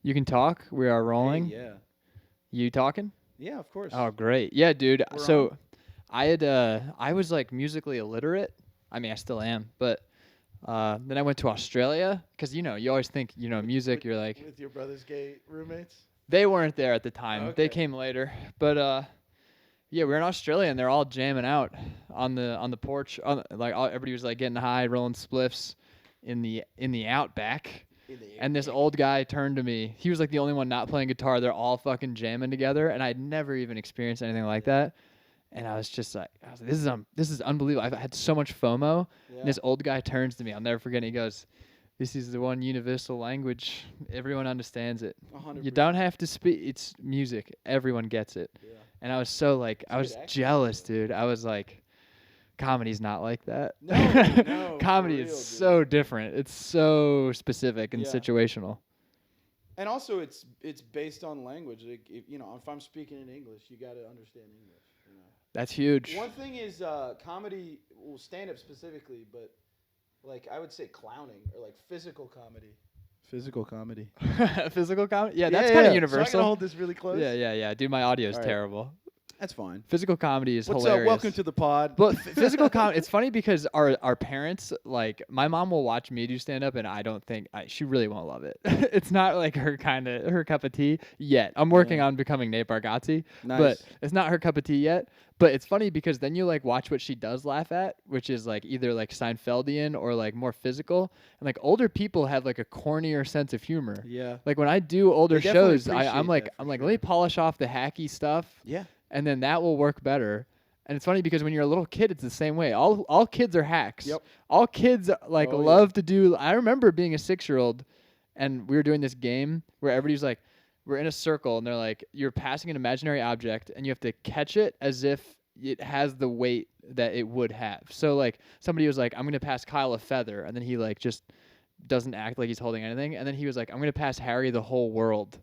You can talk. We are rolling. Hey, yeah. You talking? Yeah, of course. Oh, great. Yeah, dude. We're So on. I was like musically illiterate. I mean, I still am, but then I went to Australia because you always think music. With, You're like with your brother's gay roommates? they weren't there at the time. They Okay. came later, but yeah, we were in Australia and they're all jamming out on the porch. Everybody was like getting high, rolling spliffs in the outback. And this old guy turned to me. He was like the only one not playing guitar. They're all fucking jamming together, and I'd never even experienced anything like that. And I was just like, this is unbelievable. I've had so much FOMO. Yeah. And this old guy turns to me. I'll never forget. He goes, "This is the one universal language. Everyone understands it. 100%. You don't have to speak. It's music. Everyone gets it." Yeah. And I was so like, I a was good accent, jealous, though. dude. I was like, comedy's not like that. No, Comedy for is real, dude. so different. It's so specific and Yeah. situational. And also, it's based on language. Like, if I'm speaking in English, you got to understand English. That's huge. One thing is comedy, well, stand-up specifically, but like I would say clowning or like physical comedy. Physical comedy. Physical comedy? Yeah, that's kind of So I universal. can hold this really close. Yeah. Dude, my audio is All right. terrible. That's fine. Physical comedy is What's hilarious. up? Welcome to the pod. But physical comedy, it's funny because our parents, like, my mom will watch me do stand up, and I don't think she really won't love it. It's not like her cup of tea yet. I'm working on becoming Nate Bargatze, Nice. but it's not her cup of tea yet. But it's funny because then you like watch what she does laugh at, which is like either like Seinfeldian or like more physical. And like older people have like a cornier sense of humor. Yeah. Like when I do older They definitely shows, I'm appreciate that, like, for let me sure. polish off the hacky stuff. Yeah. And then that will work better. And it's funny because when you're a little kid, it's the same way. All kids are hacks. Yep. All kids like Oh, yeah. love to do. I remember being a 6-year-old, and we were doing this game where everybody's like, we're in a circle, and they're like, you're passing an imaginary object, and you have to catch it as if it has the weight that it would have. So like somebody was like, I'm gonna pass Kyle a feather, and then he like just doesn't act like he's holding anything, and then he was like, I'm gonna pass Harry the whole world.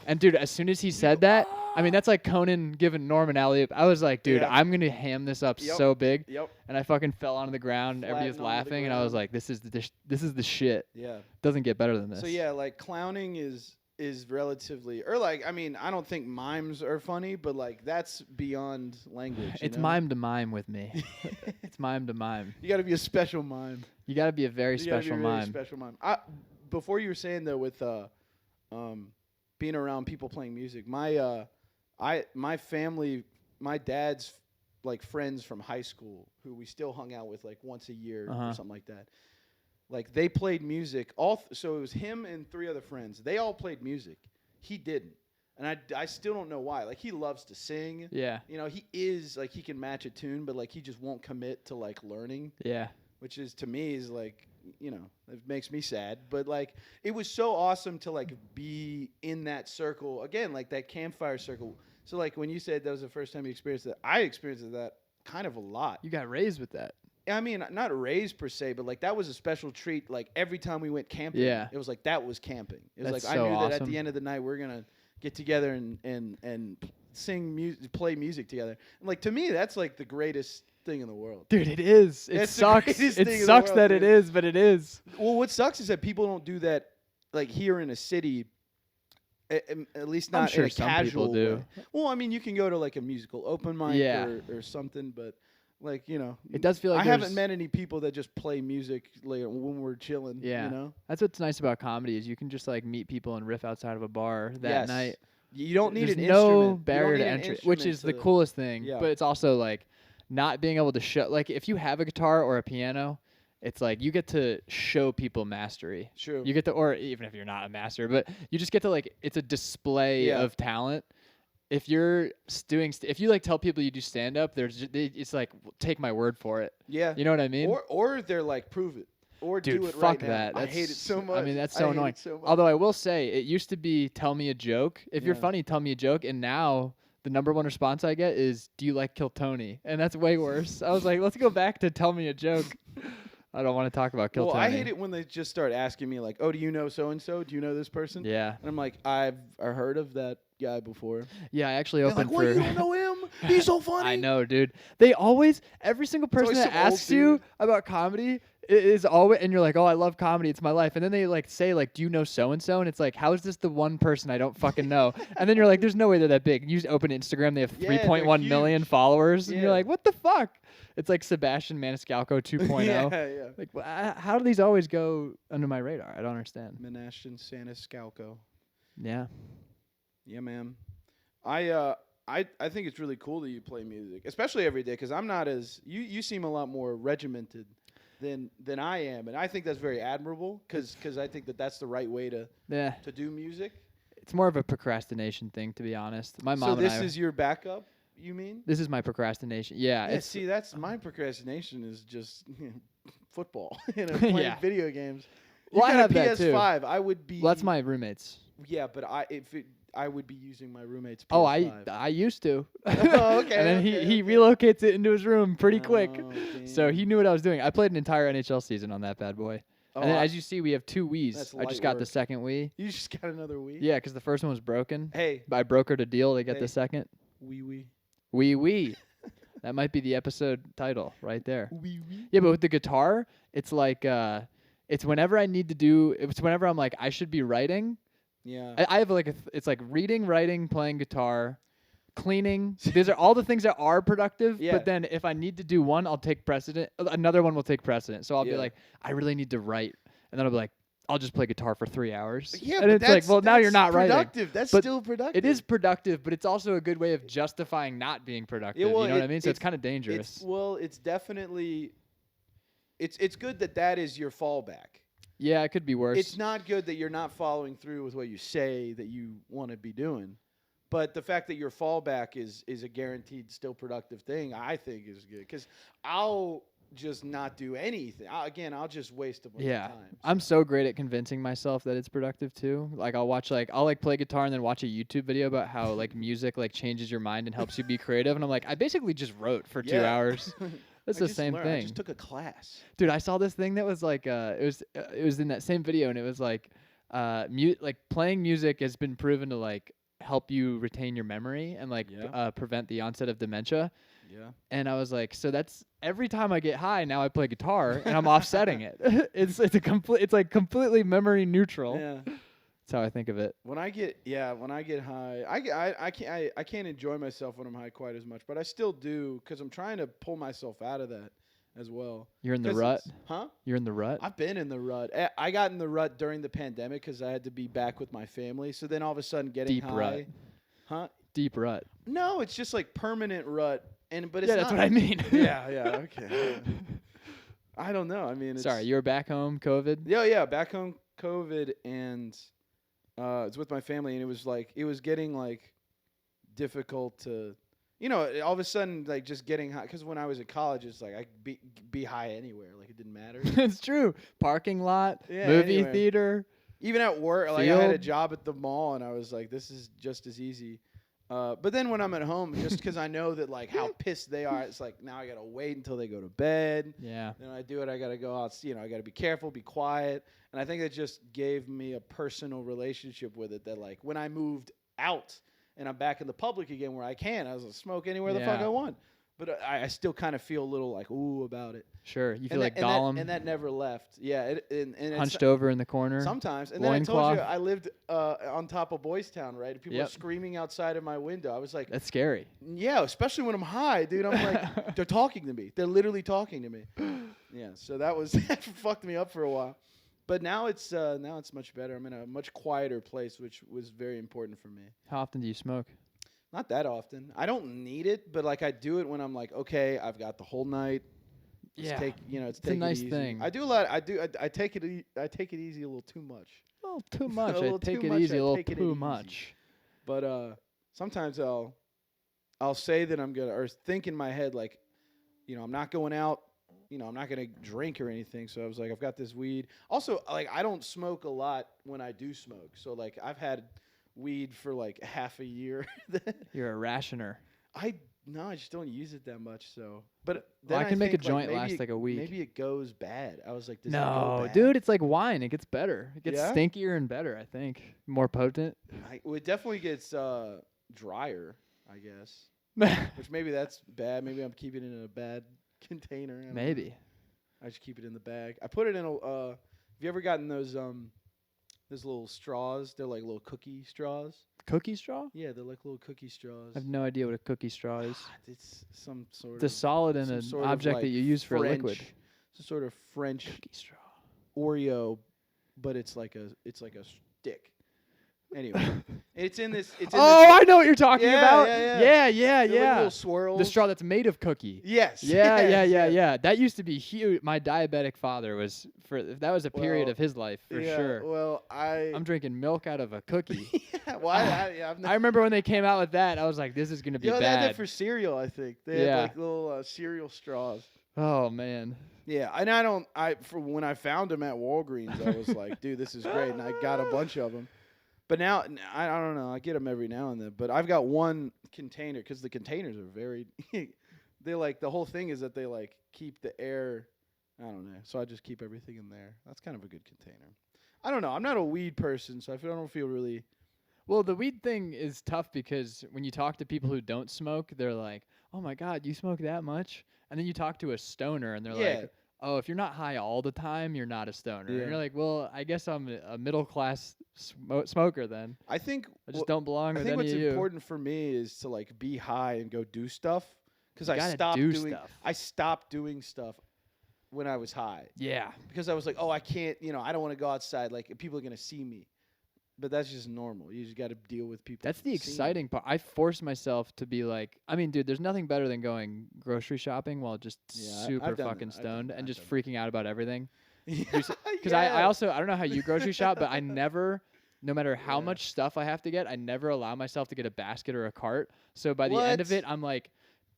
And dude, as soon as he said that, I mean, that's like Conan giving Norman alley-oop. I was like, dude, Yeah. I'm gonna ham this up Yep. so big. Yep. And I fucking fell onto the ground. Everybody was Flattened onto the laughing, and I was ground. like, this is the shit. Yeah. Doesn't get better than this. So yeah, like clowning is relatively, or like, I mean, I don't think mimes are funny, but like that's beyond language. It's mime to mime with me. It's mime to mime. You got to be a special mime. You got to be a very You gotta be special a really mime. Special mime. Before you were saying though, with being around people playing music, my family, my dad's like friends from high school who we still hung out with like once a year or something like that. Like they played music. So it was him and 3 other friends. They all played music. He didn't, and I still don't know why. Like he loves to sing. Yeah. He is like he can match a tune, but like he just won't commit to like learning. Yeah. Which is to me is like, it makes me sad. But like it was so awesome to like be in that circle again, like that campfire circle. So like when you said that was the first time you experienced that, I experienced that kind of a lot. You got raised with that. I mean, not raised per se, but like that was a special treat. Like every time we went camping, Yeah. it was like that was camping. It was That's like so I knew that at awesome. the end of the night we're gonna get together and sing music, play music together. And like to me, that's like the greatest thing in the world. Dude, it is. It That's the sucks. greatest It thing in the sucks world, that dude. it is, but it is. Well, what sucks is that people don't do that like here in a city. At least I'm not sure in a some casual people do. way. Well, I mean, you can go to like a musical open mic Yeah. or something, but like It does feel like I haven't there's- met any people that just play music like when we're chilling. Yeah. That's what's nice about comedy is you can just like meet people and riff outside of a bar that Yes. night. You don't need There's an no instrument. You don't barrier need to an entry, which instrument is the to- coolest thing. Yeah. But it's also like not being able to show. Like if you have a guitar or a piano, it's like you get to show people mastery. True. You get to, or even if you're not a master, but you just get to like it's a display Yeah. of talent. If you're doing, if you like tell people you do stand up, it's like take my word for it. Yeah. You know what I mean? Or they're like prove it. Or Dude, do it fuck right that. now. I hate it so much. I mean, that's I so hate annoying. it so much. Although I will say, it used to be tell me a joke. If you're Yeah. funny, tell me a joke. And now the number one response I get is, do you like Kill Tony? And that's way worse. I was like, let's go back to tell me a joke. I don't want to talk about Kill well, Tony. I hate it when they just start asking me like, "Oh, do you know so and so? Do you know this person?" Yeah. And I'm like, "I've heard of that guy before." Yeah, I actually They're opened like, "What? for. You don't know him? He's so funny." I know, dude. They always, every single person always that some old asks you dude. about comedy It is always, and you're like, oh, I love comedy. It's my life. And then they like say like, do you know so and so? And it's like, how is this the one person I don't fucking know? And then you're like, there's no way they're that big. You just open Instagram, they have Yeah, 3.1 million huge. followers, and you're Yeah. like, what the fuck? It's like Sebastian Maniscalco 2.0. Yeah. Like, how do these always go under my radar? I don't understand. Menashin Saniscalco. Yeah. Yeah, man. I think it's really cool that you play music, especially every day, because I'm not as you seem a lot more regimented than I am, and I think that's very admirable because I think that's the right way to Yeah. do music. It's more of a procrastination thing, to be honest. My mom So and this I. is your backup, you mean? This is my procrastination. Yeah. Yeah, It's see, that's my procrastination is just football, playing Yeah. video games. Well, I You have got a that too. PS5. I would be. Well, that's my roommates. Yeah, but I would be using my roommate's PS5. Oh, I used to. Oh, okay, And then okay, he okay. relocates it into his room pretty quick. Oh, So damn. he knew what I was doing. I played an entire NHL season on that bad boy. Oh, And then I- as you see, we have 2 Wii's. That's I just light got the work. second Wii. You just got another Wii? Yeah, because the first one was broken. Hey, I brokered a deal to get Hey. the second. Wii. Wii. That might be the episode title right there. Wii. Yeah, but with the guitar, it's like it's whenever I need to do. It's whenever I'm like I should be writing. Yeah. I have like it's like reading, writing, playing guitar, cleaning. These are all the things that are productive. Yeah. But then if I need to do one, I'll take precedent. Another one will take precedent. So I'll be Yeah. like, I really need to write, and then I'll be like, I'll just play guitar for 3 hours. Yeah, and but it's like, that's- well, now you're that's not writing. productive. That's But still productive. It is productive, but it's also a good way of justifying not being productive. well, you know what I it- mean? So it's it's- kind of dangerous. It's definitely. It's good that is your fallback. Yeah, it could be worse. It's not good that you're not following through with what you say that you want to be doing. But the fact that your fallback is a guaranteed still productive thing, I think is good. Because I'll just not do anything. I'll just waste a bunch Yeah, of time. I'm so great at convincing myself that it's productive too. Like I'll play guitar and then watch a YouTube video about how like music like changes your mind and helps you be creative, and I'm like, I basically just wrote for 2 Yeah. hours. It's I the just same learned. I thing. just took a class. Dude, I saw this thing that was like it was in that same video, and it was like like playing music has been proven to like help you retain your memory and like Yeah. prevent the onset of dementia. Yeah. And I was like, so that's every time I get high now I play guitar and I'm offsetting it. It's like completely memory neutral. Yeah. That's how I think of it. When I get high, I can't enjoy myself when I'm high quite as much, but I still do because I'm trying to pull myself out of that as well. You're in the 'Cause rut. Huh? You're in the rut. I've been in the rut. I got in the rut during the pandemic because I had to be back with my family. So then all of a sudden getting Deep high, rut. huh? Deep rut. No, it's just like permanent rut, but it's Yeah, not. that's what I mean. Yeah, okay. I don't know. I mean, it's, Sorry, you were back home, COVID. Yeah, back home, COVID, and it's with my family, and it was getting like difficult to, all of a sudden like just getting high. Because when I was at college, it's like I could be high anywhere, like it didn't matter. It's true. Parking lot, Yeah, movie anywhere. theater. Even at work, like I had a Field. job at the mall, and I was like, this is just as easy. But then when I'm at home, just because I know that like how pissed they are, it's like now I gotta wait until they go to bed. Yeah. Then I do it. I gotta go out. I gotta be careful, be quiet. And I think it just gave me a personal relationship with it. That like when I moved out and I'm back in the public again, where I can, I was like, smoke anywhere the fuck Yeah. I want. But I still kind of feel a little like ooh about it. Sure. You feel And like that, Gollum and that never left. Yeah, and it's hunched over in the corner. sometimes. And then I told you Loincloth. I lived on top of Boys Town, right? People were Yep. screaming outside of my window. I was like, That's scary. yeah, especially when I'm high, dude. I'm like, they're talking to me. They're literally talking to me. Yeah, so that fucked me up for a while. But now it's much better. I'm in a much quieter place, which was very important for me. How often do you smoke? Not that often. I don't need it, but like I do it when I'm like, okay, I've got the whole night. It's Yeah. it's a take it nice easy. thing. I do a lot. I take it easy a little too much. A little too much. A I little take too it much, easy. I A little take it too easy. much. But sometimes I'll say that I'm gonna or think in my head like, I'm not going out. I'm not gonna drink or anything. So I was like, I've got this weed. Also, like I don't smoke a lot when I do smoke. So like I've had weed for like half a year. You're a rationer. I just don't use it that much. So, but Well, then I can make a think, joint maybe last it- like a week. Maybe it goes bad. I was like, does it go No, bad? dude, it's like wine. It gets better. It gets Yeah? stinkier and better, I think. More potent. It definitely gets drier, I guess. Which maybe that's bad. Maybe I'm keeping it in a bad container. I don't know. Maybe. I just keep it in the bag. I put it in a. Have you ever gotten those little straws? They're like little cookie straws. Cookie straw? Yeah, they're like little cookie straws. I have no idea what a cookie straw is. It's some sort It's a of solid and some an sort of, object like, that you use for French, liquid. It's a sort of French Cookie straw. Oreo, but it's like a stick. Anyway, it's in this. It's in Oh, this, I know what you're talking Yeah, about. yeah, Yeah, yeah, they're like yeah. little swirls. The straw that's made of cookie. Yes. Yeah, yes, yeah. That used to be huge. My diabetic father was that was a period Well, of his life for Yeah, sure. Well, I'm drinking milk out of a cookie. yeah, why? I've I remember when they came out with that. I was like, this is gonna be They had bad. that for cereal. I think they Yeah. had like little cereal straws. Oh man. Yeah, and for when I found them at Walgreens, I was like, dude, this is great, and I got a bunch of them. But now I don't know. I get them every now and then. But I've got one container because the containers are very. They like the whole thing is that they like keep the air. I don't know. So I just keep everything in there. That's kind of a good container. I don't know. I'm not a weed person, so I don't feel really. Well, the weed thing is tough because when you talk to people who don't smoke, they're like, "Oh my God, you smoke that much?" And then you talk to a stoner, and they're like, "Oh, if you're not high all the time, you're not a stoner." Yeah. And you're like, "Well, I guess I'm a middle class smoker then. I think I just don't belong I with think any what's of you." important for me is to like be high and go do stuff because You I gotta stopped do doing stuff. I stopped doing stuff when I was high Yeah. because I was like, oh, I can't, I don't want to go outside. Like people are gonna see me, but that's just normal. You just got to deal with people. That's the seeing you. exciting part. I force myself to be like, I mean, dude, there's nothing better than going grocery shopping while just Yeah, super I've done fucking that. stoned and I've just done freaking out about everything. Because Because I also, I don't know how you grocery shop, but I never, no matter how Yeah. much stuff I have to get, I never allow myself to get a basket or a cart. So by the end of What? it, I'm like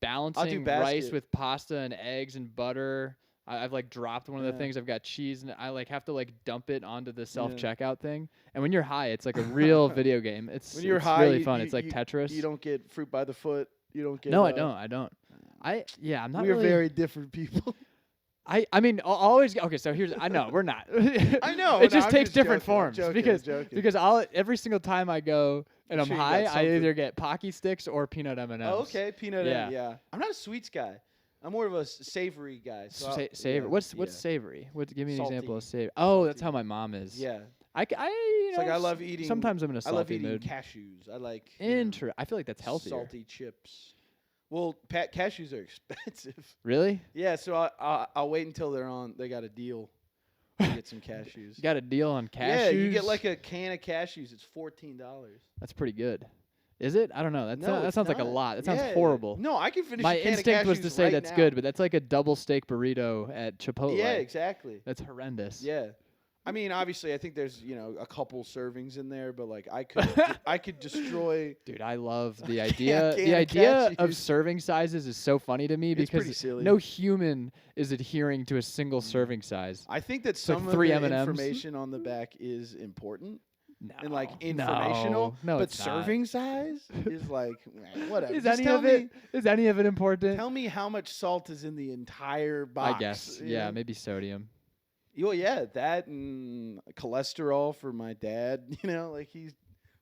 balancing rice basket. with pasta and eggs and butter. I've like dropped one of the Yeah. things. I've got cheese and I like have to like dump it onto the Yeah. self checkout thing. And when you're high, it's like a real video game. It's When you're it's high, really you- fun. you- It's like you- Tetris. You don't get fruit by the foot. You don't get. No, I don't. I'm not We're really. very different people. I mean, I'll always. Okay, so here's. I know we're not. I know. It no, just I'm takes just different joking, I'm forms joking, because I'm joking. because I'll every single time I go and I'm Sure you high, got I either something. get Pocky Sticks or peanut M&Ms. Oh, okay, peanut. Yeah. Yeah. I'm not a sweets guy. I'm more of a savory guy. So Savory. yeah, What's yeah. savory? Give me an example of Salty. savory. Oh, that's Salty. how my mom is. Yeah. You It's know, like I love eating. Sometimes I'm in a I salty love eating mood. cashews. I like. I feel like that's healthier. Salty chips. Well, cashews are expensive. Really? Yeah, so I'll wait until they got a deal. To get some cashews. You got a deal on cashews? Yeah, you get like a can of cashews. It's $14. That's pretty good. Is it? I don't know. That No, it's sounds like a not. lot. That sounds Yeah. horrible. No, I can finish. My a can instinct of was to cashews say right that's now. good, but that's like a double steak burrito at Chipotle. Yeah, exactly. That's horrendous. Yeah. I mean, obviously, I think there's a couple servings in there, but like I could I could destroy. Dude, I love the can idea. of The idea of cashews. serving sizes is so funny to me It's pretty because silly. no human is adhering to a single serving size. I think that like some of 3 the M&Ms. information on the back is important No, and like informational, No, but it's not. serving size is like whatever. Is Just any tell of me, it? Is any of it important? Tell me how much salt is in the entire box. I guess. you Yeah, know? maybe sodium. Well, yeah, that and cholesterol for my dad. Like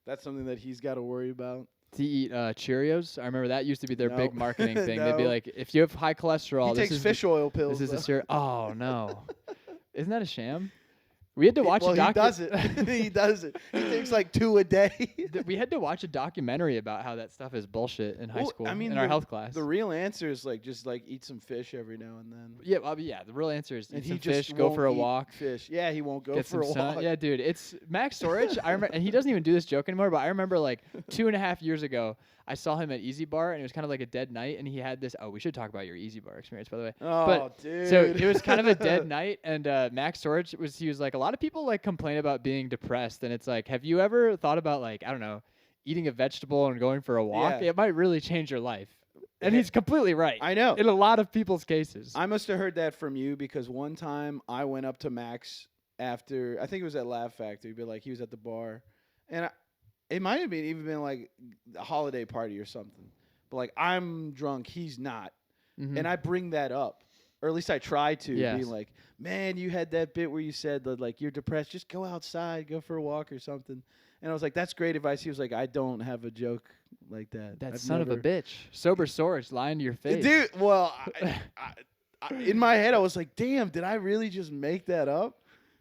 that's something that he's got to worry about. To eat Cheerios, I remember that used to be their big No. marketing thing. They'd be No. like, if you have high cholesterol, He this takes is fish oil the, pills. this is the though. syrup. Oh no, isn't that a sham? We had to watch well, a he does it. He does it. He takes like 2 a day. We had to watch a documentary about how that stuff is bullshit in high Well, school. I mean, in our health class. The real answer is like just like eat some fish every now and then. Yeah, the real answer is And eat he some just fish, go for a won't eat walk, Fish. Yeah, he won't go get for some a sun. walk. Yeah, dude, it's Max Storage. I remember, and he doesn't even do this joke anymore. But I remember like 2.5 years ago, I saw him at Easy Bar, and it was kind of like a dead night. And he had this. Oh, we should talk about your Easy Bar experience, by the way. Oh, dude. So it was kind of a dead night, and Max Storage he was like, a lot of people like complain about being depressed, and it's like, have you ever thought about like, I don't know, eating a vegetable and going for a walk? Yeah. It might really change your life. And he's completely right. I know. In a lot of people's cases. I must have heard that from you because one time I went up to Max after I think it was at Laugh Factory, but like he was at the bar, and it might have even been like a holiday party or something. But like I'm drunk, he's not, Mhm. and I bring that up, or at least I try to, Yes. being like, "Man, you had that bit where you said that like you're depressed, just go outside, go for a walk or something." And I was like, "That's great advice." He was like, "I don't have a joke like that." That I've son of a never- bitch. Sober Storage lying to your face. Dude, well, in my head, I was like, damn, did I really just make that up?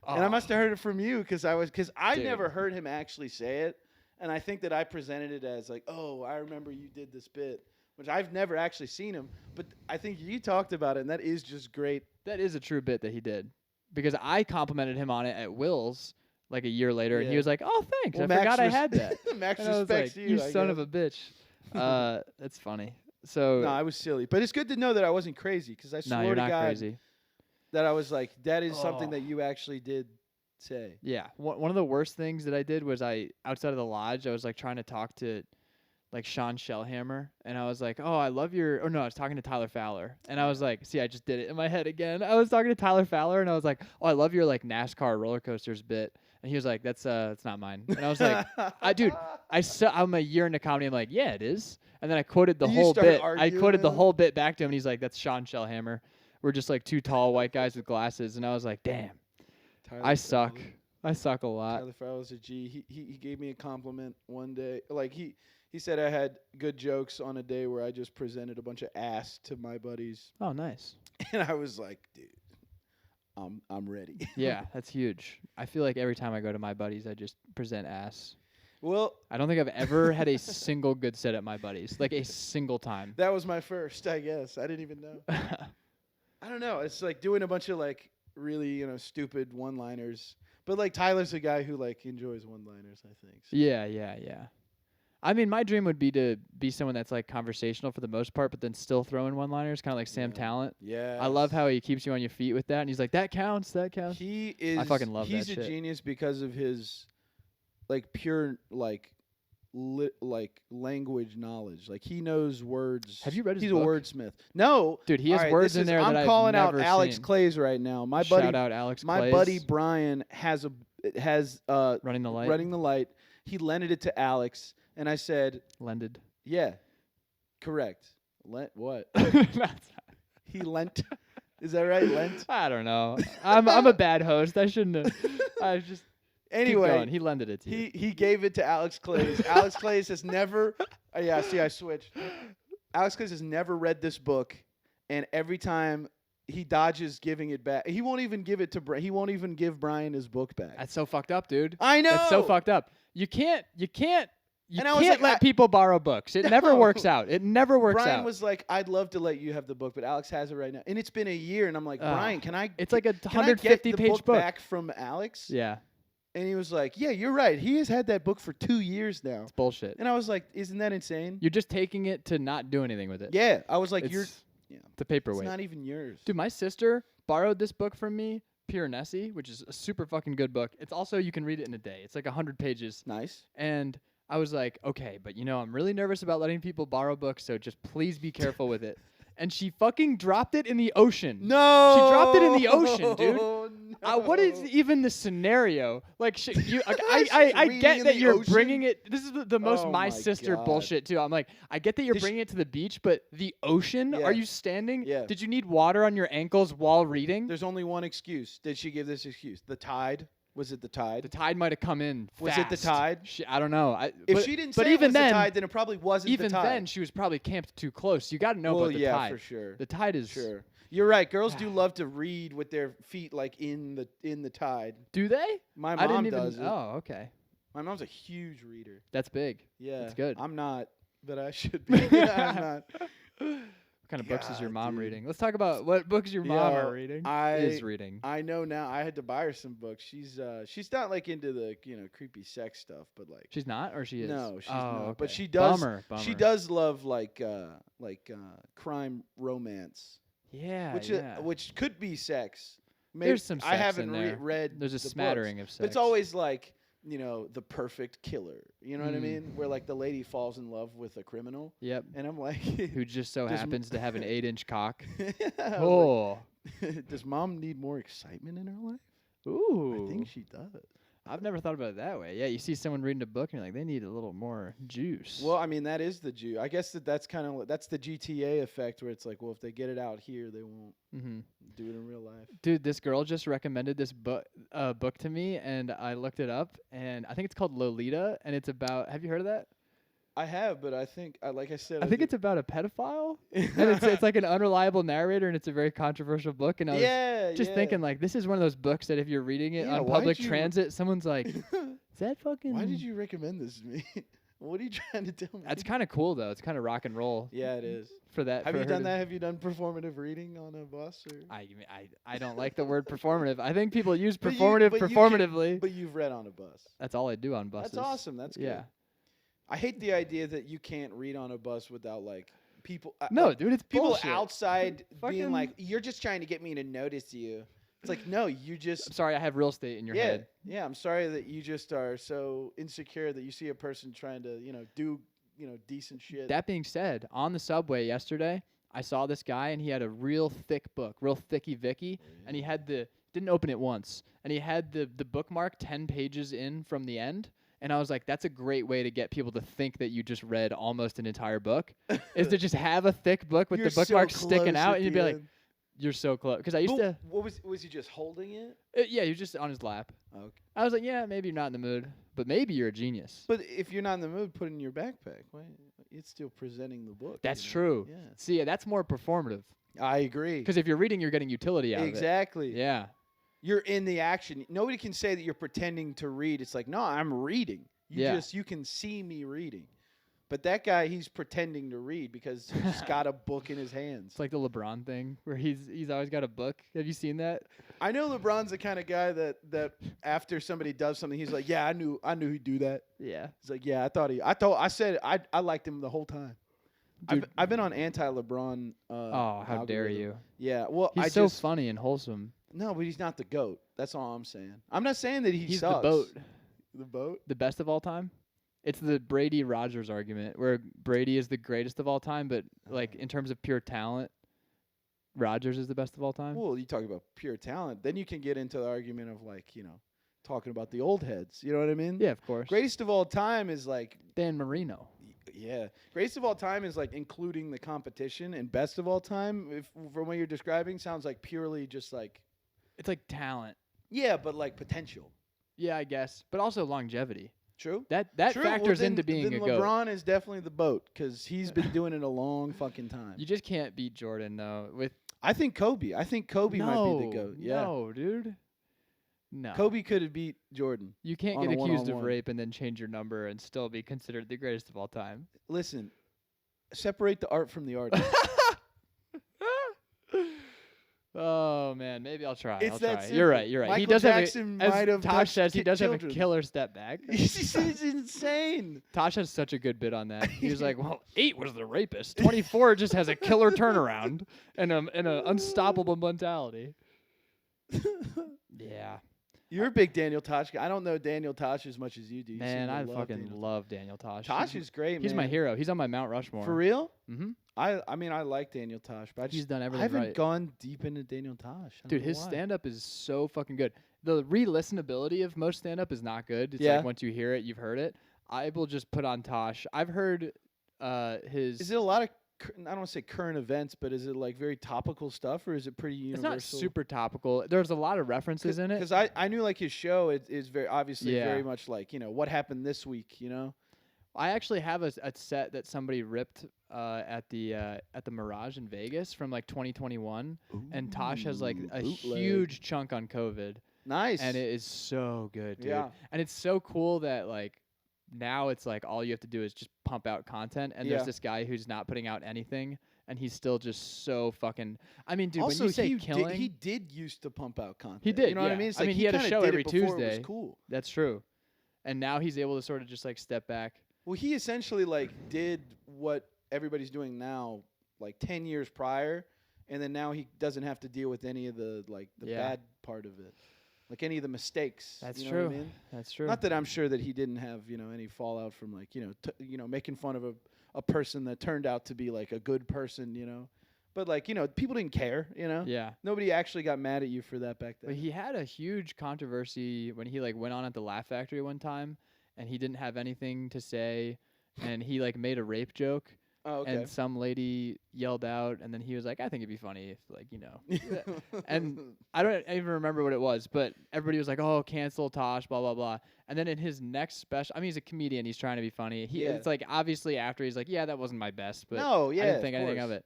And I Oh, must have heard it from you because I Dude. never heard him actually say it. And I think that I presented it as like, oh, I remember you did this bit, which I've never actually seen him. But I think you talked about it, and that is just great. that is a true bit that he did, because I complimented him on it at Will's like a year later, and he Yeah. was like, "Oh, thanks, Well, I Max forgot I res- had that." Max And I was respects like, you, "You I son of guess. a bitch." That's funny. So No, I was silly, but it's good to know that I wasn't crazy because I no, swore you're to not God crazy. that I was like, that is something Oh. that you actually did say. Yeah, one of the worst things that I did was outside of the lodge, I was like trying to talk to like Sean Shellhammer, and I was like, "Oh, I love your." Oh no, I was talking to Tyler Fowler, and I was like, "See, I just did it in my head again." I was talking to Tyler Fowler, and I was like, "Oh, I love your like NASCAR roller coasters bit," and he was like, "That's it's not mine," and I was like, dude, I'm a year into comedy. I'm like, "Yeah, it is," and then I quoted the You whole started bit. I arguing quoted the with him? whole bit back to him, and he's like, "That's Sean Shellhammer. We're just like two tall white guys with glasses," and I was like, "Damn, Tyler I suck. Fowler. I suck a lot." Tyler Fowler's a G. He gave me a compliment one day. Like he said I had good jokes on a day where I just presented a bunch of ass to my buddies, Oh, nice. and I was like, dude, I'm ready. Yeah, that's huge. I feel like every time I go to my buddies, I just present ass. Well, I don't think I've ever had a single good set at my buddies, like a single time. that was my first, I guess. I didn't even know. I don't know. It's like doing a bunch of like really stupid one-liners. But like Tyler's a guy who like enjoys one-liners, I think. So. Yeah. I mean, my dream would be to be someone that's like conversational for the most part, but then still throw in one-liners, kind of like Sam Yeah. Talent. Yeah. I love how he keeps you on your feet with that, and he's like, "That counts, that counts." He is. I fucking love He's that a shit. genius because of his like pure like language knowledge. Like he knows words. Have you read his He's book? a wordsmith. No, Dude, he has all right, words this in is- there I'm that I've calling out never Alex seen. Clays right now. My Shout buddy, out Alex my Clays, buddy Brian has running the light, running the light. He lended it to Alex, and I said, lended. "Yeah, correct. Lent what? That's- He lent. Is that right? Lent. I don't know. I'm a bad host. I shouldn't have. I just keep Anyway, going. He lended it to you. he gave it to Alex Clays. Alex Clays has never. Yeah, see, I switched. Alex Clays has never read this book, and every time he dodges giving it back, he won't even give it to. He won't even give Brian his book back. That's so fucked up, dude. I know. That's so fucked up. You can't And I was like, let people borrow books. It never No. works out. It never works Brian out. was like, "I'd love to let you have the book, but Alex has it right now." And it's been a year, and I'm like, "Brian, can I?" It's like a can I get the 150-page book book. back from Alex. Yeah, And he was like, "Yeah, you're right. He has had that book for 2 years now." it's bullshit. And I was like, "Isn't that insane?" You're just taking it to not do anything with it. Yeah, I was like, it's, "You're." Yeah. the It's paperweight. not even yours. Dude, my sister borrowed this book from me, Pure Nessie, which is a super fucking good book. It's also, you can read it in a day. It's like 100 pages. Nice. And I was like, okay, but I'm really nervous about letting people borrow books, so just please be careful with it. And she fucking dropped it in the ocean. No. She dropped it in the ocean, dude. No. What is even the scenario? Like, She's I reading get in that the you're ocean? bringing it. This is the most Oh my my sister God. bullshit too. I'm like, I get that you're Did she- bringing it to the beach, but the ocean? Yeah. Are you standing? Yeah. Did you need water on your ankles while reading? There's only one excuse. Did she give this excuse? The tide? Was it the tide? The tide might have come in. Was it the fast. tide? I don't know. If but, she didn't but say even it was then, the tide, then it probably wasn't even the tide. then, she was probably camped too close. You got to know well, about the yeah, tide. for sure. The tide is. Sure. You're right. Girls do love to read with their feet like in the tide. Do they? My I didn't mom even. does it. Oh, okay. My mom's a huge reader. That's big. Yeah. That's good. I'm not, but I should be. I'm not. What kind of books is your God, mom dude. reading? Let's talk about what books your mom Yo, are reading. Is reading. I know now. I had to buy her some books. She's not like into the creepy sex stuff, but like She's not, or she is. no, she's oh, not. Okay. But she does. Bummer. She does love like crime romance, Yeah. which could be sex. Maybe, There's some I sex haven't in there. read. There's a the smattering books, of but sex. it's always like the perfect killer. You know what I Mm. mean? Where like the lady falls in love with a criminal, Yep. and I'm like, Who just so Does- happens to have an 8-inch cock. I was Oh. like, does mom need more excitement in her life? Ooh. I think she does. I've never thought about it that way. Yeah, you see someone reading a book and you're like, they need a little more juice. Well, I mean, that is the Jew. I guess that's kind of that's the GTA effect, where it's like, well, if they get it out here, they won't hmm do it in real life. Dude, this girl just recommended this book to me, and I looked it up, and I think it's called Lolita, and it's about. Have you heard of that? I have, but I think, like I said, I think it's about a pedophile, and it's like an unreliable narrator, and it's a very controversial book. And I was just thinking, like, this is one of those books that if you're reading it Yeah, on public transit, someone's like, "Is that fucking?" Why did you recommend this to me? What are you trying to tell me? That's kind of cool, though. It's kind of rock and roll. Yeah, it is. For that, have you done that? Have you done performative reading on a bus? Or? I don't like the word performative. I think people use But you- performative but you performatively. But you've read on a bus. That's all I do on buses. That's awesome. That's good. Yeah. I hate the idea that you can't read on a bus without like people. No, like, dude, it's people bullshit. outside being Fucking- like, "You're just trying to get me to notice you." It's like, no, you just. I'm sorry, I have real estate in your head. Yeah. I'm sorry that you just are so insecure that you see a person trying to, do, decent shit. That being said, on the subway yesterday, I saw this guy and he had a real thick book, real thicky Vicky, and he had didn't open it once, and he had the bookmark 10 pages in from the end. And I was like, that's a great way to get people to think that you just read almost an entire book, is to just have a thick book with You're the bookmark so sticking close out, at and you'd the be like, end. you're so close. Because I used to, What was he just holding it? yeah, he was just on his lap. Okay. I was like, yeah, maybe you're not in the mood, but maybe you're a genius. But if you're not in the mood, put it in your backpack. Why? It's still presenting the book. That's true. Yeah. See, that's more performative. I agree. Because if you're reading, you're getting utility out of it. Exactly. Yeah. You're in the action. Nobody can say that you're pretending to read. It's like, no, I'm reading. You can see me reading. But that guy, he's pretending to read because he's got a book in his hands. It's like the LeBron thing where he's always got a book. Have you seen that? I know LeBron's the kind of guy that after somebody does something, he's like, yeah, I knew he'd do that. Yeah. He's like, yeah, I said I liked him the whole time. I've been on anti-LeBron. Oh, how dare algorithm. you? Yeah, well, He's so funny and wholesome. No, but he's not the GOAT. That's all I'm saying. I'm not saying that He's sucks. the boat. The boat? The best of all time? It's the Brady Rogers argument where Brady is the greatest of all time, but like in terms of pure talent, Rogers is the best of all time. Well, you talk about pure talent, then you can get into the argument of like, talking about the old heads. You know what I mean? Yeah, of course. Greatest of all time is like Dan Marino. Yeah. Greatest of all time is like including the competition, and best of all time, if from what you're describing, sounds like purely just like It's like talent. yeah, but like potential. Yeah, I guess, but also longevity. True. That True. factors then, into being then a GOAT. LeBron is definitely the boat because he's been doing it a long fucking time. You just can't beat Jordan though. I think Kobe. I think Kobe might be the GOAT. Yeah. No, dude. No. Kobe could have beat Jordan. You can't on get a accused of one-on-one. rape and then change your number and still be considered the greatest of all time. Listen, separate the art from the artist. Oh man, maybe I'll try. It's I'll that try. simple. You're right. You're right. He Michael does Jackson have might a, have as Tosh touched says he does children. have a killer step back. It's insane. Tosh has such a good bit on that. He was like, "Well, 8 was the rapist. 24 just has a killer turnaround and an unstoppable mentality." Yeah. You're a big Daniel Tosh guy. I don't know Daniel Tosh as much as you do. You Man, seem to I love fucking Daniel. love Daniel Tosh. Tosh is great, He's man. my hero. He's on my Mount Rushmore. For real? Mm-hmm. I mean, I like Daniel Tosh, but He's done I everything haven't right. gone deep into Daniel Tosh. I don't Dude, know his why. stand-up is so fucking good. The re-listenability of most stand-up is not good. It's Yeah. like once you hear it, you've heard it. I will just put on Tosh. I've heard his... Is it a lot of, I don't want to say current events, but is it like very topical stuff, or is it pretty It's universal? not super topical. There's a lot of references in it. Because I knew like his show is very obviously Yeah. very much like, what happened this week, I actually have a set that somebody ripped at the Mirage in Vegas from like 2021, and Tosh has like a bootleg. huge chunk on COVID, Nice. and it is so good, dude. Yeah. And it's so cool that like now it's like all you have to do is just pump out content, and Yeah. there's this guy who's not putting out anything, and he's still just so fucking. I mean, dude, also, when you say he killing, he did used to pump out content. He did, You know what I yeah. mean? It's I like mean, he had a kinda show did every it before It Tuesday. was cool. that's true. And now he's able to sort of just like step back. Well, he essentially like did what everybody's doing now, like 10 years prior, and then now he doesn't have to deal with any of the Yeah. bad part of it, like any of the mistakes. That's you know true. What I mean? That's true. Not that I'm sure that he didn't have any fallout from like making fun of a person that turned out to be like a good person, but like people didn't care. Yeah. Nobody actually got mad at you for that back then. But he had a huge controversy when he like went on at the Laugh Factory one time, and he didn't have anything to say, and he like made a rape joke, Oh, okay. and some lady yelled out, and then he was like, I think it'd be funny if, like, and I don't even remember what it was, but everybody was like, oh, cancel Tosh, blah, blah, blah. And then in his next special, I mean, he's a comedian, he's trying to be funny. Yeah. It's like, obviously after he's like, yeah, that wasn't my best, but no, yeah, I didn't think of anything of course.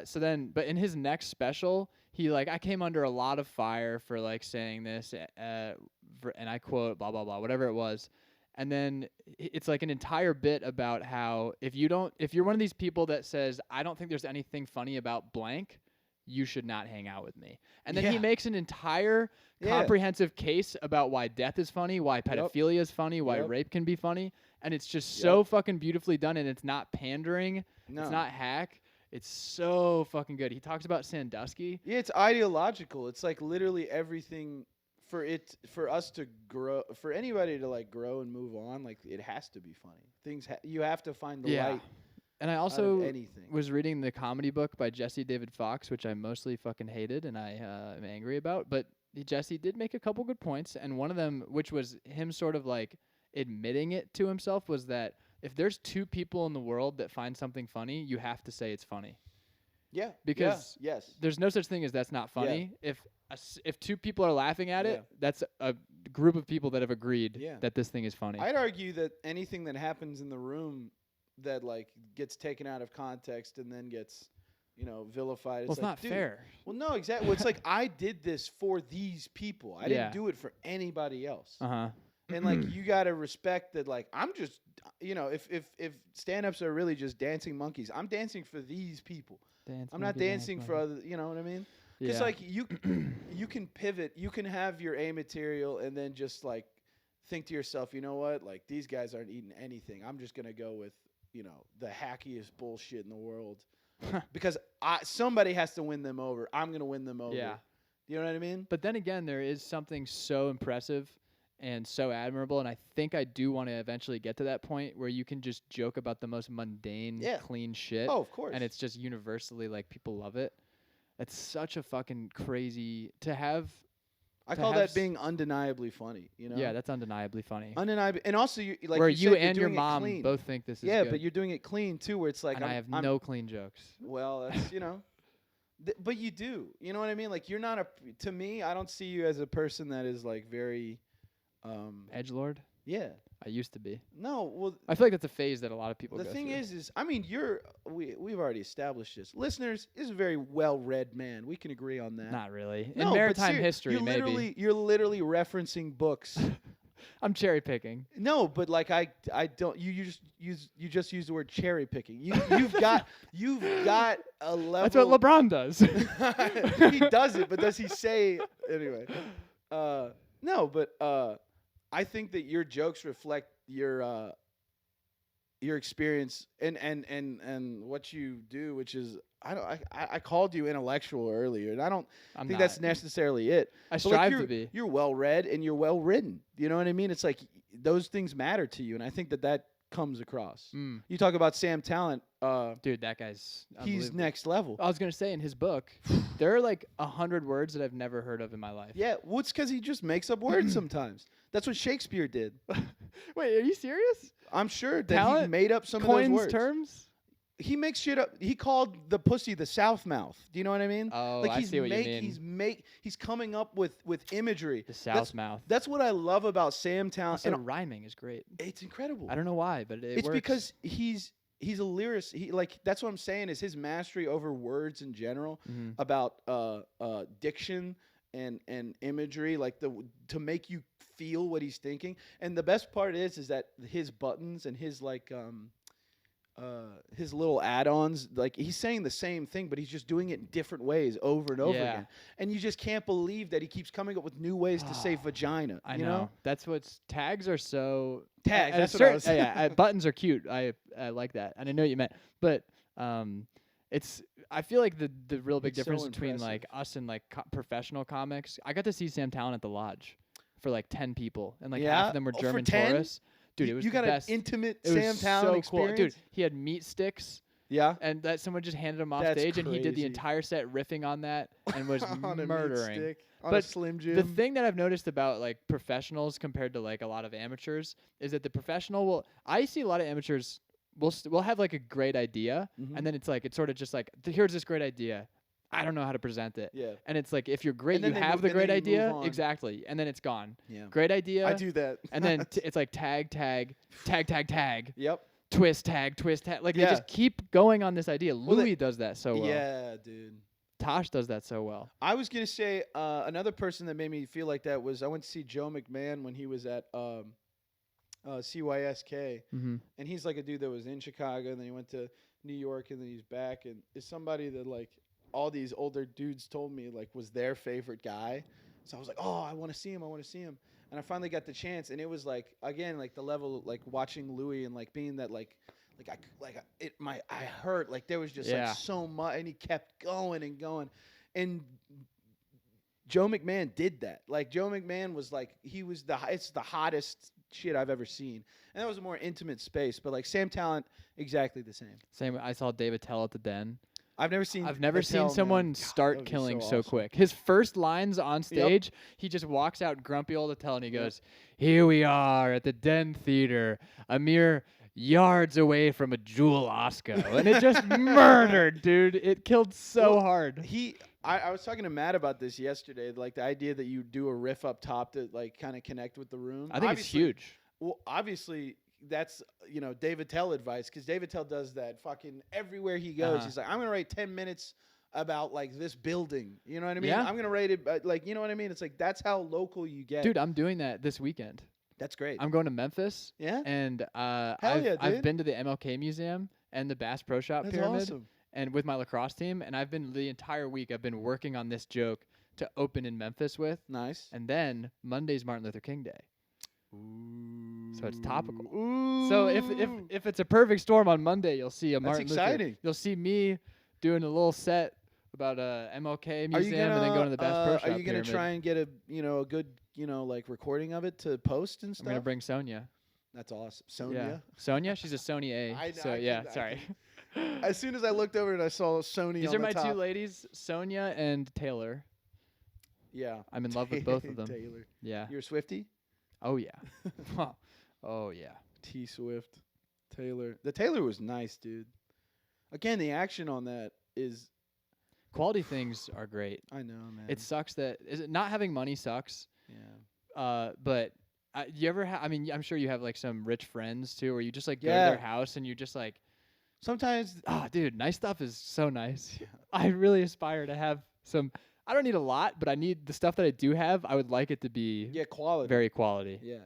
it. So then, but in his next special, he like, I came under a lot of fire for like saying this, and I quote, blah, blah, blah, whatever it was. And then it's like an entire bit about how if you're one of these people that says, I don't think there's anything funny about blank, you should not hang out with me. And then he Yeah. makes an entire Yeah. comprehensive case about why death is funny, why pedophilia is funny, why Yep. rape can be funny. And it's just so fucking beautifully done, and it's not pandering. No. It's not hack. It's so fucking good. He talks about Sandusky. Yeah, it's ideological. It's like literally everything for us to grow, for anybody to like grow and move on. Like it has to be funny. You have to find the light. And I out of also anything. was reading the comedy book by Jesse David Fox, which I mostly fucking hated and I am angry about. But Jesse did make a couple good points, and one of them, which was him sort of like admitting it to himself, was that if there's two people in the world that find something funny, you have to say it's funny. Yeah. Because yes. there's no such thing as that's not funny. If two people are laughing at it, that's a group of people that have agreed that this thing is funny. I'd argue that anything that happens in the room that like gets taken out of context and then gets, vilified. It's like, not dude, fair. Well, no, exactly. Well, it's like I did this for these people. I didn't do it for anybody else. Uh-huh. And like you gotta respect that. Like I'm just, if stand-ups are really just dancing monkeys, I'm dancing for these people. I'm not dancing for other. You know what I mean? Because like you can pivot. You can have your A material and then just like think to yourself, you know what? Like these guys aren't eating anything. I'm just gonna go with the hackiest bullshit in the world because somebody has to win them over. I'm gonna win them over. Yeah. You know what I mean? But then again, there is something so impressive and so admirable, and I think I do want to eventually get to that point where you can just joke about the most mundane, clean shit. Oh, of course. And it's just universally like people love it. It's such a fucking crazy to have. I call that being undeniably funny. Yeah, that's undeniably funny. Undeniably, and also like where you you said, and your doing it mom clean. both think this is yeah, good. but you're doing it clean too, where it's like and I have no clean jokes. Well, that's but you do. You know what I mean? Like you're not to me, I don't see you as a person that is like very edgelord. Yeah. I used to be. No, well, I feel like that's a phase that a lot of people the go thing through. is I mean, we've already established this. Listeners is a very well-read man. We can agree on that. Not really. No, In maritime history, maybe. You're literally referencing books. I'm cherry picking. No, but like I don't. You just use the word cherry picking. You've got a level. That's what LeBron does. He does it, but does he say anyway? No, but I think that your jokes reflect your experience and what you do, which is I called you intellectual earlier, and I don't think that's necessarily it. I strive to be. You're well read and you're well written. You know what I mean? It's like those things matter to you, and I think that comes across. You talk about Sam Talent, dude, that guy's he's next level. I was gonna say in his book, there are like 100 words that I've never heard of in my life. Yeah, well, it's because he just makes up words sometimes. That's what Shakespeare did. Wait, are you serious? I'm sure that Talent he made up some of coins those words. terms. He makes shit up. He called the pussy the South Mouth. Do you know what I mean? Oh, like I see what you mean. He's coming up with imagery. The South Mouth. That's what I love about Sam Talent. So rhyming is great. It's incredible. I don't know why, but it's works. because he's a lyricist. That's what I'm saying is his mastery over words in general, about diction and imagery, like to make you feel what he's thinking. And the best part is that his buttons and his like his little add-ons, like he's saying the same thing, but he's just doing it in different ways over and over again. And you just can't believe that he keeps coming up with new ways to say vagina. I know. That's what's tags are so tags. That's what I was saying. Yeah, buttons are cute. I like that, and I know what you meant, but it's. I feel like the real big difference between like us and like professional comics. I got to see Sam Talent at the Lodge for like 10 people, and like half of them were German tourists. Dude, it was you got the best. an intimate it Sam was Talent so experience. Cool. Dude, he had meat sticks. Yeah. And that someone just handed him off That's stage, and he did the crazy. entire set riffing on that and was on murdering. A meat stick, on but a Slim Jim. The thing that I've noticed about like professionals compared to like a lot of amateurs is that the professional I see a lot of amateurs we'll have like a great idea, Mhm. and then it's sort of just like here's this great idea. I don't know how to present it. Yeah. And it's like if you're great, And then you they have move, the and then great you move idea, on. exactly, and then it's gone. Yeah. Great idea. I do that. And then it's like tag, tag, tag, tag, tag, Yep. twist, tag, twist, tag. Like they Yeah. just keep going on this idea. Well, Louis does that so well. Yeah, dude. Tosh does that so well. I was gonna say another person that made me feel like that was I went to see Joe McMahon when he was at CYSK, Mm-hmm. and he's like a dude that was in Chicago, and then he went to New York, and then he's back, and is somebody that like all these older dudes told me like was their favorite guy. So I was like, oh, I want to see him, I want to see him, and I finally got the chance, and it was like again like the level like watching Louis and like being that I hurt like there was just Yeah. like so much, and he kept going and going, and Joe McMahon did that. Like Joe McMahon was like it's the hottest shit I've ever seen, and that was a more intimate space. But like Sam Talent, exactly the same. Same. I saw David Tell at the Den. I've never seen seen someone start killing so quick. His first lines on stage, he just walks out grumpy old Attell and he goes, "Here we are at the Den Theater, a mere yards away from a Jewel Osco," and it just murdered, dude. It killed so hard. I was talking to Matt about this yesterday, like the idea that you do a riff up top to like kind of connect with the room. I think it's huge. Well, obviously that's David Tell advice, because David Tell does that fucking everywhere he goes. He's like, I'm gonna write 10 minutes about like this building. You know what I mean? Yeah. I'm gonna write it like you know what I mean. It's like that's how local you get. Dude, I'm doing that this weekend. That's great. I'm going to Memphis. Yeah? And Hell I've, yeah, I've dude. been to the MLK Museum and the Bass Pro Shop That's Pyramid. awesome. And with my lacrosse team, and I've been the entire week I've been working on this joke to open in Memphis with. Nice. And then Monday's Martin Luther King Day. Ooh. So it's topical. Ooh. So if it's a perfect storm on Monday, you'll see a Martin exciting. Luther. You'll see me doing a little set about MLK Are you Museum and then going to the Bass Pro Shop Are you gonna Pyramid. try and get a good like recording of it to post and I'm stuff? gonna bring Sonia. That's awesome. Yeah. Sonia. Sonia, she's a Sony A. I- so I yeah, can- I sorry. As soon as I looked over and I saw Sony These on are the my top. two ladies, Sonia and Taylor. Yeah. I'm in love with both of them. Taylor. Yeah. You're a Swiftie? Oh yeah. Oh yeah. T Swift. Taylor. The Taylor was nice, dude. Again, the action on that is Quality things are great. I know, man. It sucks that not having money sucks. yeah. But you ever I mean, I'm sure you have like some rich friends too, where you just like go to Yeah. their house and you just like, Sometimes oh, dude, nice stuff is so nice. Yeah. I really aspire to have some. I don't need a lot, but I need the stuff that I do have. I would like it to be quality. very quality. Yeah.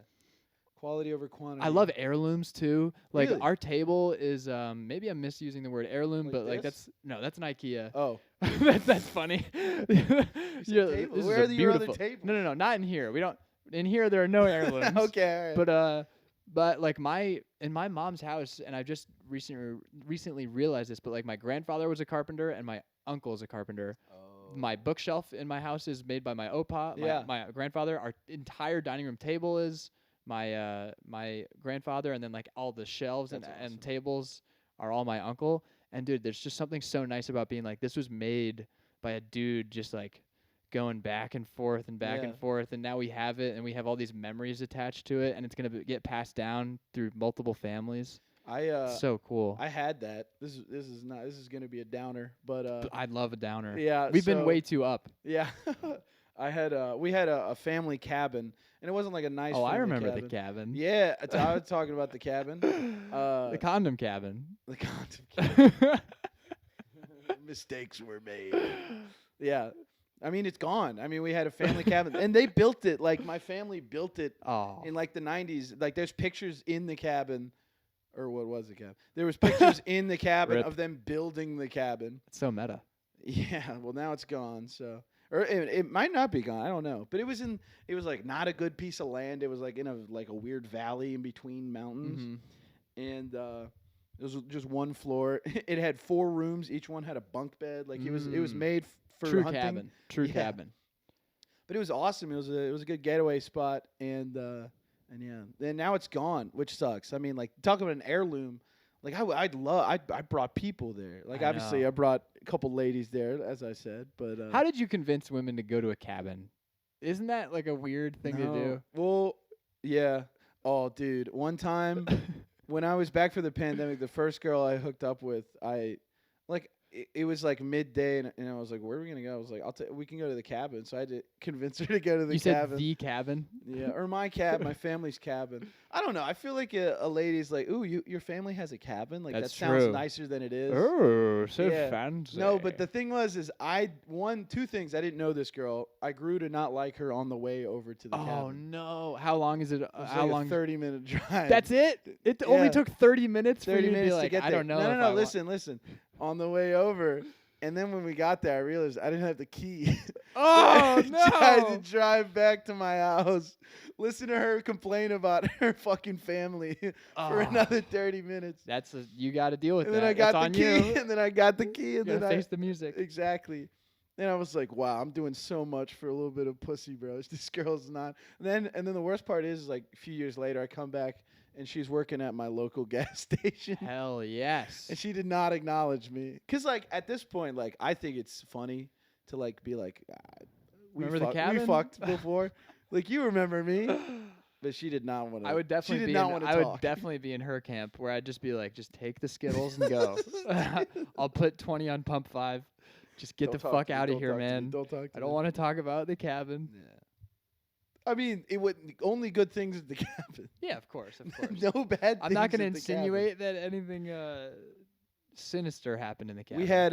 Quality over quantity. I love heirlooms too. Like Really? our table is maybe I'm misusing the word heirloom, Like but like this? that's an IKEA. Oh. that's funny. Yeah, table. this is Where a are your other beautiful- tables? No, not in here. We don't. In here there are no heirlooms. Okay, all right. But like in my mom's house, and I just recently realized this, but like my grandfather was a carpenter and my uncle is a carpenter. Oh. My bookshelf in my house is made by my opa, Yeah. my grandfather. Our entire dining room table is my grandfather, and then like all the shelves That's awesome. and tables are all my uncle. And dude, there's just something so nice about being like, this was made by a dude just like going back and forth and back and Yeah. forth, and now we have it, and we have all these memories attached to it, and it's gonna get passed down through multiple families. So cool. I had that. This is gonna be a downer, but I love a downer. yeah, We've been so- way too up. yeah. We had a family cabin, and it wasn't like a nice. Oh, I family remember cabin. the cabin. Yeah, I was talking about the cabin. The condom cabin. The condom cabin. Mistakes were made. Yeah. I mean, it's gone. I mean, we had a family cabin, and they built it. Like, my family built it Oh, in, like, the 90s. Like, there's pictures in the cabin. Or what was the cabin? There was pictures in the cabin Rip. of them building the cabin. it's so meta. Yeah, well, now it's gone, so. Or it might not be gone. I don't know. But it was like, not a good piece of land. It was, like, in a weird valley in between mountains. Mm-hmm. And it was just one floor. It had 4 rooms. Each one had a bunk bed. Like it was made for True hunting. cabin. True Yeah. cabin. But it was awesome. It was a good getaway spot, and yeah. And now it's gone, which sucks. I mean, like talk about an heirloom. Like I brought people there. Like I obviously know. I brought a couple ladies there, as I said. But How did you convince women to go to a cabin? Isn't that like a weird thing to do? Well, yeah. Oh, dude. One time when I was back for the pandemic, the first girl I hooked up with, it was like midday, and I was like, "Where are we gonna go?" I was like, we can go to the cabin." So I had to convince her to go to the You cabin. said the cabin? Yeah, or my family's cabin. I don't know. I feel like a lady's like, "Ooh, your family has a cabin? Like That's that sounds true. nicer than it is." Oh, so Yeah. fancy. No, but the thing was, two things. I didn't know this girl. I grew to not like her on the way over to the cabin. Oh no! How long is it? It was How like long? a 30-minute drive. That's it. It only Yeah. took 30 minutes for 30 you to minutes be like, to get I there. don't know. No. Listen. On the way over, and then when we got there, I realized I didn't have the key. Oh So I had to no! drive back to my house, listen to her complain about her fucking family for Oh. another 30 minutes. You got to deal with And that. then I got That's the on key, you. and then I got the key, and You then gotta I face the music. exactly. And I was like, wow, I'm doing so much for a little bit of pussy, bro. This girl's not. And then the worst part is like a few years later, I come back and she's working at my local gas station. Hell yes. And she did not acknowledge me. Cause like at this point, like I think it's funny to like be like, Remember the we cabin? fucked before. Like you remember me. But she did not want to. I would definitely She did be. not want to I talk. would definitely be in her camp where I'd just be like, just take the Skittles and go. I'll put 20 on pump 5. Just get Don't the talk fuck to me, out of don't here, talk to me, man. Don't talk to I don't me. want to talk about the cabin. Yeah. I mean, it would only good things at the cabin. Yeah, of course, of course. No bad things. I'm not going to at the cabin. insinuate that anything sinister happened in the cabin. We had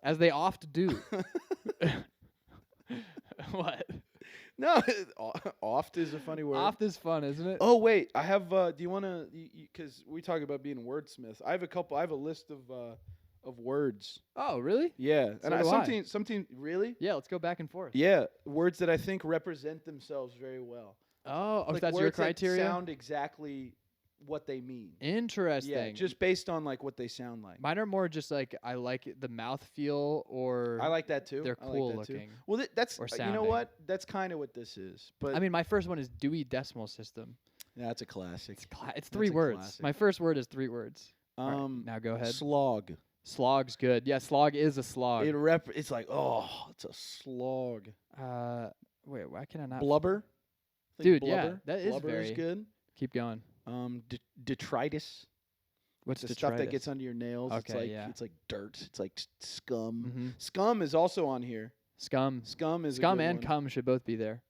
as they oft do. What? no, oft is a funny word. Oft is fun, isn't it? Oh wait, I have. Do you want to? Because we talk about being wordsmiths. I have a list of words. Oh, really? Yeah, So and do I. something really. Yeah, let's go back and forth. Yeah, words that I think represent themselves very well. Oh, Like that's words your criteria? That sound exactly what they mean. Interesting. Yeah, just based on like what they sound like. Mine are more just like I like the mouth feel or I like that too. they're I like cool that too. looking. Well, that's or you know sounding. what? That's kind of what this is. But I mean, my first one is Dewey Decimal System. that's a classic. It's 3 a words. classic. My first word is 3 words. All right, now go ahead. Slog. Slog's good. Yeah, slog is a slog. It's like it's a slog. Wait, why can I not? Blubber. Dude, blubber. yeah, that is blubber very is good. Keep going. Detritus. What's the the stuff that gets under your nails? It's Okay, like yeah. it's like dirt. It's like scum. Mm-hmm. Scum is also on here. Scum. Scum is a Scum good and one. cum should both be there.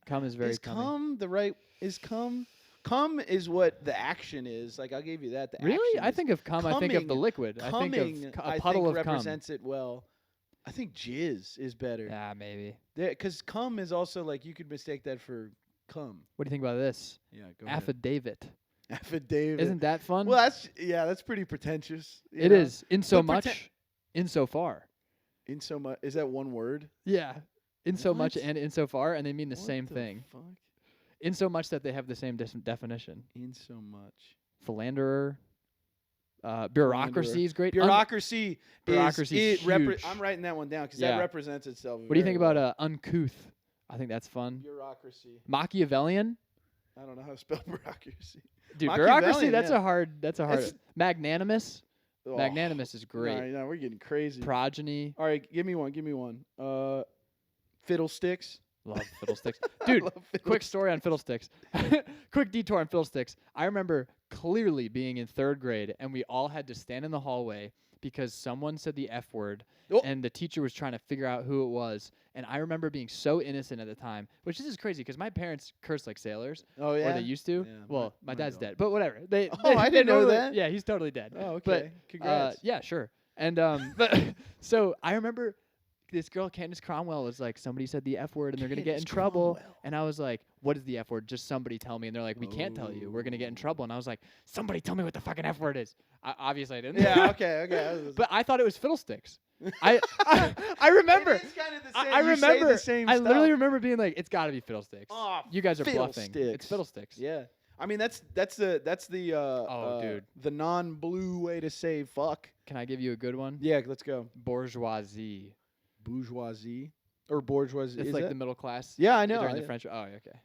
Cum is very Is cummy. cum the right? Is cum? Cum is what the action is. Like I'll give you that. The Really? action I is. think of cum. I think of the Cumming- liquid. I think Cumming, of a I puddle think of cum. represents it well. I think jizz is better. Yeah, maybe. Because cum is also like you could mistake that for cum. What do you think about this? Yeah, go ahead. Affidavit. Affidavit. Isn't that fun? Well, that's pretty pretentious. you It know? is. In so But much, in so far. In so much. Is that one word? Yeah. In so much What? and in so far, and they mean the What same the thing. Fuck? In so much that they have the same definition. In so much. Philanderer. Bureaucracy is great. Bureaucracy. Bureaucracy is huge. I'm writing that one down because Yeah. that represents itself. What do you think very about well. uncouth? I think that's fun. Bureaucracy? Machiavellian. I don't know how to spell bureaucracy. Dude, bureaucracy. Machiavellian, That's yeah. a hard. That's a hard. That's- Magnanimous. Oh, Magnanimous is great. No, we're getting crazy. Progeny. All right, give me one. Fiddlesticks. Love fiddlesticks. Dude, quick story on fiddlesticks. Quick detour on fiddlesticks. I remember clearly being in 3rd grade, and we all had to stand in the hallway because someone said the F word, Oh. and the teacher was trying to figure out who it was. And I remember being so innocent at the time, which is crazy because my parents curse like sailors, Oh yeah. or they used to. Yeah, Well, my mine dad's don't. dead, but whatever. They. Oh, they- I they didn't know normally- that. Yeah, he's totally dead. Oh, okay. But, Congrats. yeah, sure. And but so I remember this girl Candace Cromwell was like, somebody said the F word and they're gonna get in Candace trouble. Cromwell. And I was like, what is the F word? Just somebody tell me. And they're like, we can't tell you. We're gonna get in trouble. And I was like, somebody tell me what the fucking F word is. Obviously I didn't. Yeah. Okay. But I thought it was fiddlesticks. I remember. It is kind of the same. I you say remember. the same I stuff. literally remember being like, it's got to be fiddlesticks. Oh, You guys are bluffing. fiddlesticks. It's fiddlesticks. Yeah. I mean that's the dude. the non-blue way to say fuck. Can I give you a good one? Yeah, let's go. Bourgeoisie. Bourgeoisie or bourgeoisie. It's is like it? the middle class. Yeah, I know. During I- the French. Oh, okay.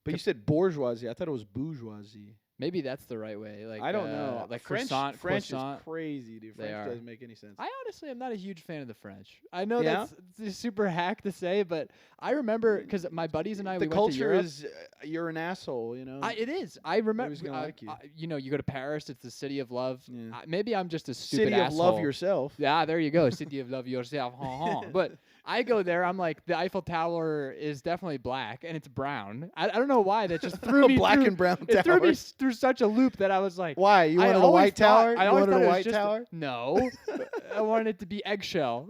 But you said bourgeoisie. I thought it was bourgeoisie. Maybe that's the right way. Like I don't know. Like French croissant. is crazy, dude. They French are. doesn't make any sense. I honestly am not a huge fan of the French. I know Yeah? that's super hack to say, but I remember because my buddies and I The we went to culture Europe. is you're an asshole, you know. It is. I remember. Nobody's gonna like you. You know, you go to Paris. It's the city of love. Yeah. Maybe I'm just a stupid City asshole. of love yourself. Yeah, there you go. City of love yourself. But I go there. I'm like, the Eiffel Tower is definitely black and it's brown. I don't know why. That just threw me Black through, and brown It threw me towers. through such a loop that I was like, Why? You I wanted a always white thought- tower? I You always wanted thought a it was white just tower? No, I wanted it to be eggshell.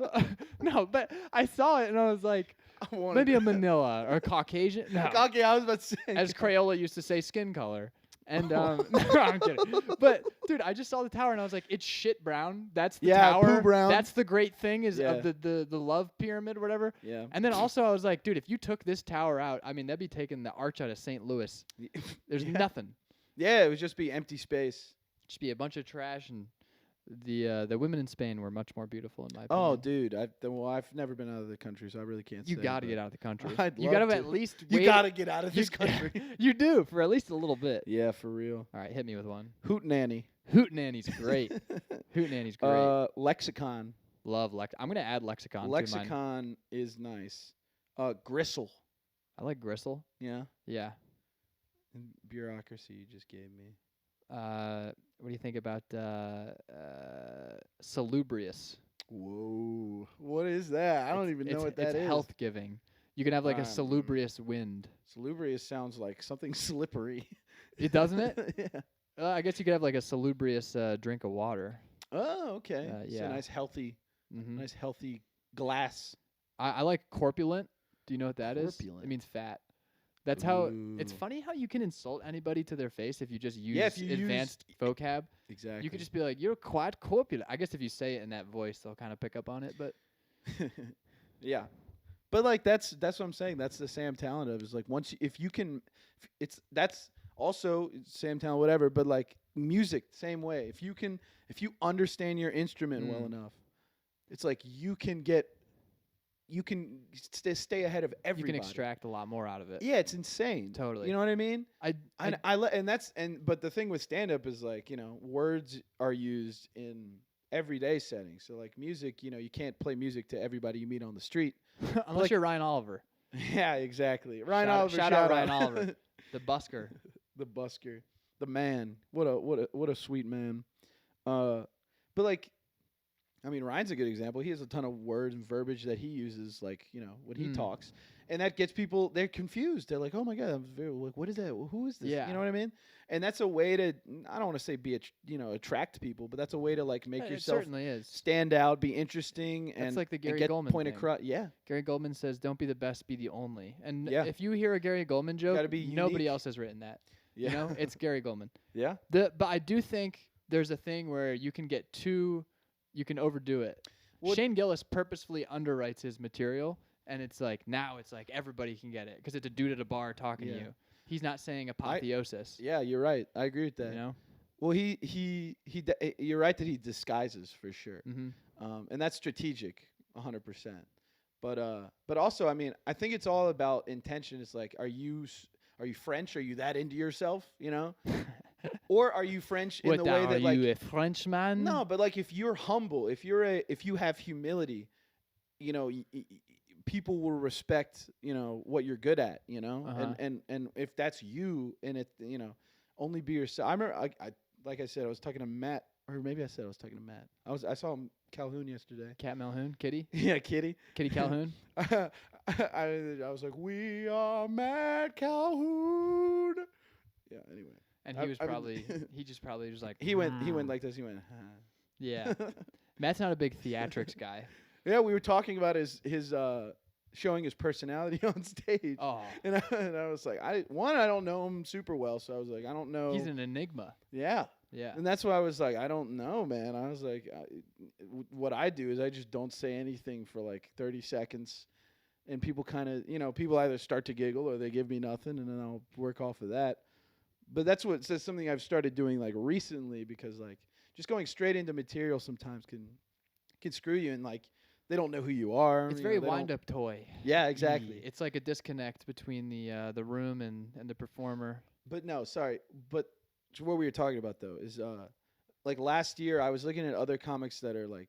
No, but I saw it and I was like, I wanted maybe a Manila or Caucasian. No, Okay, I was about to say. as Crayola used to say, skin color. And no, I'm kidding. But dude, I just saw the tower and I was like, it's shit brown. That's the Yeah, tower. poo brown. That's the great thing is Yeah. of the love pyramid or whatever. Yeah. And then also I was like, dude, if you took this tower out, I mean, that'd be taking the arch out of St. Louis. There's Yeah. nothing. Yeah, it would just be empty space. Just be a bunch of trash, and the women in Spain were much more beautiful in my Oh, opinion. dude, I've never been out of the country, so I really can't. You say, got to but get out of the country. I'd You got love to to. at least You wait. got to get out of You- this country. You do for at least a little bit. Yeah, for real. All right, hit me with one. Hootenanny. Hootenanny's great. Hootenanny's great. Lexicon. Love I'm gonna add lexicon to mine. Lexicon is nice. Gristle. I like gristle. Yeah. Yeah. And bureaucracy you just gave me. What do you think about salubrious? Whoa. What is that? I don't even know what that is. It's health giving. You can have like a Um, salubrious wind. Salubrious sounds like something slippery. It doesn't it? Yeah. I guess you could have like a salubrious drink of water. Oh, okay. It's yeah. a nice Mm-hmm. healthy glass. I like corpulent. Do you know what that is? Corpulent. It means fat. That's how. It's Ooh. funny how you can insult anybody to their face if you just use if you use- advanced vocab. Exactly. You could just be like, "You're quite corpulent." I guess if you say it in that voice, they'll kind of pick up on it. But Yeah. But like that's what I'm saying. That's the Sam Talent of is like once if you can that's also Sam Talent whatever, but like music same way. If you understand your instrument well enough, it's like you can stay ahead of you everybody. can extract a lot more out of it. Yeah, it's insane. Totally. You know what I mean? I But the thing with stand up is like, you know, words are used in everyday settings. So like music, you know, you can't play music to everybody you meet on the street. unless like- you're Ryan Oliver. Yeah, exactly. Ryan Shout- Oliver. shout out Ryan Oliver. The busker. The busker. The man. What a sweet man. But like I mean, Ryan's a good example. He has a ton of words and verbiage that he uses, like, you know, when he talks. And that gets people, they're confused. They're like, oh my God, I'm very, like, what is that? Who is this? Yeah. You know what I mean? And that's a way to, I don't want to say attract people, but that's a way to like make It yourself certainly is. stand out, be interesting, That's and, like the and Gary get Goldman point thing. across. Yeah. Gary Goldman says, "Don't be the best, be the only." And Yeah. if you hear a Gary Goldman joke, Gotta be nobody unique. else has written that. Yeah. You know, it's Gary Goldman. Yeah. But I do think there's a thing where you can overdo it. What- Shane Gillis purposefully underwrites his material, and it's like now it's like everybody can get it because it's a dude at a bar talking to Yeah. you. He's not saying apotheosis. Yeah, you're right. I agree with that. You know. Well, you're right that he disguises for sure. Mm-hmm. And that's strategic, 100%. But also, I mean, I think it's all about intention. It's like, are you French? Are you that into yourself? You know, or are you French in What the way that are like you a Frenchman? no, but like if you're humble, if you have humility, you know, people will respect what you're good at. You know, Uh-huh. and if that's you, and it only be yourself. I remember I like I said I was talking to Matt. Or maybe I said I was talking to Matt. I saw him Calhoun yesterday. Cat Malhoun, Kitty, Yeah, Kitty. Kitty Calhoun. I was like, we are Matt Calhoun. Yeah. Anyway, And I- he was I mean- probably he just probably was like he went like this. He went. yeah. Matt's not a big theatrics guy. Yeah, we were talking about his showing his personality on stage. Oh, And I was like, I don't know him super well, so I was like, I don't know. he's an enigma. Yeah. Yeah. And that's why I was like, I don't know, man. I was like, what I do is I just don't say anything for like 30 seconds. And people kind of, people either start to giggle or they give me nothing, and then I'll work off of that. But that's something I've started doing like recently, because like just going straight into material sometimes can screw you, and like they don't know who you are. It's very wind-up toy. Yeah, exactly. It's like a disconnect between the room and the performer. But no, sorry. But what we were talking about though is like last year I was looking at other comics that are like,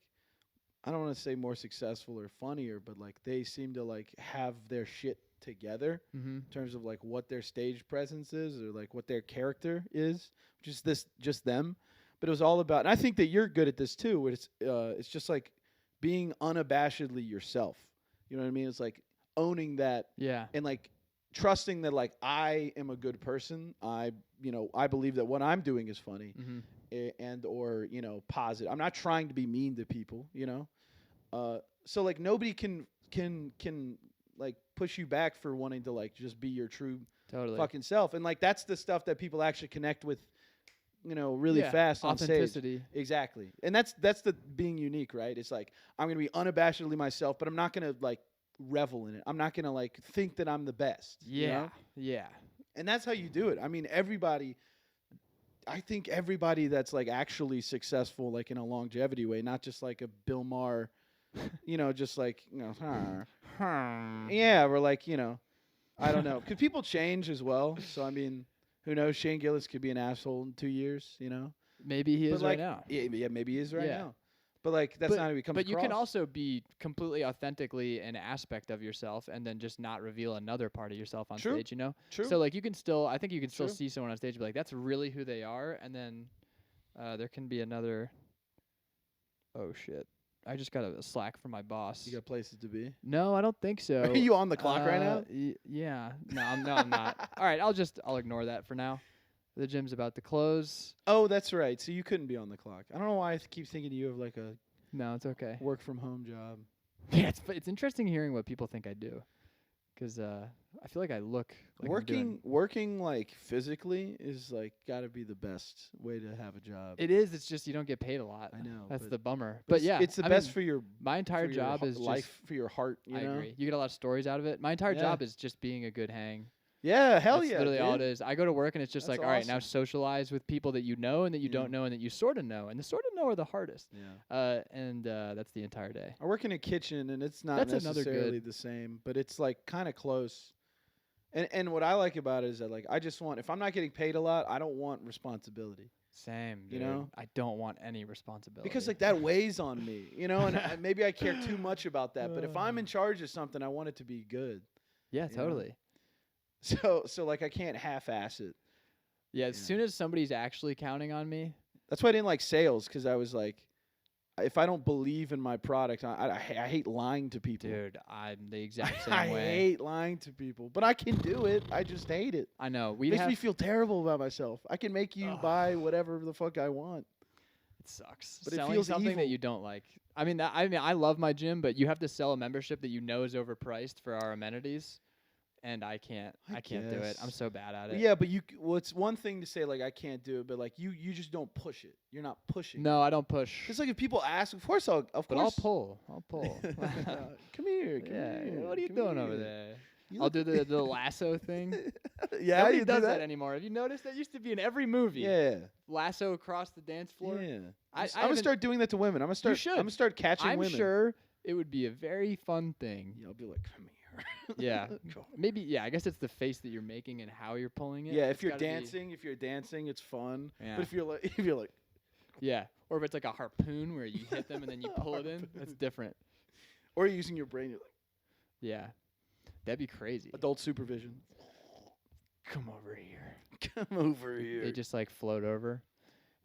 I don't want to say more successful or funnier, but like they seem to like have their shit together Mm-hmm. in terms of like what their stage presence is or like what their character is, just them. But it was all about, and I think that you're good at this too. Where it's just like being unabashedly yourself. You know what I mean? It's like owning that Yeah. and like trusting that like I am a good person. I believe that what I'm doing is funny Mm-hmm. and or positive. I'm not trying to be mean to people. So like nobody can like push you back for wanting to like just be your true Totally. fucking self. And like that's the stuff that people actually connect with, really Yeah, fast on stage. authenticity. Exactly. And that's the being unique, right? It's like I'm gonna be unabashedly myself, but I'm not gonna like revel in it. I'm not gonna like think that I'm the best. Yeah. Yeah. And that's how you do it. I mean, I think everybody that's like actually successful, like in a longevity way, not just like a Bill Maher, just like, yeah, we're like, I don't know. Because people change as well. So, I mean, who knows? Shane Gillis could be an asshole in 2 years, Maybe he is But like, right now. Yeah, maybe he is right Yeah. now. But like, that's not how he comes But you can across. also be completely authentically an aspect of yourself and then just not reveal another part of yourself on True. stage, True. So like I think you can still True. see someone on stage and be like, that's really who they are. And then there can be another, oh shit. I just got a Slack from my boss. You got places to be. No, I don't think so. Are you on the clock right now? Yeah. No, I'm not. All right, I'll ignore that for now. The gym's about to close. Oh, that's right. So you couldn't be on the clock. I don't know why I keep thinking you have like a No, it's okay. work from home job. Yeah, it's interesting hearing what people think I do, because I feel like I look like I'm doing. Working like physically is like got to be the best way to have a job. It is. It's just you don't get paid a lot. I know. That's but the bummer. But yeah, it's the I best mean, for your my entire for your job is life just. for your heart. I agree. You get a lot of stories out of it. My entire job is just being a good hang. Yeah, hell That's yeah. literally all it dude. is. I go to work and it's just That's like, all right, now awesome. socialize with people that you know and that you Yeah. don't know and that you sort of know, and the sort of know are the hardest. Yeah. And that's the entire day. I work in a kitchen and it's not That's another necessarily good- the same, but it's like kind of close. And what I like about it is that like I just want, if I'm not getting paid a lot, I don't want responsibility. Same, You dude. know? I don't want any responsibility. Because like that weighs on me, and maybe I care too much about that. But if I'm in charge of something, I want it to be good. yeah, you know? totally. So like I can't half-ass it. Yeah, as soon as somebody's actually counting on me, That's why I didn't like sales, because I was like, if I don't believe in my product, I hate lying to people. dude, I'm the exact same I way. hate lying to people, but I can do it. I just hate it. I know. It makes me feel terrible about myself. I can make you buy whatever the fuck I want. It sucks. But it Selling feels something that evil. you don't like. I mean, I love my gym, but you have to sell a membership that you know is overpriced for our amenities, and I can't do it. guess. I'm so bad at it. Yeah, but it's one thing to say like I can't do it, but like you just don't push it. You're not pushing. No, I don't push. It's like if people ask, of course I'll But I'll pull. I'll pull. Come here. Come Yeah. here. What are you come doing over here. there? You I'll look- do the lasso thing. Yeah, Nobody you does do that anymore. Have you noticed? That used to be in every movie. Yeah. Lasso across the dance floor. Yeah. I I'm gonna haven't- start doing that to women. I'm gonna start. should. I'm gonna start catching I'm women. sure it would be a very fun thing. Yeah, I'll be like, come here. Yeah. Go. Maybe. Yeah. I guess it's the face that you're making and how you're pulling it. Yeah, It's if you're gotta be- dancing, it's fun. Yeah. But if you're like, Yeah. Or if it's like a harpoon where you hit them and then you pull it in, that's different. or you're using your brain, you're like Yeah. That'd be crazy. adult supervision. Come over here. Come over here. They just like float over.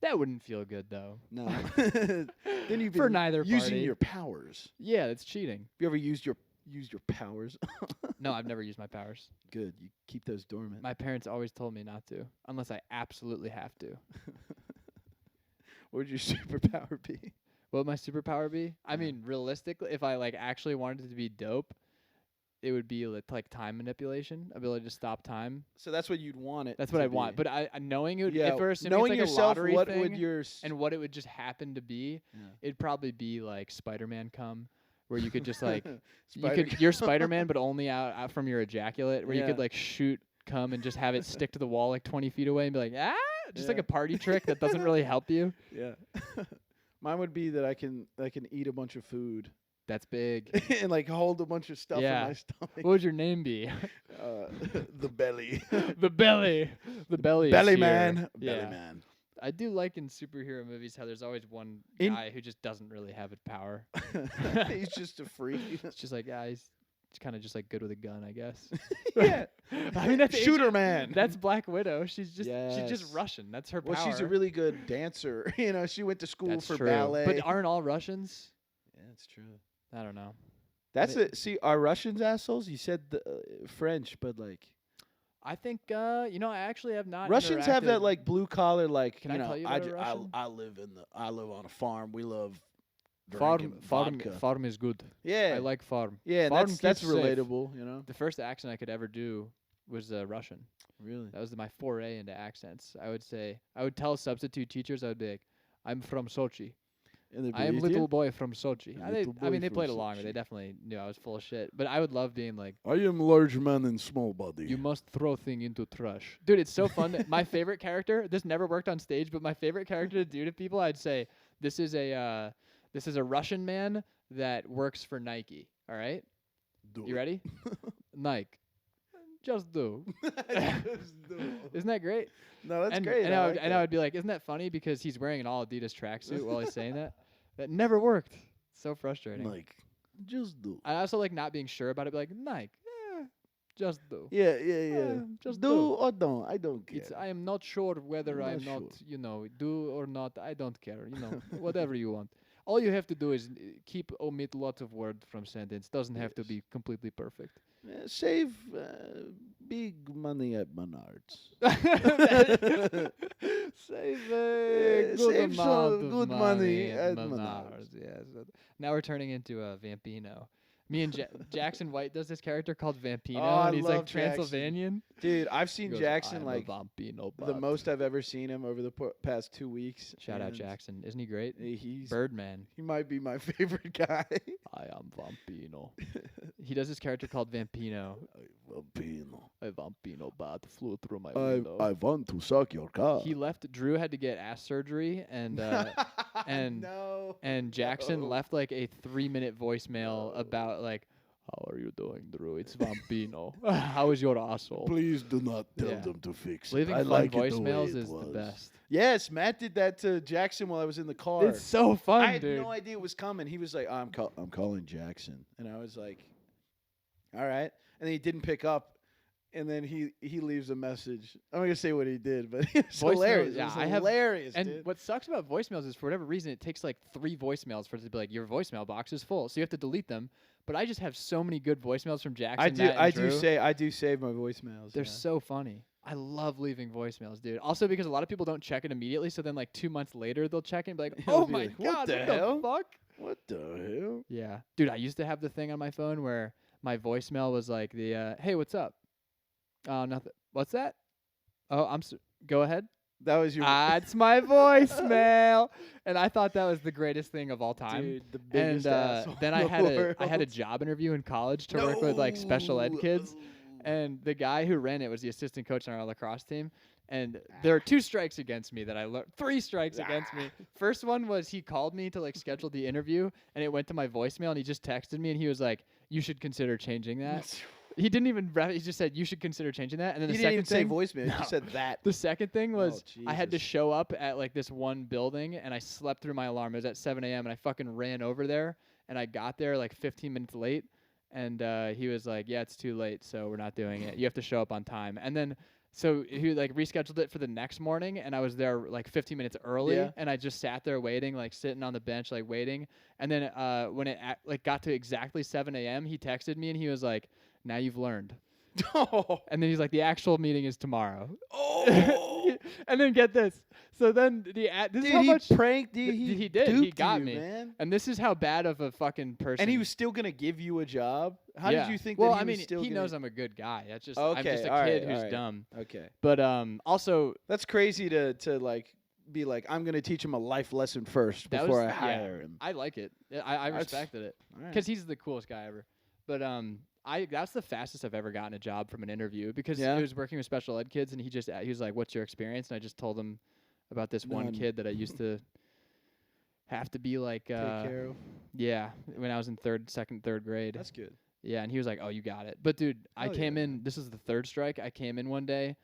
That wouldn't feel good though. no. Then you've been For neither using party. your powers. Yeah, that's cheating. Have you ever used your powers? No, I've never used my powers. Good. You keep those dormant. My parents always told me not to, unless I absolutely have to. What would your superpower be? What would my superpower be? I Yeah. mean, realistically, if I like actually wanted it to be dope, it would be like time manipulation, ability to stop time. So that's what you'd want it. That's what to I'd want. be. But I knowing it, would, yeah, if we're assuming knowing it's like yourself, a lottery what thing, would your and what it would just happen to be, yeah. it'd probably be like Spider-Man come, where you could just like Spider- you're Spider-Man, but only out from your ejaculate, where you Yeah. could like shoot cum and just have it stick to the wall like 20 feet away and be like, ah, just like Yeah. a party trick that doesn't really help you. Yeah. Mine would be that I can eat a bunch of food That's big. and like hold a bunch of stuff in Yeah. my stomach. What would your name be? The belly. The belly. The belly. Is Belly here. man. Yeah. Belly man. I do like in superhero movies how there's always one In- guy who just doesn't really have a power. He's just a freak. It's just like, yeah, he's kind of just like good with a gun, I guess. Yeah. I mean, that's Shooter man. That's Black Widow. She's Yes. just Russian. That's her Well, power. she's a really good dancer. She went to school That's for true. ballet. But aren't all Russians? Yeah, that's true. I don't know. That's it. See, are Russians assholes? You said French, but like I think I actually have not. Russians have that interacted- like blue collar, like Can I tell you about a Russian? I live on a farm. We love drinking vodka. farm is good. Yeah, I like farm. yeah, and farm that's keeps safe. relatable. The first accent I could ever do was Russian. Really? That was my foray into accents. I would tell substitute teachers, I would be like, I'm from Sochi. And they I am believed little you? boy from Sochi. Little I mean, boy they from played along, but they Sochi. definitely knew I was full of shit. But I would love being like, I am large man and small body. you must throw thing into trash. Dude, it's so fun. My favorite character, this never worked on stage, but my favorite character to do to people, I'd say, this is a Russian man that works for Nike. All right? You ready? Nike. Just do. Just do. Isn't that great? No, that's and, great. And I I like would, that. be like, isn't that funny? Because he's wearing an all Adidas tracksuit while he's saying that. That never worked. So frustrating. Like, just do. I also like not being sure about it. Be like, Nike, just do. Yeah. Just do do. or don't. I don't care. I am not sure whether I'm I'm not not, do or not. I don't care. Whatever you want. All you have to do is omit lots of words from sentence. Doesn't have to Yes. be completely perfect. Save big money at Menards. Save Save good some amount of good money at Menards. Menards. Yes. Now we're turning into a Vampino. Me and Jackson White does this character called Vampino, Oh, I and he's love like Transylvanian. Dude, I've He seen goes, Jackson "I'm like a Vampino, the bud." most I've ever seen him over the past 2 weeks. Shout out and Jackson, isn't he great? He Birdman. might be my favorite guy. I am Vampino. He does this character called Vampino. Vampino. A Vampino bat flew through my window. I want to suck your cock. He left. Drew had to get ass surgery, and and no. and Jackson No. left like a 3-minute voicemail about like, how are you doing, Drew? It's Vampino. How is your asshole? Please do not tell Yeah. them to fix Leaving it. I fun like it the way voicemails it is was. the best. Yes, Matt did that to Jackson while I was in the car. It's so fun, I had dude. no idea it was coming. He was like, I'm calling Jackson. And I was like, all right. And then he didn't pick up. And then he leaves a message. I'm not going to say what he did, but it's Voicemail- hilarious. yeah, it was I have- hilarious, And dude. what sucks about voicemails is for whatever reason it takes like 3 voicemails for it to be like your voicemail box is full, so you have to delete them. But I just have so many good voicemails from Jackson. Matt, and I Drew. do save my voicemails. They're yeah. so funny. I love leaving voicemails, dude. Also because a lot of people don't check it immediately, so then like 2 months later they'll check it and be like, They'll "Oh be my like, what god, the what hell?" the fuck?" What the hell? Yeah, dude. I used to have the thing on my phone where my voicemail was like the, "Hey, what's up?" Nothing. What's that? Oh, go ahead. That was your It's my voicemail, and I thought that was the greatest thing of all time. dude, the And biggest asshole then in I the had a world. job interview in college to work with like special ed kids, and the guy who ran it was the assistant coach on our lacrosse team. And there are 2 strikes against me that I learned. 3 strikes against me. First one was he called me to like schedule the interview, and it went to my voicemail, and he just texted me, and he was like, "You should consider changing that." He didn't even. He just said, "You should consider changing that." And then He the didn't second even thing, say voicemail. He No. just said that. the second thing Oh, was I had to Jesus. show up at like this one building, and I slept through my alarm. It was at 7 a.m. and I fucking ran over there, and I got there like 15 minutes late, and he was like, "Yeah, it's too late, so we're not doing it. You have to show up on time." And then so he like rescheduled it for the next morning, and I was there like 15 minutes early, Yeah. and I just sat there waiting, like sitting on the bench, like waiting. And then when it like got to exactly 7 a.m., he texted me, and he was like, "Now you've learned." Oh. And then he's like, "The actual meeting is tomorrow." Oh. And then get this. So then this is Dude, how he much. pranked you. He did. He duped got you, me. man. And this is how bad of a fucking person. And he was still gonna give you a job. How Yeah. did you think? Well, that he I mean, was still he gonna... knows I'm a good guy. That's just I'm Okay, just a all kid right, who's all right. dumb. Okay, But also that's crazy to like be like, I'm gonna teach him a life lesson first that before was, I hire him. I like it. I That's- respected it All right. because he's the coolest guy ever. But that's the fastest I've ever gotten a job from an interview because Yeah? it was working with special ed kids, and he was like, "What's your experience?" And I just told him about this one None. kid that I used to have to be like, Take care of. yeah, when I was in second, third grade. That's good. Yeah, and he was like, "Oh, you got it." But dude, I Hell came yeah, in. man. This is the third strike. I came in one day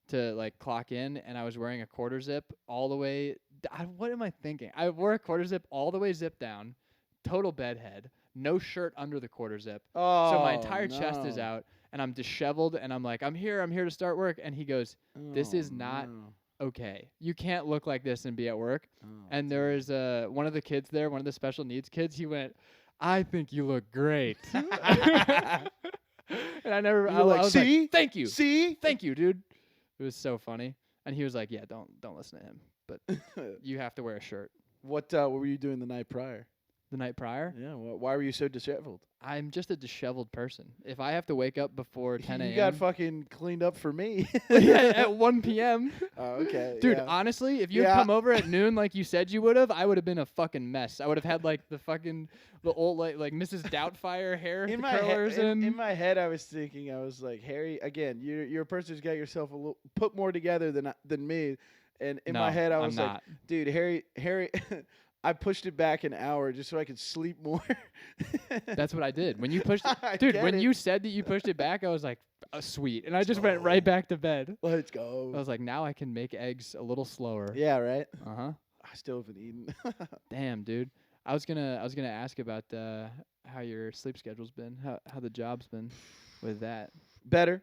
to like clock in, and I was wearing a quarter zip all the way. What am I thinking? I wore a quarter zip all the way zip down, total bedhead, no shirt under the quarter zip, so my Oh entire chest is no. out, and I'm disheveled, and I'm like, I'm here to start work," and he goes, "This Oh, is not no. okay. You can't look like this and be at work." Oh, And there was one of the kids there, one of the special needs kids. He went, "I think you look great." And I You're like, was see? like, "Thank you, See? thank you, dude." It was so funny. And he was like, "Yeah, don't listen to him, but you have to wear a shirt." What were you doing the night prior? The night prior, Yeah. Why were you so disheveled? I'm just a disheveled person. If I have to wake up before 10 a.m., You got fucking cleaned up for me. yeah, at 1 p.m. Oh, okay. Dude, yeah. honestly, if you had Yeah. come over at noon like you said you would have, I would have been a fucking mess. I would have had like the old like Mrs. Doubtfire hair in my curlers head, in. in my head, I was thinking, I was like, Harry, again, you're a person who's got yourself a little put more together than me. And in my No, head, I I'm was like, not. dude, Harry, I pushed it back an hour just so I could sleep more. That's what I did. When you pushed I dude, get when it. you said that you pushed it back, I was like, sweet. And I just went right back to bed. Let's I go. was like, now I can make eggs a little slower. Yeah, right. Uh-huh. I still haven't eaten. Damn, dude. I was gonna ask about how your sleep schedule's been, how the job's been with that. Better.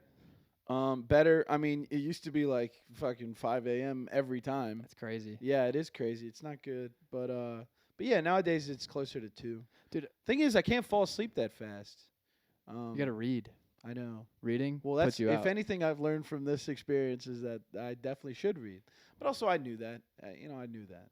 Better. I mean, it used to be like fucking 5 a.m. every time. That's crazy. Yeah, it is crazy. It's not good, but yeah, nowadays it's closer to 2. Dude. Thing is, I can't fall asleep that fast. You gotta read. I know. Reading Well, puts that's you if out. anything I've learned from this experience is that I definitely should read. But also, I knew that. I knew that.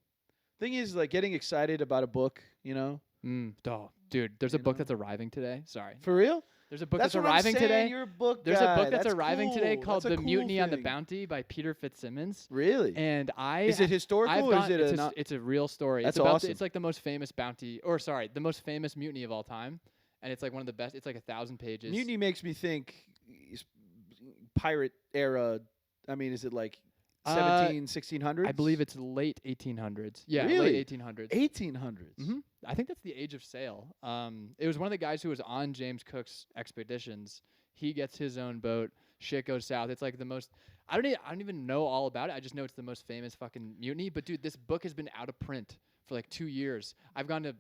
Thing is, like getting excited about a book. Oh, dude, there's a You book know? that's arriving today. Sorry. For real? There's a book That's that's what arriving I'm saying. today. You're a book There's guy. a book that's arriving today cool. called That's a The cool Mutiny on the thing. Bounty by Peter Fitzsimmons. Really? And Is it historical I've or gone, is it it's a real story. That's it's about awesome. it's like the most famous bounty, or sorry, the most famous mutiny of all time, and it's like one of the best. It's like 1,000 pages. Mutiny makes me think pirate era. I mean, is it like 1600s? I believe it's late 1800s. Yeah, Really? late 1800s. 1800s. Mm-hmm. I think that's the age of sail. It was one of the guys who was on James Cook's expeditions. He gets his own boat. Shit goes south. It's like the most. I don't even know all about it. I just know it's the most famous fucking mutiny. But dude, this book has been out of print for like 2 years. I've gone to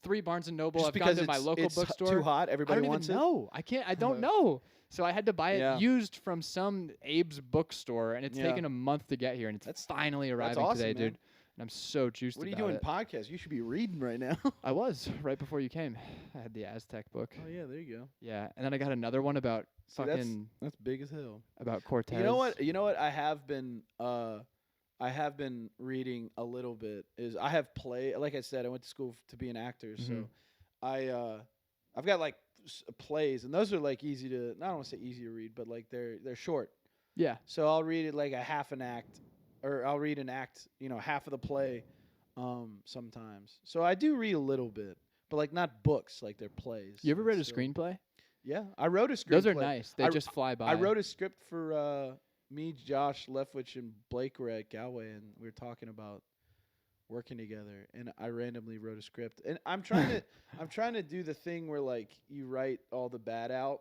3 Barnes and Noble. Just I've gone because to my local it's bookstore. too hot, I everybody don't wants even know. I can't. I don't know. So I had to buy it Yeah. used from some Abe's bookstore, and it's Yeah. taken a month to get here, and it's That's- finally arriving awesome, today, man. dude. And I'm so juiced What are you about doing it. podcast? You should be reading right now. I was right before you came. I had the Aztec book. Oh yeah, there you go. Yeah, and then I got another one about See, fucking that's big as hell. about Cortez. You know what? I have been reading a little bit. Is I have play. Like I said, I went to school to be an actor, Mhm. so I've got like plays, and those are like easy to. I don't want to say easy to read, but like they're short. Yeah. So I'll read it like a half an act, or I'll read an act, half of the play, sometimes. So I do read a little bit, but like not books, like they're plays. You ever read a It's still- screenplay? Yeah, I wrote a screenplay. Those are nice. They I- just fly by. I wrote a script for me, Josh Leftwich, and Blake were at Galway, and we were talking about working together. And I randomly wrote a script, and I'm trying to I'm trying to do the thing where like you write all the bad out,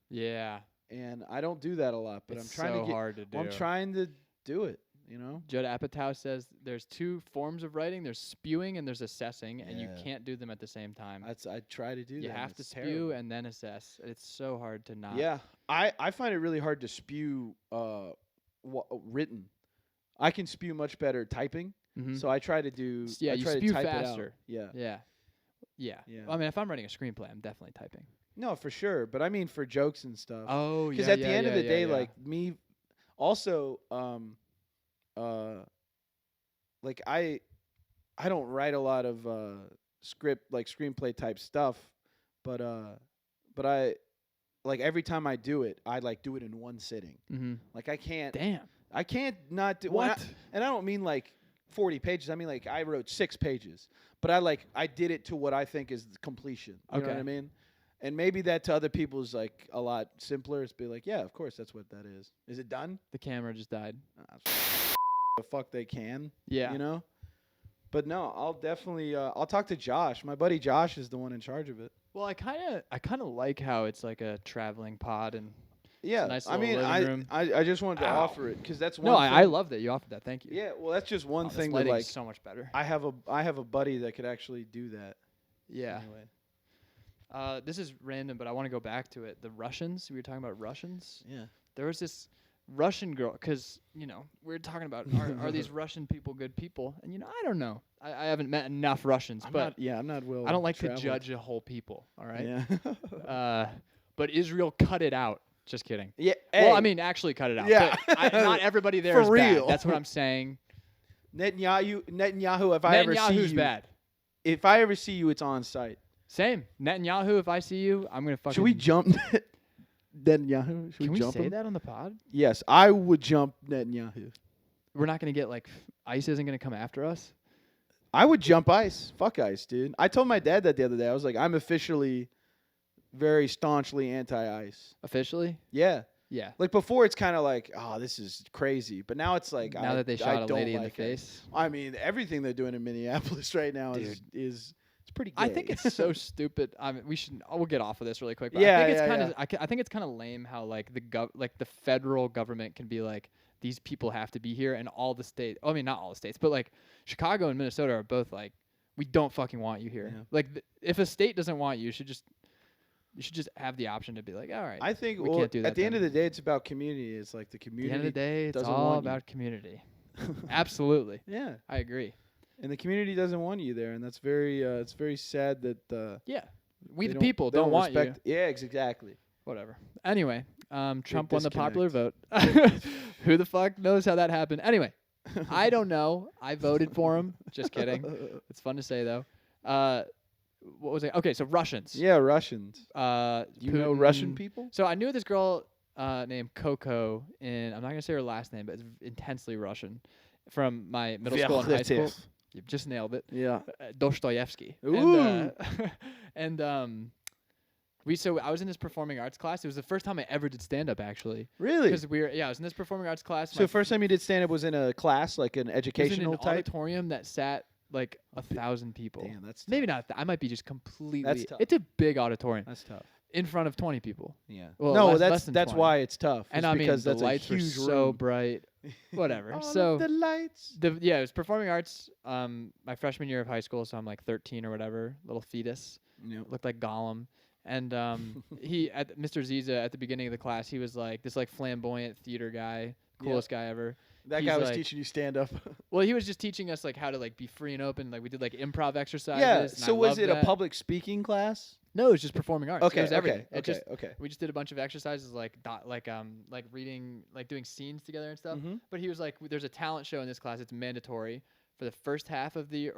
Yeah. and I don't do that a lot. But It's I'm trying so to get. hard to do. I'm trying to do it. Judd Apatow says there's 2 forms of writing. There's spewing and there's assessing, and you Yeah. can't do them at the same time. I try to do that. You and have to it's spew terrible. and then assess. It's so hard to not. Yeah, I find it really hard to spew written. I can spew much better typing. Mhm. So I try to do. Yeah, I you try to spew type it out. faster. Yeah. Yeah. Yeah. Yeah. I mean, if I'm writing a screenplay, I'm definitely typing. No, for sure. But I mean, for jokes and stuff. Oh, yeah. Because at the end of the day, yeah. like me, also, like I don't write a lot of script like screenplay type stuff, but I like every time I do it, I like do it in one sitting. Mm-hmm. Like I can't not do What? and I don't mean like 40 pages. I mean like I wrote 6 pages, but I did it to what I think is completion. You know what Okay. I mean? And maybe that to other people is like a lot simpler. It's be like, yeah, of course that's what that is. Is it done? The camera just died. The fuck they can. Yeah. But no, I'll definitely I'll talk to Josh. My buddy Josh is the one in charge of it. Well, I kind of like how it's like a traveling pod and it's a Yeah, nice I little mean, living room. I just wanted to Ow. offer it because that's one. No, thing. I love that you offered that. Thank you. Yeah, well, that's just one Oh, this thing that lighting like is so much better. I have a buddy that could actually do that. Yeah. Anyway. This is random, but I want to go back to it. The Russians. We were talking about Russians. Yeah. There was this Russian girl, because, we were talking about are these Russian people good people? And, I don't know. I haven't met enough Russians, but I'm not well. I don't like traveled. to judge a whole people, all right? Yeah. But Israel cut it out. Just kidding. Yeah. Well, I hey, mean, actually cut it out. Yeah. But not everybody there For is real. bad. That's what I'm saying. Netanyahu. If I ever see Netanyahu's you, bad. if I ever see you, it's on site. Same. Netanyahu, if I see you, I'm going to fucking... Should we jump Netanyahu? Should Can we jump say him? that on the pod? Yes, I would jump Netanyahu. We're not going to get, ICE isn't going to come after us? I would jump ICE. Fuck ICE, dude. I told my dad that the other day. I was like, I'm officially very staunchly anti-ICE. Officially? Yeah. Yeah. Like before, it's kind of like, oh, this is crazy. But now it's like, Now that they I shot a don't lady in the like it. face. I mean, everything they're doing in Minneapolis right now is it's pretty gay. I think it's so stupid. I mean, we'll get off of this really quick. But Yeah, I think it's yeah, kind of. yeah. I think it's kind of lame how the federal government can be like, these people have to be here, and all the states. I mean, not all the states, but like Chicago and Minnesota are both like, we don't fucking want you here. Yeah. Like, if a state doesn't want you, you should just have the option to be like, all right. I think we can't do that at the end then. of the day, it's about community. It's like the At the community. end of the day, it's doesn't all want you. about community. Absolutely, Yeah, I agree. and the community doesn't want you there, and that's very it's very sad that Yeah, we they the people they don't want you. respect. Yeah, exactly. Whatever. Anyway, Trump won the disconnect. popular vote. Who the fuck knows how that happened? Anyway, I don't know. I voted for him. Just kidding. It's fun to say though. What was it? Okay, so Russians. Yeah, Russians. You know Russian Putin- people? So I knew this girl named Coco, and I'm not gonna say her last name, but it's intensely Russian, from my middle school and high school. You've just nailed it. Yeah. Dostoevsky. Ooh. And I was in this performing arts class. It was the first time I ever did stand up actually. Really? Because I was in this performing arts class. So the first time you did stand up was in a class, like an it was in educational an type? auditorium that sat like 1,000 people. Damn, that's tough. Maybe not. I might be just completely. That's tough. It's a big auditorium That's tough. in front of 20 people. Yeah. Well, no, less than that's 20. why it's tough. And is I mean, because the that's lights a were huge so room. bright. Whatever. All So of the lights. it was performing arts. My freshman year of high school, so I'm like 13 or whatever, little fetus. Yep. Looked like Gollum. And Mr. Ziza at the beginning of the class, he was like this like flamboyant theater guy, coolest guy ever. That He's guy was like- teaching you stand up. Well, he was just teaching us like how to like be free and open. Like we did like improv exercises. Yeah. and So I was loved it that. a public speaking class? No, it was just performing arts. Okay. It was everything. Okay. It just Okay. we just did a bunch of exercises like reading, like doing scenes together and stuff. Mhm. But he was like, there's a talent show in this class. It's mandatory for the first half of the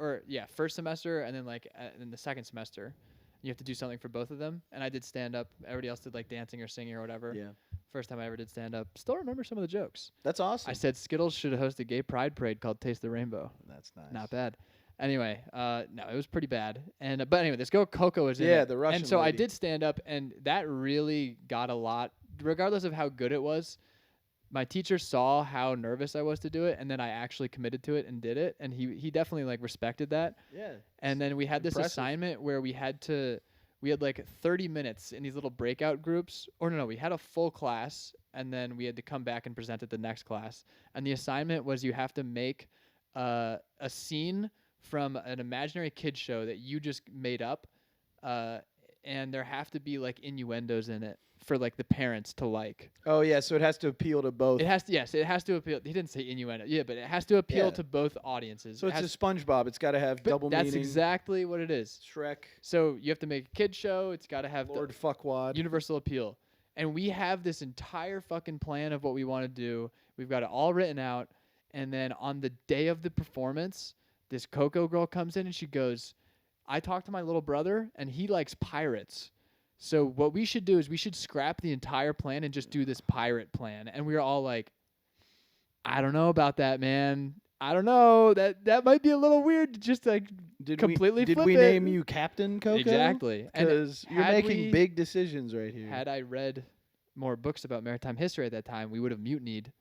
first semester, and then in the second semester, you have to do something for both of them. And I did stand up. Everybody else did like dancing or singing or whatever. Yeah. First time I ever did stand up. Still remember some of the jokes. That's awesome. I said Skittles should host a gay pride parade called Taste the Rainbow. That's nice. Not bad. Anyway, no, it was pretty bad. And but anyway, this girl Coco was in it. Yeah, the Russian And so I lady. did stand up, and that really got a lot. Regardless of how good it was, my teacher saw how nervous I was to do it, and then I actually committed to it and did it. And he definitely like respected that. Yeah. And then we had this Impressive. assignment where we had like 30 minutes in these little breakout groups. Or no, we had a full class, and then we had to come back and present at the next class. And the assignment was you have to make a scene from an imaginary kid show that you just made up, and there have to be like innuendos in it for like the parents to like. Oh yeah. So it has to appeal to both. It has to appeal. He didn't say innuendo. Yeah, but it has to appeal Yeah. to both audiences. So It it's a has- SpongeBob. It's got to have but double that's meaning. exactly what it is. Shrek. So you have to make a kid show. It's got to have the Lord Fuckwad. universal appeal. And we have this entire fucking plan of what we want to do. We've got it all written out. And then on the day of the performance, this Coco girl comes in and she goes, I talked to my little brother and he likes pirates. So what we should do is we should scrap the entire plan and just do this pirate plan. And we were all like, I don't know about that, man. I don't know. That might be a little weird to just like completely Did flip we it. name you Captain Coco? Exactly. And Because you're had making we- big decisions right here. Had I read more books about maritime history at that time, we would have mutinied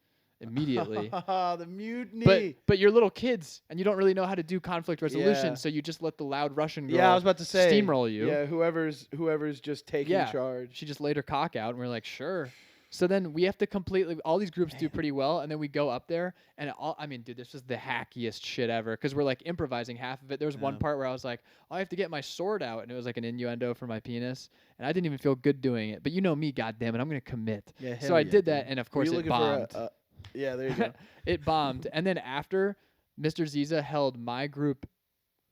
immediately. The mutiny. But you're little kids and you don't really know how to do conflict resolution, Yeah. so you just let the loud Russian girl Yeah, I was about to say steamroll you. Yeah, whoever's just taking Yeah. charge. She just laid her cock out, and we're like, sure. So then we have to all these groups do pretty well, and then we go up there, and I mean, dude, this was the hackiest shit ever, because we're like improvising half of it. There was one Yeah. part where I was like, oh, I have to get my sword out, and it was like an innuendo for my penis, and I didn't even feel good doing it. But you know me, goddammit, I'm gonna commit. Yeah, So hell I yeah, did dude. that, and of Were course you it looking bombed. for yeah, there you go. It bombed, and then after, Mr. Ziza held my group,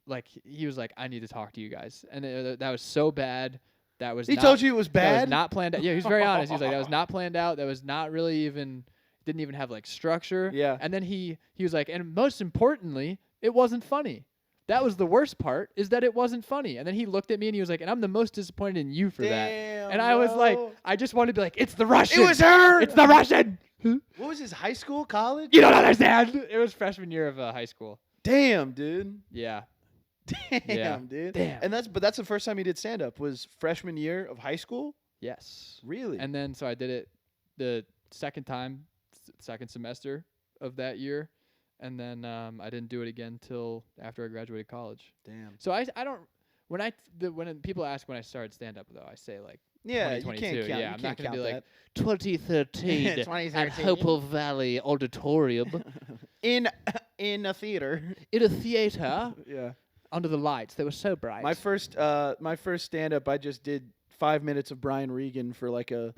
like he was like, I need to talk to you guys, and that was so bad. That was He not, told you it was that was bad? not planned out. Yeah, he was very honest. He was like, that was not planned out. That was not really even, didn't even have like structure. Yeah. And then he was like, and most importantly, it wasn't funny. That was the worst part, is that it wasn't funny. And then he looked at me and he was like, and I'm the most disappointed in you for that. Damn, And I was like, bro. I just wanted to be like, it's the Russian. It was her. It's the Russian. What was his high school, college? You don't understand. It was freshman year of high school. Damn, dude. Yeah. Damn, Yeah. dude. Damn. And that's the first time you did stand up was freshman year of high school? Yes. Really? And then so I did it the second time, second semester of that year, and then I didn't do it again till after I graduated college. Damn. So I don't when people ask when I started stand up though, I say like Yeah, you 2022. can't count. Yeah, you I'm can't not gonna count be like that. 2013 at 2013. Hopewell Valley Auditorium in a theater. in a theater Yeah. under the lights. They were so bright. My first stand up, I just did 5 minutes of Brian Regan for like a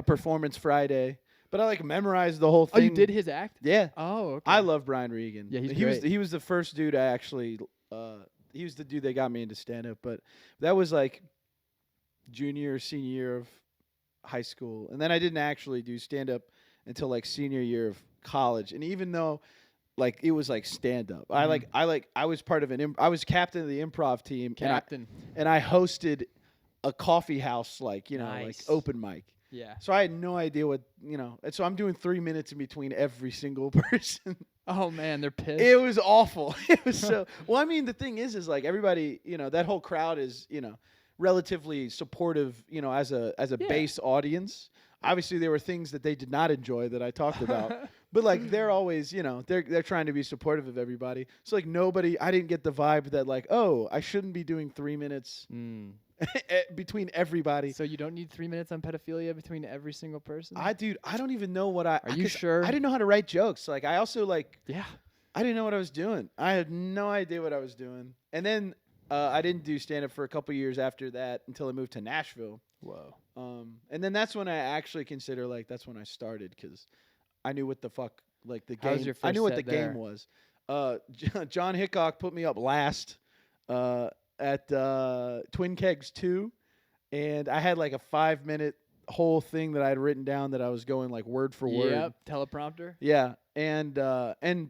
performance Friday. But I like memorized the whole Oh, thing. you did his act? Yeah. Oh, okay. I love Brian Regan. Yeah, he's he great. was the first dude I actually he was the dude that got me into stand up, but that was like junior or senior year of high school. And then I didn't actually do stand up until like senior year of college. And even though like it was like stand up. I was part of I was captain of the improv team Captain. and I hosted a coffee house like Nice. open mic. Yeah. So I had no idea what, and so I'm doing 3 minutes in between every single person. Oh man, they're pissed. It was awful. It was so, well, I mean, the thing is like everybody, that whole crowd is, relatively supportive, as a Yeah. base audience. Obviously there were things that they did not enjoy that I talked about, but like they're always, they're trying to be supportive of everybody. So like I didn't get the vibe that like, oh, I shouldn't be doing 3 minutes between everybody. So you don't need 3 minutes on pedophilia between every single person? I don't even know what Are you 'cause sure? I didn't know how to write jokes. Like I also Yeah. I didn't know what I was doing. I had no idea what I was doing. And then I didn't do stand up for a couple years after that until I moved to Nashville. Whoa. And then that's when I actually consider like that's when I started because I knew what the fuck like the How was game. your I first knew what set the there? game was. John Hickok put me up last at Twin Kegs 2, and I had like a 5-minute whole thing that I had written down that I was going like word for word. Yep. Teleprompter. Yeah, and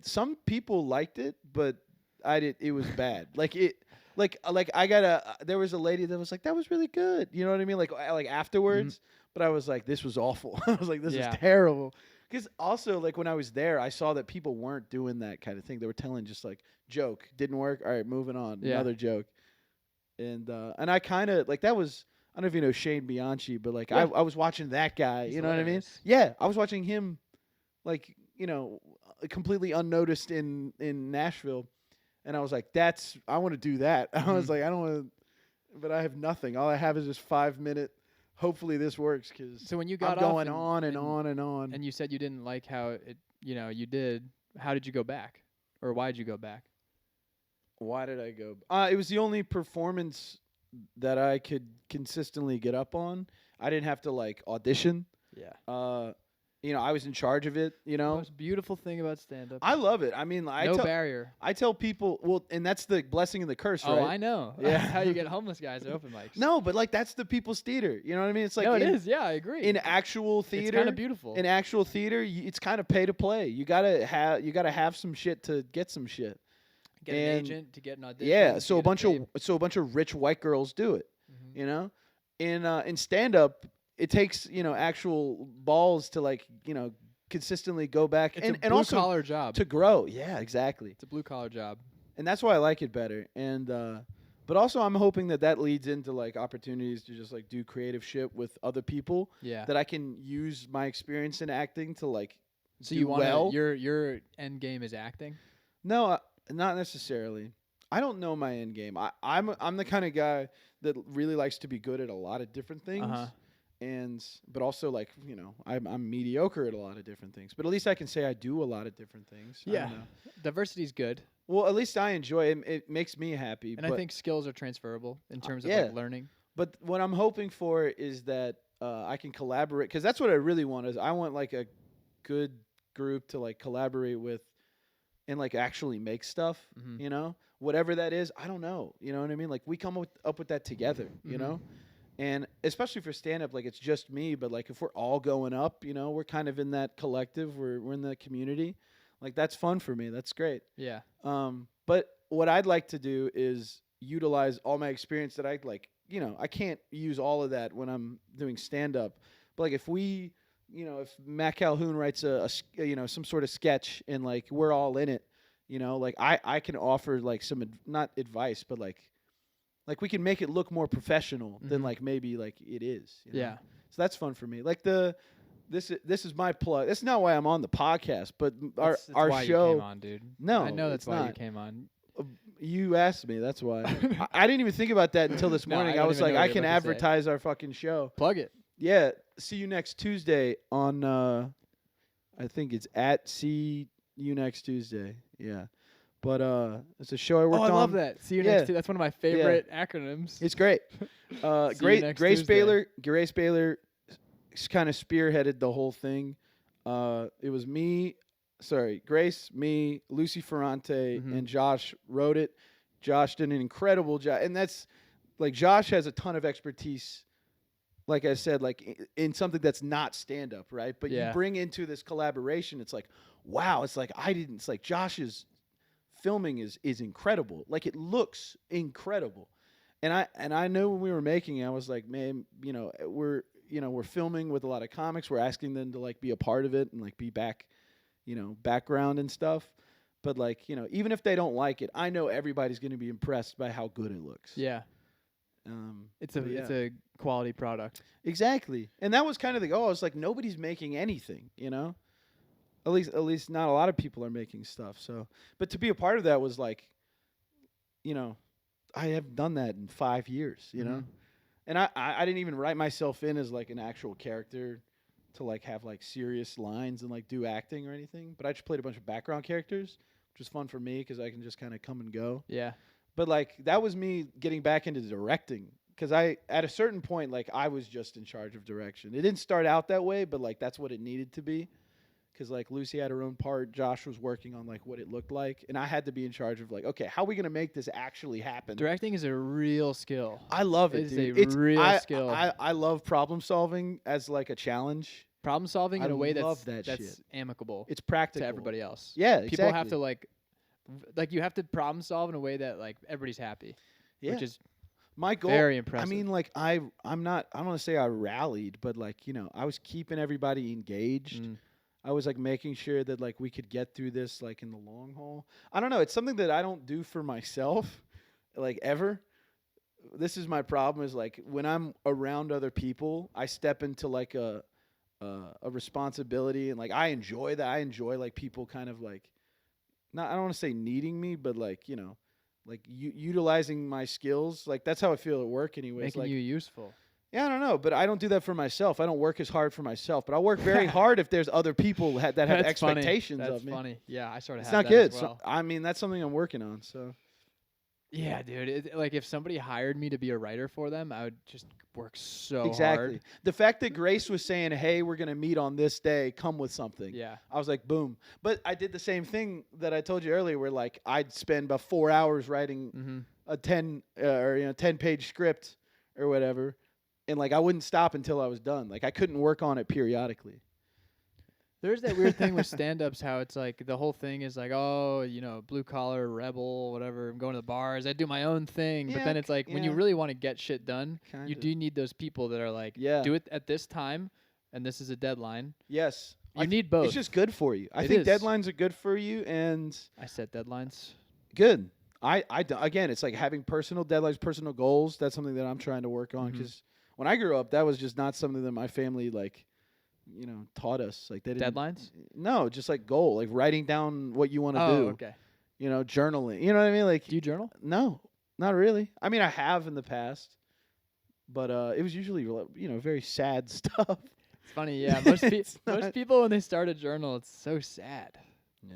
some people liked it, but it was bad. There was a lady that was like, that was really good. You know what I mean? Like afterwards, but I was like, this was awful. I was like, this Yeah. is terrible. Because also like when I was there, I saw that people weren't doing that kind of thing. They were telling just like joke didn't work. All right, moving on, Yeah. another joke. And I kind of like that was. I don't know if you know Shane Bianchi, but like Yeah. I was watching that guy. He's You know what I mean? hilarious. Yeah, I was watching him, like completely unnoticed in Nashville, and I was like, I want to do that. I was like, I don't want to, but I have nothing. All I have is this 5-minute. Hopefully this works because So when you got I'm off going on and on and on. and you said you didn't like how it, you did, how did you go back? Or why did you go back? Why did I go? It was the only performance that I could consistently get up on. I didn't have to like audition. Yeah. I was in charge of it. The most beautiful thing about stand up. I love it. I mean, No barrier. I tell people, well, and that's the blessing and the curse, Oh, right? I know. Yeah. That's how you get homeless guys at open mics. No, but like that's the people's theater. You know what I mean? It's like No, it in, is. Yeah, I agree. in actual theater. It's kind of beautiful. In actual theater, it's kind of pay to play. You gotta have some shit to get some shit. Get an and- agent to get an audition. Yeah, to so a get bunch paid. of rich white girls do it. Mhm. You know, in stand up, it takes actual balls to like consistently go back It's a and blue also collar job. to grow. Yeah, exactly. It's a blue collar job. And that's why I like it better. And but also I'm hoping that leads into like opportunities to just like do creative shit with other people Yeah. that I can use my experience in acting to like So do you want well. your end game is acting? No, not necessarily. I don't know my end game. I'm the kind of guy that really likes to be good at a lot of different things, Uh-huh. but also like I'm mediocre at a lot of different things. But at least I can say I do a lot of different things. I don't know. Diversity's good. Well, at least I enjoy it. It makes me happy. And I think skills are transferable in terms of yeah. like learning. But what I'm hoping for is that I can collaborate, because that's what I really want. Is I want like a good group to like collaborate with and like actually make stuff. Mhm. You know, whatever that is. I don't know. You know what I mean? Like we come up with that together. You Mhm. know, and especially for stand up, like it's just me. But like if we're all going up, you know, we're kind of in that collective. We're in the community. Like that's fun for me. That's great. Yeah. But what I'd like to do is utilize all my experience that I like. You know, I can't use all of that when I'm doing stand up. But like if we, if Matt Calhoun writes some sort of sketch and like we're all in it, like I can offer like some not advice, but like we can make it look more professional than Mhm. like maybe like it is. Yeah. So that's fun for me. Like this is my plug. That's not why I'm on the podcast, but That's our why show. you came on, dude. No, I know that's it's why you not. came on. You asked me. That's why. I didn't even think about that until this No, morning. I I don't was even like, know what I you're can about to say. advertise our fucking show. Plug it. Yeah. See you next Tuesday on. I think it's at See You Next Tuesday. Yeah. But it's a show I worked Oh, I on. love that. See you Yeah. next Tuesday. That's one of my favorite acronyms. It's great. See you Great. next Grace Tuesday. Baylor kind of spearheaded the whole thing. It was Grace, me, Lucy Ferrante, Mhm. and Josh wrote it. Josh did an incredible job, and that's like Josh has a ton of expertise. Like I said, like in something that's not stand up, right? But Yeah. you bring into this collaboration, it's like, wow, it's like it's like Josh's filming is incredible. Like it looks incredible. And I know when we were making it, I was like, man, we're filming with a lot of comics. We're asking them to like be a part of it and like be background and stuff. But like, even if they don't like it, I know everybody's going to be impressed by how good it looks. Yeah. It's a quality product. Exactly. And that was kind of the goal. I was like, nobody's making anything, At least not a lot of people are making stuff. So, but to be a part of that was like, I have done that in 5 years, Mhm. and I didn't even write myself in as like an actual character to like have like serious lines and like do acting or anything. But I just played a bunch of background characters, which was fun for me because I can just kind of come and go. Yeah. But like that was me getting back into directing because at a certain point like I was just in charge of direction. It didn't start out that way, but like that's what it needed to be. Because like Lucy had her own part, Josh was working on like what it looked like, and I had to be in charge of like, okay, how are we gonna make this actually happen? Directing is a real skill. I love it, It is dude. a real skill. I love problem solving as like a challenge. Problem solving in I a way love that's that shit. amicable It's practical to everybody else. Yeah, People have exactly. to like you have to problem solve in a way that like everybody's happy, Yeah. which is My goal. very impressive. I mean, like I'm not. I don't want to say I rallied, but like I was keeping everybody engaged. Mm. I was like making sure that like we could get through this like in the long haul. I don't know. It's something that I don't do for myself, like ever. This is my problem. Is like when I'm around other people, I step into like a responsibility, and like I enjoy that. I enjoy like people kind of like not. I don't want to say needing me, but like like utilizing my skills. Like that's how I feel at work, anyways. making Like you useful. yeah, I don't know, but I don't do that for myself. I don't work as hard for myself, but I work very hard if there's other people that have That's expectations funny. of me. That's funny. Yeah, I sort of It's have not that good. as well. So, I mean, that's something I'm working on. So Yeah, dude. Like if somebody hired me to be a writer for them, I would just work so exactly. hard. The fact that Grace was saying, "Hey, we're gonna meet on this day. Come with something." Yeah. I was like, boom. But I did the same thing that I told you earlier, where like I'd spend about 4 hours writing Mm-hmm. a 10-page script or whatever, and like I wouldn't stop until I was done. Like I couldn't work on it periodically. There's that weird thing with stand-ups, how it's like the whole thing is like, oh, blue collar rebel, whatever. I'm going to the bars. I do my own thing. But Yeah, then it's like when you yeah. really want to get shit done, you Kinda. do need those people that are like, Yeah. do it at this time, and this is a deadline. Yes. You need both. It's just good for you. I It think is. deadlines are good for you, and I set deadlines. good. Again, it's like having personal deadlines, personal goals. That's something that I'm trying to work on Mhm. because when I grew up, that was just not something that my family like taught us. Like they didn't. Deadlines? No, just like goal, like writing down what you want to Oh, do. okay. Journaling. You know what I mean? Like Do you journal? no, not really. I mean, I have in the past, but it was usually very sad stuff. It's funny, yeah. Most It's most not- people when they start a journal, it's so sad. Yeah.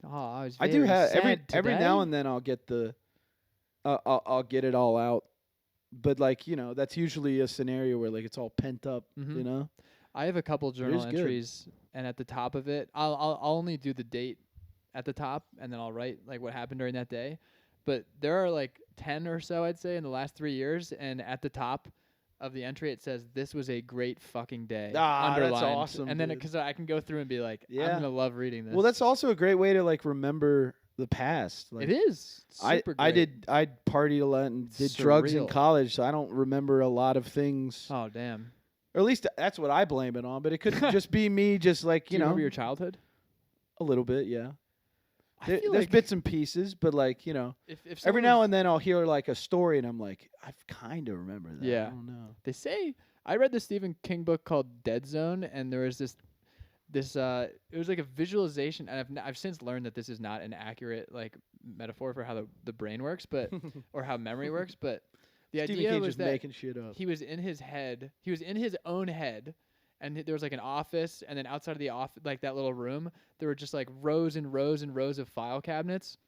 Oh, I was I very do have sad every today. now and then I'll get I'll get it all out, but like that's usually a scenario where like it's all pent up. Mhm. I have a couple journal is good. entries, and at the top of it, I'll only do the date at the top, and then I'll write like what happened during that day. But there are like 10 or so, I'd say, in the last 3 years, and at the top of the entry it says this was a great fucking day. That's Underlined. awesome, And then dude. because I can go through and be like, Yeah. I'm gonna love reading this. Well, that's also a great way to like remember the past. Like, it is super great. I partied a lot and did drugs in Surreal. college, so I don't remember a lot of things. Oh damn. Or at least that's what I blame it on. But it could just be me, just like Do you remember your childhood? a little bit, yeah. I feel There's like bits and pieces, but like if every someone now was- and then I'll hear like a story, and I'm like, I kind of remember that. Yeah. I don't know. They say I read the Stephen King book called Dead Zone, and there was this it was like a visualization, and I've since learned that this is not an accurate like metaphor for how the brain works, but or how memory works, but the Stephen idea King was just that making shit up. he was in his head, he was in his own head, and there was like an office, and then outside of the office, like that little room, there were just like rows and rows and rows of file cabinets,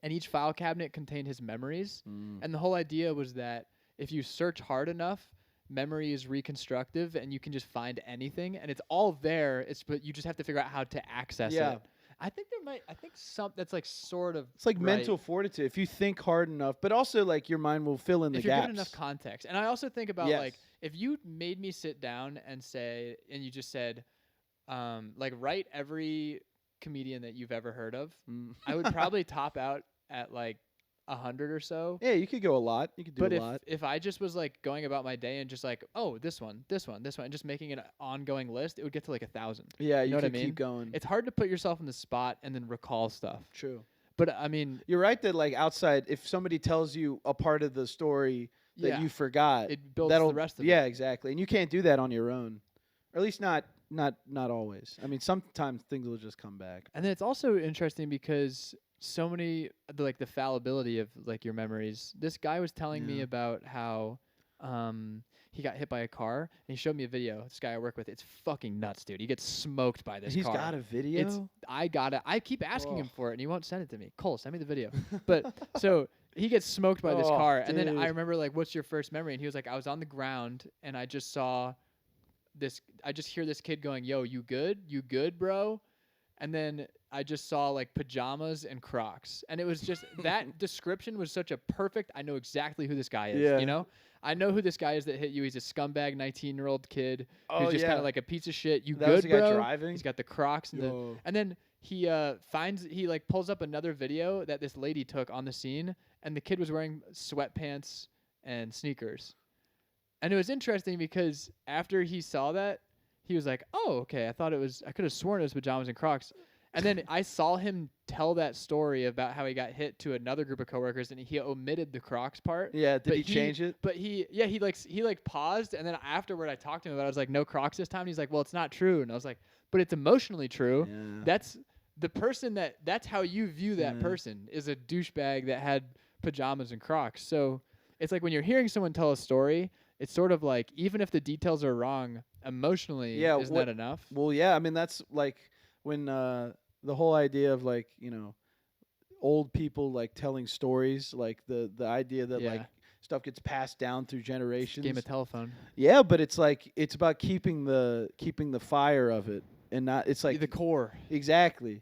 and each file cabinet contained his memories. And the whole idea was that if you search hard enough, memory is reconstructive, and you can just find anything, and it's all there. But you just have to figure out how to access Yeah. it. I think some that's like sort of It's like right. mental fortitude. If you think hard enough, but also like your mind will fill in the If you're gaps. given enough context. And I also think about Yes. like if you made me sit down and you just said, like write every comedian that you've ever heard of, I would probably top out at like 100 or so. Yeah, you could go a lot. You could do But a lot. if I just was like going about my day and just like, oh, this one, and just making an ongoing list, it would get to like 1,000. Yeah, you you know what I could mean? keep going. It's hard to put yourself in the spot and then recall stuff. True. But I mean, You're right that like outside, if somebody tells you a part of the story that yeah, you forgot, it builds that'll the rest of it. yeah, exactly. And you can't do that on your own, or at least not always. I mean, sometimes things will just come back. And then it's also interesting because so many like the fallibility of like your memories. This guy was telling me Yeah. about how he got hit by a car, and he showed me a video. This guy I work with, it's fucking nuts, dude. He gets smoked by this He's car. got a video. It's I keep asking him Oh. for it, and he won't send it to me. Cole, send me the video. But so he gets smoked by this Oh, car, and then I dude. remember like, what's your first memory? And he was like, I was on the ground, and I just saw this. I just hear this kid going, "Yo, you good? You good, bro?" And then I just saw like pajamas and Crocs, and it was just that description was such a perfect. I know exactly who this guy is. Yeah. You know, I know who this guy is that hit you. He's a scumbag 19-year-old kid who's Oh, just kind yeah. of like a piece of shit. You That good, was the guy bro? driving? He's got the Crocs Yo. and then he like pulls up another video that this lady took on the scene, and the kid was wearing sweatpants and sneakers. And it was interesting because after he saw that, he was like, "Oh, okay. I could have sworn it was pajamas and Crocs." And then I saw him tell that story about how he got hit to another group of coworkers, and he omitted the Crocs part. Yeah, did But he change it? But he paused, and then afterward I talked to him about it. I was like, "No Crocs this time." And he's like, "Well, it's not true." And I was like, "But it's emotionally true." Yeah. That's the person that's how you view that Yeah. person is a douchebag that had pajamas and Crocs. So it's like when you're hearing someone tell a story, it's sort of like even if the details are wrong, emotionally, Yeah, isn't what- that enough? Well, yeah. I mean, that's like when the whole idea of like old people like telling stories, like the idea that Yeah. like stuff gets passed down through generations. Game of telephone. Yeah, but it's like it's about keeping the fire of it, and not it's like the core. exactly.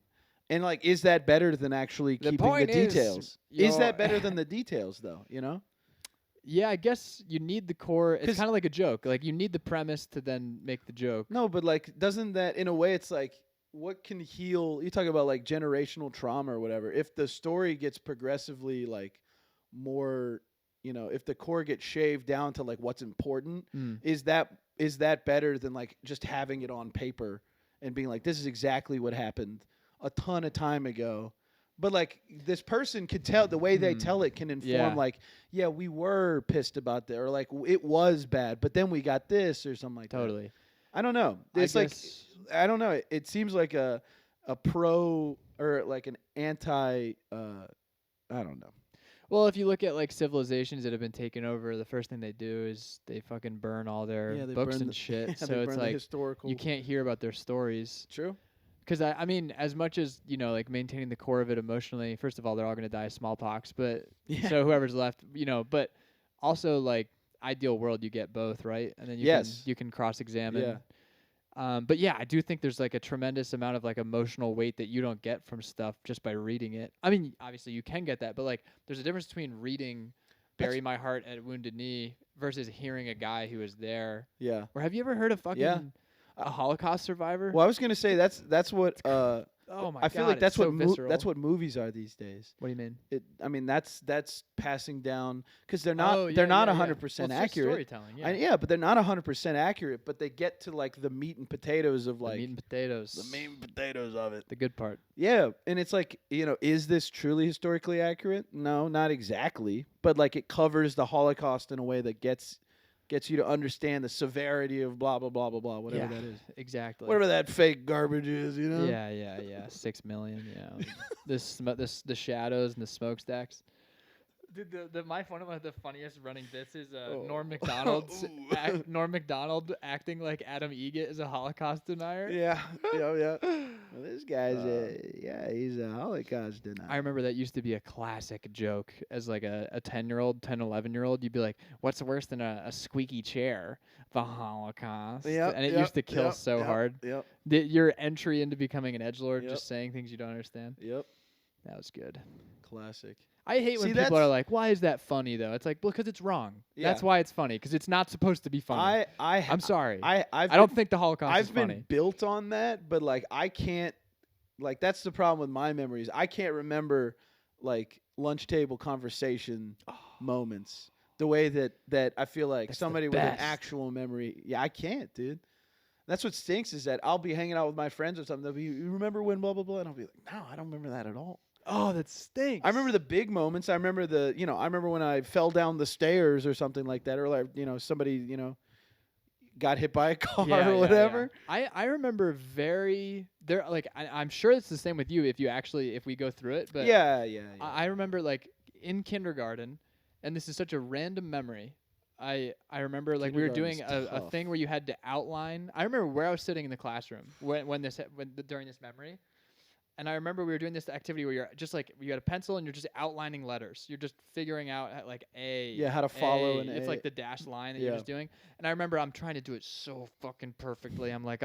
And like, is that better than actually The keeping the point is, details? Is you're- that better than the details, though? You know? Yeah, I guess you need the core. It's 'Cause- kind of like a joke. Like you need the premise to then make the joke. No, but like, doesn't that in a way? It's like, what can heal? You talk about like generational trauma or whatever. If the story gets progressively like more, if the core gets shaved down to like what's important, Mm. is that better than like just having it on paper and being like, this is exactly what happened a ton of time ago? But like this person could tell the way they tell it can inform Yeah. like, yeah, we were pissed about that, or like it was bad, but then we got this or something like that. Totally. I don't know. I It's like guess. I don't know. It seems like a pro or like an anti. I don't know. Well, if you look at like civilizations that have been taken over, the first thing they do is they fucking burn all their Yeah, they books burn and the shit. yeah, they So it's burn the like you historical. can't hear about their stories. True. Because I mean, as much as like maintaining the core of it emotionally, first of all, they're all gonna die of smallpox. But Yeah. so whoever's left, but also like ideal world, you get both, right? And then Yes. you can cross Yeah. examine. But yeah, I do think there's like a tremendous amount of like emotional weight that you don't get from stuff just by reading it. I mean, obviously you can get that, but like there's a difference between reading That's "Bury My Heart at Wounded Knee" versus hearing a guy who was there. yeah. Or have you ever heard of Yeah. fucking a Holocaust survivor? Well, I was gonna say that's what Oh my I feel god, like it's so visceral. that's what movies are these days. What do you mean? I mean that's passing down because they're Oh, not yeah, yeah, yeah. 100% Well, it's just accurate. storytelling, yeah. Yeah, but they're not 100% accurate. But they get to like the meat and potatoes of The like meat and potatoes. the meat and potatoes of it. The good part. Yeah, and it's like is this truly historically accurate? No, not exactly. But like it covers the Holocaust in a way that gets you to understand the severity of blah blah blah blah blah whatever yeah, that is. exactly. Whatever that fake garbage is, Yeah, yeah, yeah. 6 million. Yeah. The shadows and the smokestacks. Dude, one of the funniest running bits is Norm Macdonald's Ooh. Norm Macdonald acting like Adam Egget is a Holocaust denier. Yeah, yeah. Well, this guy's he's a Holocaust denier. I remember that used to be a classic joke as like a 10-year-old, 10, 11-year-old. You'd be like, what's worse than a squeaky chair? The Holocaust. Yep, And it yep, used to kill yep, so yep, hard. Yep, Your entry into becoming an edgelord, Yep. just saying things you don't understand. yep. That was good. Classic. I hate See, when people that's- are like, "Why is that funny?" Though it's like, well, because it's wrong. Yeah. That's why it's funny. Because it's not supposed to be funny. I'm sorry. I've I don't think the Holocaust is I've been funny. built on that, but like I can't. Like that's the problem with my memories. I can't remember like lunch table conversation moments the way that I feel like That's the somebody with an best. actual memory. Yeah, I can't, dude. That's what stinks is that I'll be hanging out with my friends or something. They'll be, you remember when blah blah blah, and I'll be like, no, I don't remember that at all. Oh, that stinks. I remember the big moments. I remember I remember when I fell down the stairs or something like that, or like somebody got hit by a car or whatever. I remember I'm sure it's the same with you if we go through it. But Yeah. I remember like in kindergarten, and this is such a random memory. I remember like we were doing Kindergarten's a tough. thing where you had to outline. I remember where I was sitting in the classroom during this memory. And I remember we were doing this activity where you're just like you got a pencil and you're just outlining letters. You're just figuring out like A. Yeah, how to follow an It's A. like the dashed line that Yeah. you're just doing. And I remember I'm trying to do it so fucking perfectly. I'm like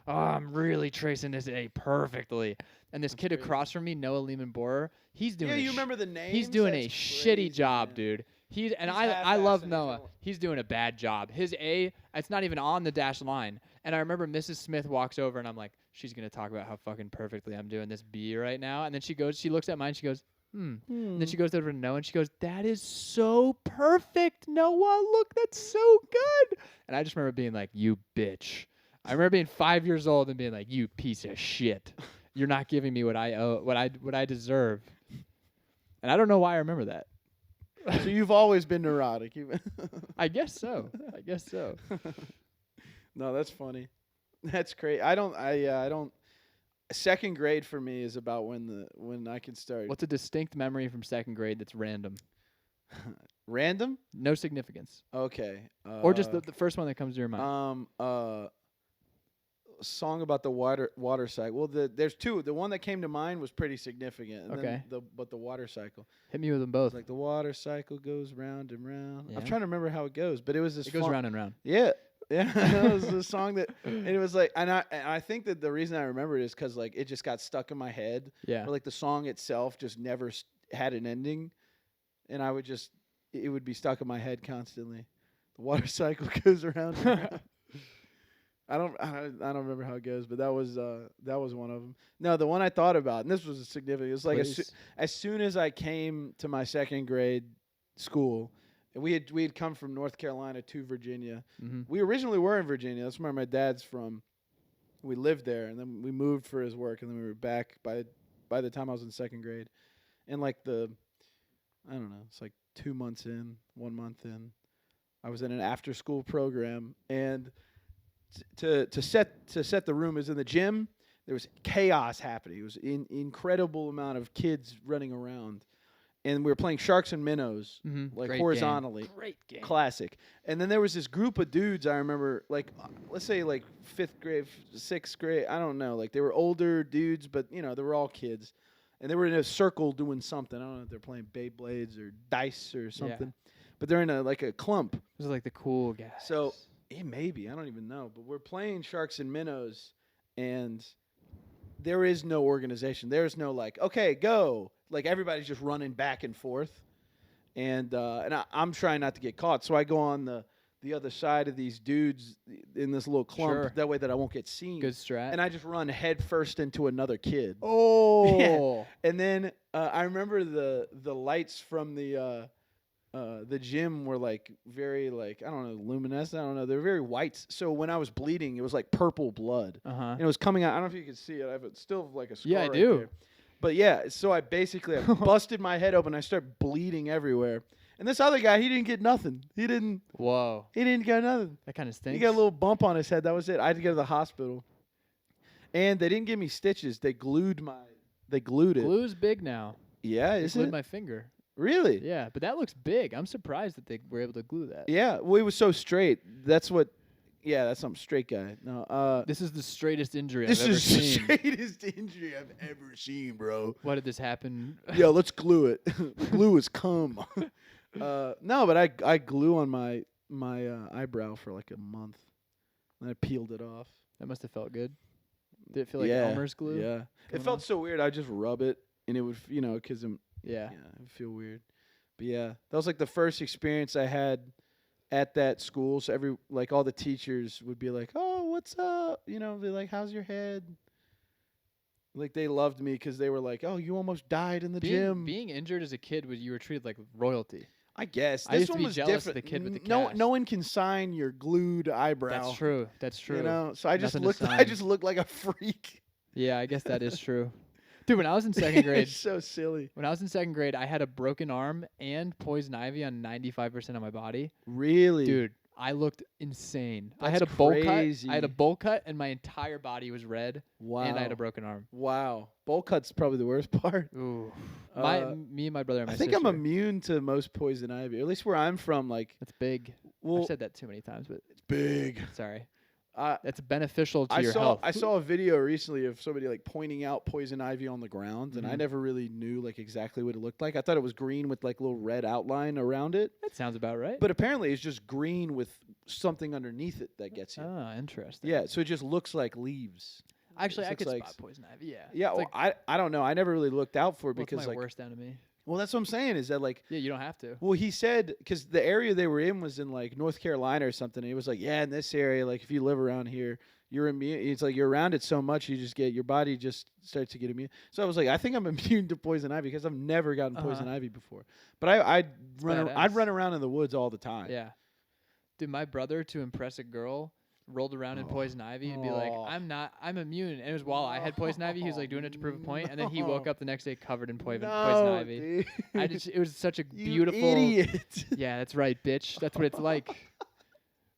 I'm really tracing this A perfectly. And this kid crazy. across from me, Noah Lehman Borer, he's doing. Yeah, a you sh- remember the names? He's doing That's a crazy, shitty job, man. dude. He's I half-assed love and he's Noah. doing- He's doing a bad job. His A, it's not even on the dash line. And I remember Mrs. Smith walks over and I'm like, she's gonna talk about how fucking perfectly I'm doing this B right now. And then she looks at mine, she goes, And then she goes over to Noah and she goes, that is so perfect, Noah. Look, that's so good. And I just remember being like, you bitch. I remember being 5 years old and being like, you piece of shit. You're not giving me what I owe, what I deserve. And I don't know why I remember that. So you've always been neurotic. I guess so. No, that's funny. That's great. I don't. Second grade for me is about when I can start. What's a distinct memory from second grade that's random? Random? No significance. Okay. Or just the first one that comes to your mind. Song about the water cycle. Well, there's two. The one that came to mind was pretty significant. And Okay. Then the water cycle. Hit me with them It's both. like the water cycle goes round and round. Yeah. I'm trying to remember how it goes, but it was this. It goes fun- round and round. Yeah. Yeah, it was a song that, and it was like, and I think that the reason I remember it is because like it just got stuck in my head. Yeah. Or like the song itself just never had an ending, and I would just, it would be stuck in my head constantly. The water cycle goes around. And around. I don't remember how it goes, but that was one of them. No, the one I thought about, and this was significant. It was like as soon as I came to my second grade school. And we had come from North Carolina to Virginia. Mm-hmm. We originally were in Virginia. That's where my dad's from. We lived there, and then we moved for his work, and then we were back by the time I was in second grade. And like I don't know, it's like 2 months in, 1 month in, I was in an after-school program, and to set the room is in the gym. There was chaos happening. It was an incredible amount of kids running around, and we were playing sharks and minnows like Great horizontally. Game. Great game. Classic. And then there was this group of dudes I remember, like let's say like 5th grade, 6th grade. I don't know. Like they were older dudes, but they were all kids, and they were in a circle doing something. I don't know if they're playing Beyblades or dice or something, but they're in a clump. Those are like the cool guys. So maybe I don't even know, but we're playing sharks and minnows, and there is no organization. There's no like, okay, go. Like everybody's just running back and forth, and I'm trying not to get caught. So I go on the other side of these dudes in this little clump. Sure. That way that I won't get seen. Good strat. And I just run head first into another kid. Oh. Yeah. And then I remember the lights from the gym were like very like, I don't know, luminescent. I don't know. They were very white. So when I was bleeding, it was like purple blood. And it was coming out. I don't know if you can see it. I have still like a scar. Yeah, I right do. there. But yeah, so I basically busted my head open. I start bleeding everywhere. And this other guy, he didn't get nothing. He didn't get nothing. That kind of stinks. He got a little bump on his head. That was it. I had to go to the hospital. And they didn't give me stitches. They glued it. Glue's big now. Yeah, They isn't glued it? my finger. Really? Yeah, but that looks big. I'm surprised that they were able to glue that. Yeah. Well, it was so straight. That's some straight guy. No. This is the straightest injury This I've ever is seen. the straightest injury I've ever seen, bro. Why did this happen? Yeah, let's glue it. The glue is cum. No, but I glue on my eyebrow for like a month, and I peeled it off. That must have felt good. Did it feel like Elmer's glue? Yeah, it felt so weird. I just rub it, and it would, because Yeah. it would feel weird. But yeah, that was like the first experience I had at that school. So all the teachers would be like, "Oh, what's up?" They're like, "How's your head?" Like they loved me because they were like, "Oh, you almost died in the gym." Being injured as a kid, you were treated like royalty. I guess I this used to one be was jealous different. of the kid with the no cast. one can sign your glued eyebrow. That's true. That's true. So I just Nothing to I sign. just looked like a freak. Yeah, I guess that is true. Dude, when I was in second grade, It's so silly. when I was in second grade, I had a broken arm and poison ivy on 95% of my body. Really, Dude, I looked insane. I That's had a bowl cut. crazy. I had a bowl cut, and my entire body was red. Wow. And I had a broken arm. Wow. Bowl cut's probably the worst part. Ooh. Uh, Me and my brother and my I think sister. I'm immune to most poison ivy, or at least where I'm from. Like, That's big. well, I've said that too many times, but it's big. sorry. I That's beneficial to your saw health. I saw a video recently of somebody like pointing out poison ivy on the ground, and I Mhm. never really knew like exactly what it looked like. I thought it was green with like little red outline around it, That sounds about right. but apparently it's just green with something underneath it that gets you. Ah, interesting. Yeah, so it just looks like leaves. Actually, It I looks could like spot poison ivy. Yeah. Yeah, It's well, like, I don't know. I never really looked out for it what's because my like, worst enemy? well, that's what I'm saying is that like, Yeah, you don't have to. well, he said because the area they were in was in like North Carolina or something. And he was like, yeah, in this area, like if you live around here, you're immune. It's like you're around it so much, you just get your body just starts to get immune. So I was like, I think I'm immune to poison ivy because I've never gotten poison ivy before. But I'd badass. run around in the woods all the time. Yeah. Dude, my brother, to impress a girl, rolled around in poison ivy and be like, Oh. I'm immune. And it was while I had poison ivy, he was like doing it to prove a point, and then he woke up the next day covered in poison ivy. Dude. It was such a You beautiful. idiot. Yeah, that's right, bitch. That's what it's like.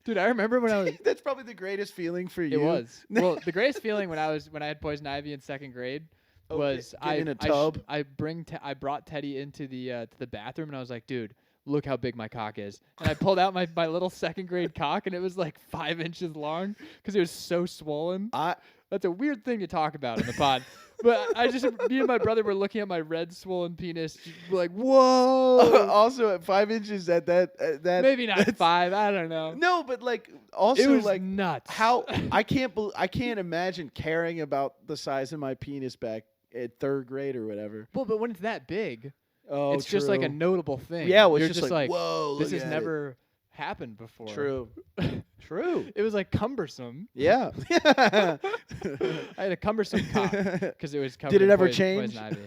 Dude, I remember when I was. That's probably the greatest feeling for you. It was. Well, the greatest feeling when I had poison ivy in second grade Oh, was get in a tub. I brought Teddy into to the bathroom, and I was like, dude, look how big my cock is. And I pulled out my little second grade cock, and it was like 5 inches long because it was so swollen. That's a weird thing to talk about in the pod. But me and my brother were looking at my red swollen penis, like, whoa. Also at 5 inches at that Maybe not 5. I don't know. No, but like also It was like nuts. how I can't imagine caring about the size of my penis back at third grade or whatever. Well, but when it's that big, Oh, it's just like a true. notable thing. Yeah, well, it's You're just just like, like, whoa, this look has at it. never happened before. True. True. It was like cumbersome. Yeah. I had a cumbersome cock because it was covered Did it in ever poison change? ivy.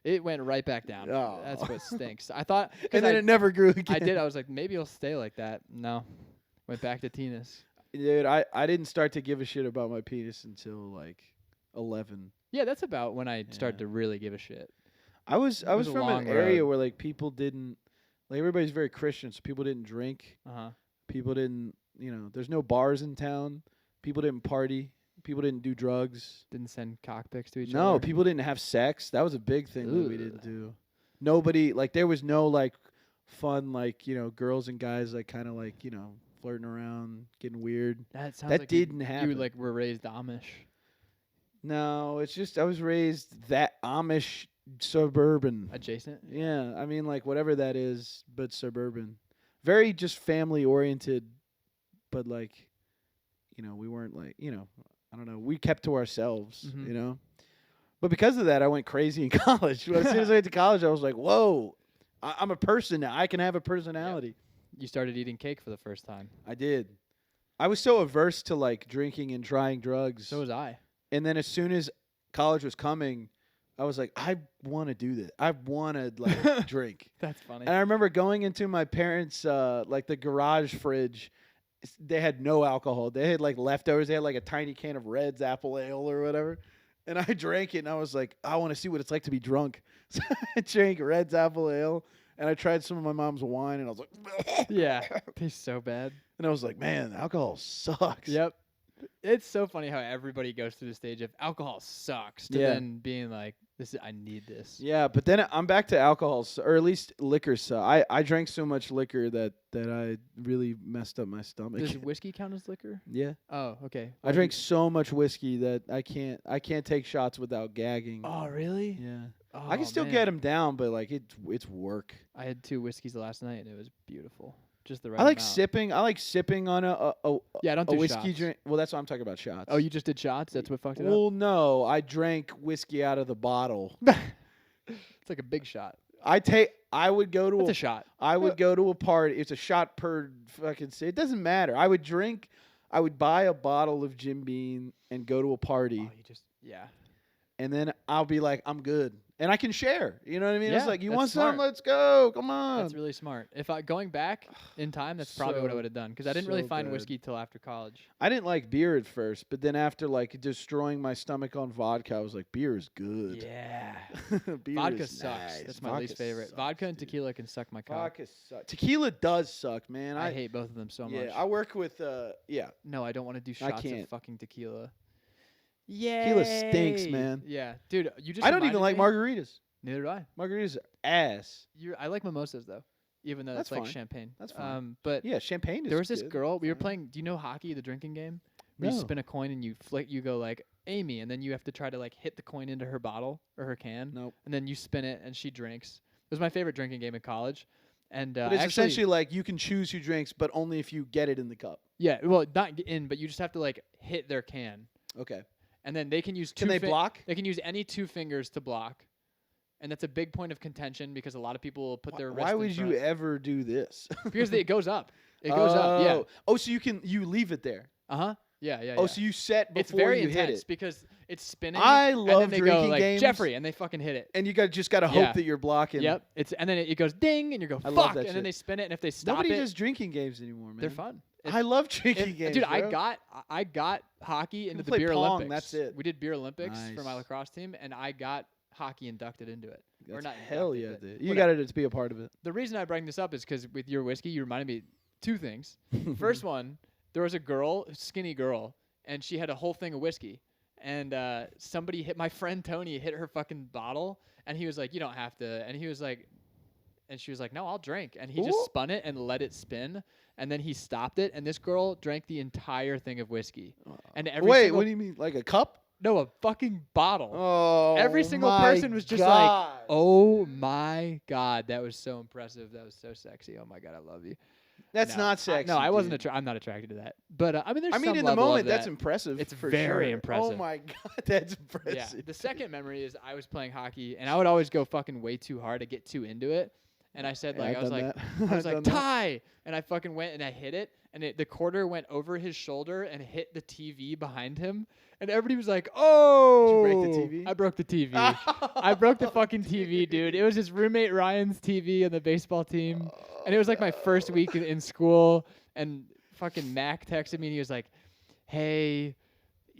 It went right back down. Oh. That's what stinks. I thought, And then it never grew again. I did. I was like, maybe it'll stay like that. No, went back to Tina's. Dude, I didn't start to give a shit about my penis until like 11. Yeah, that's about when I started to really give a shit. I was was a from an long area road. where like people didn't like everybody's very Christian, so people didn't drink. Uh huh. People didn't, there's no bars in town. People didn't party. People didn't do drugs. Didn't send cock pics to each No, other. people didn't have sex. That was a big thing that we Ugh. didn't do. Nobody, like, there was no, like, fun, like, girls and guys, like, kind of, like, flirting around, getting weird. That sounds That like didn't you happen. like were raised Amish. No, it's just I was raised that Amish suburban. Adjacent. Yeah, I mean, like, whatever that is, but suburban. Very just family oriented, but, like, we weren't, like, I don't know. We kept to ourselves, Mhm. But because of that, I went crazy in college. As soon as I went to college, I was like, whoa, I'm a person now. I can have a personality. You started eating cake for the first time. I did. I was so averse to, like, drinking and trying drugs. So was I. And then as soon as college was coming, I was like, I want to do this. I want to, like, drink. That's funny. And I remember going into my parents' like the garage fridge. They had no alcohol. They had, like, leftovers. They had, like, a tiny can of Red's apple ale or whatever. And I drank it, and I was like, I want to see what it's like to be drunk. So I drank Red's apple ale, and I tried some of my mom's wine, and I was like, Yeah. Tastes so bad. And I was like, man, alcohol sucks. Yep. It's so funny how everybody goes through the stage of alcohol sucks to Yeah. then being like, I need this. Yeah, but then I'm back to alcohol, or at least liquor. So I drank so much liquor that I really messed up my stomach. Does whiskey count as liquor? Yeah, Oh, okay. I drank so much whiskey that I can't take shots without gagging. Oh, really? Yeah, Oh, I can still man. get them down, but, like, it's work. I had 2 whiskeys last night and it was beautiful. Just the right I like amount. sipping. I like sipping on a Yeah, I don't a do whiskey shots. drink. Well, that's what I'm talking about, shots. Oh, you just did shots? That's what fucked it Well, no, I drank whiskey out of the bottle. up? It's like a big shot. I would go to That's a shot. I would go to a party. It's a shot per fucking. It doesn't matter. I would buy a bottle of Jim Beam and go to a party, Oh, yeah. and then I'll be like, I'm good, and I can share. You know what I mean? Yeah, It's like, you that's want smart. some? Let's go. Come on. That's really smart. If I going back in time, that's probably what I So- would have done because I didn't really so find bad. whiskey till after college. I didn't like beer at first, but then after, like, destroying my stomach on vodka, I was like, beer is good. Yeah. Beer Vodka is sucks. nice. That's my Vodka least favorite. sucks, Vodka and dude. tequila can suck my cock. Vodka sucks. Tequila does suck, man. I hate both of them so much. I work with yeah. No, I don't want to do I shots of can't. fucking tequila. Yeah. Tequila stinks, man. Yeah, dude, you just. I don't even like reminded me- margaritas. Neither do I. Margaritas are ass. I like mimosas though, even though That's it's like fine. champagne. That's fine. But Yeah, champagne is there was this good. girl. We were Fine. playing. Do you know hockey, the drinking game? Where you No. spin a coin and you flick. You go like Amy, and then you have to try to like hit the coin into her bottle or her can, Nope. and then you spin it and she drinks. It was my favorite drinking game in college. And But it's actually, essentially like you can choose who drinks, but only if you get it in the cup. yeah. Well, not in, but you just have to like hit their can, Okay. and then they can use Can they block? They can use any 2 fingers to block, and that's a big point of contention because a lot of people will put their wrist. Why in would you front. ever do this? Because it goes up. It goes up. Yeah. Oh, so you leave it there. Uh-huh. Yeah, yeah. Oh, yeah. so you set before It's very you intense hit it. because it's spinning. I and love then they drinking go, like, games. Jeffrey, and they fucking hit it. And you just gotta hope Yeah. that you're blocking. Yep. And then it goes ding, and you go I love fuck, that and shit. then they spin it, and if they stop Nobody it, does drinking games anymore, man. they're fun. I love drinking games, dude, bro. I got hockey into the play beer Pong, Olympics. that's it. We did beer Olympics for my Nice. lacrosse team, and I got hockey inducted into it. Or That's not hell inducted, yeah, but dude. You whatever. got to be a part of it. The reason I bring this up is because with your whiskey, you reminded me 2 things. First one, there was a girl, skinny girl, and she had a whole thing of whiskey. And somebody hit my friend Tony hit her fucking bottle, and he was like, "You don't have to." And he was like, and she was like, "No, I'll drink." And he just Ooh. spun it and let it spin, and then he stopped it, and this girl drank the entire thing of whiskey. And every Wait, single, what do you mean? Like a cup? no, a fucking bottle. Oh, Every single my person was just God. like, "Oh my god, that was so impressive. That was so sexy. Oh my god, I love you." That's No, not sexy. No, I wasn't. dude. I'm not attracted to that. But I mean, there's. I mean, some in the level of moment, that's that. impressive. It's for very sure. impressive. Oh my God, that's Yeah. impressive. The second memory is I was playing hockey, and I would always go fucking way too hard. I get too into it, and I said like, I've I was done like, that. I was I've like done that. tie, and I fucking went and I hit it, and the quarter went over his shoulder and hit the TV behind him, and everybody was like, "Oh!" Did you break the TV? I broke the TV. I broke the fucking TV, dude. It was his roommate Ryan's TV on the baseball team, and it was like my first week in school, and fucking Mac texted me and he was like, "Hey,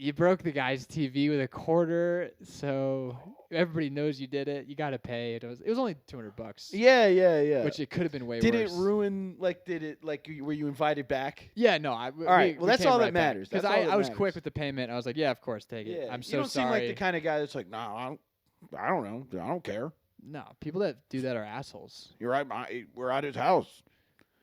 You broke the guy's TV with a quarter, so everybody knows you did it. You got to pay. It was only $200. Yeah. Which it could have been way Did worse. it ruin? Were you invited back? Yeah, no. All right. Well, that's all that matters. Because I was quick with the payment. I was like, yeah, of course, take it. Yeah. I'm so you don't sorry. seem like the kind of guy that's like, nah, I don't know. I don't care. No, people that do that are assholes. You're right. We're at his house.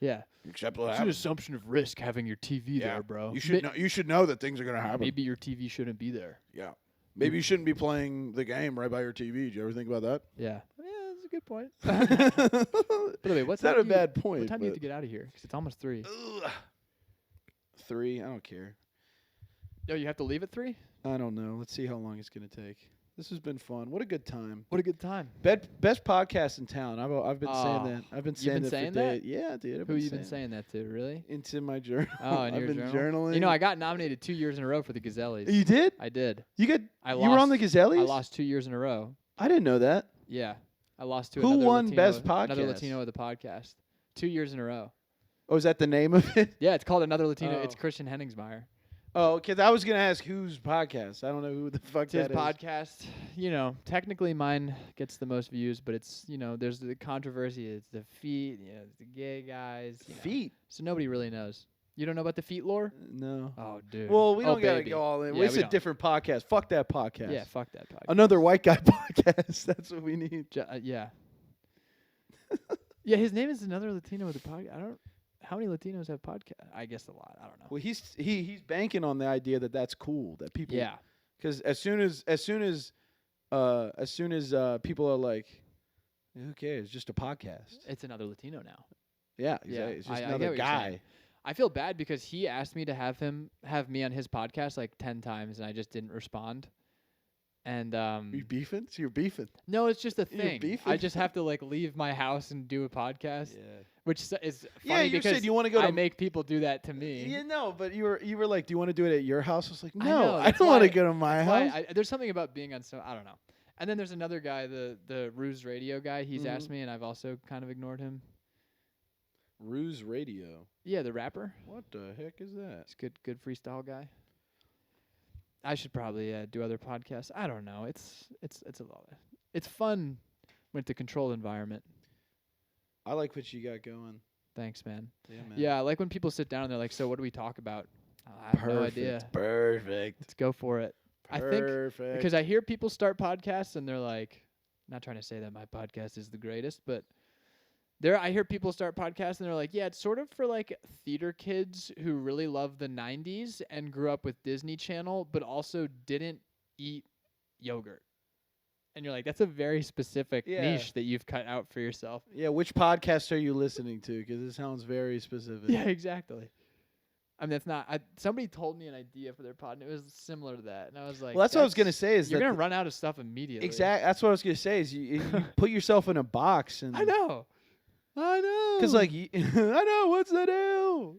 Yeah. Except It's an assumption of risk having your TV there, bro. You should know that things are gonna happen. Maybe your TV shouldn't be there. Yeah. Maybe you shouldn't be playing the game right by your TV. Did you ever think about that? Yeah. Yeah, that's a good point. By the way, what's not a bad point? What time do you have to get out of here? Because it's almost 3. 3? I don't care. Oh, you have to leave at 3? I don't know. Let's see how long it's gonna take. This has been fun. What a good time. What a good time. Best podcast in town. I've been saying that. I've been saying been that saying for days. that? Yeah, dude. Who you been saying that to? Really? Into my journal. Oh, in I've your been journal? journaling. You know, I got nominated 2 years in a row for the Gazellies. You did? I did. You got? I You lost, were on the Gazellies? I lost 2 years in a row. I didn't know that. Yeah. I lost to Who another won Latino, Best Another Podcast? Latino with the podcast. 2 years in a row. Oh, is that the name of it? Yeah, it's called Another Latino. Oh. It's Christian Henningsmeyer. Oh, because I was gonna ask whose podcast. I don't know who the fuck It's his that is. podcast. You know, technically mine gets the most views, but it's, you know, there's the controversy. It's the feet, you know, it's the gay guys. You know. Feet? So nobody really knows. You don't know about the feet lore? No. Oh, dude. Well, we Oh, don't gotta baby. go all in. Yeah, It's we a don't. different podcast. Fuck that podcast. Yeah, fuck that podcast. Another white guy podcast. That's what we need. Yeah. Yeah, his name is Another Latino with a podcast. How many Latinos have podcasts? I guess a lot. I don't know. Well, he's banking on the idea that that's cool. That people. Yeah. Because as soon as people are like, who cares? It's just a podcast. It's another Latino now. Yeah. Yeah, It's just I get another what you're guy. saying. I feel bad because he asked me to have me on his podcast like 10 times and I just didn't respond. And You beefing? So you're beefing. no, it's just a You're thing. beefing? I just have to like leave my house and do a podcast, Yeah. which is Yeah, funny you because said you want to go I to. make people do that to me. Yeah, no, but you were like, do you want to do it at your house? I was like, I no, know, I that's don't want to why- go to my That's house. why there's something about being on I don't know. And then there's another guy, the Ruse Radio guy. He's Mhm. asked me, and I've also kind of ignored him. Ruse Radio. Yeah, the rapper. What the heck is that? He's good freestyle guy. I should probably do other podcasts. I don't know. It's a lot. It's fun when it's a controlled environment. I like what you got going. Thanks, man. Yeah, man. Yeah, I like when people sit down and they're like, "So what do we talk about?" I have no idea. Perfect. Let's go for it. I think Perfect. because I hear people start podcasts and they're like, not trying to say that my podcast is the greatest, but I hear people start podcasts and they're like, yeah, it's sort of for like theater kids who really love the 90s and grew up with Disney Channel, but also didn't eat yogurt. And you're like, that's a very specific Yeah. niche that you've cut out for yourself. Yeah, which podcast are you listening to? Because it sounds very specific. Yeah, exactly. I mean, that's not. Somebody told me an idea for their pod, and it was similar to that. And I was like, Well, that's what I was gonna say. Is you're that gonna run out of stuff immediately. exact? That's what I was gonna say. Is you put yourself in a box and I know. because like I know what's the deal.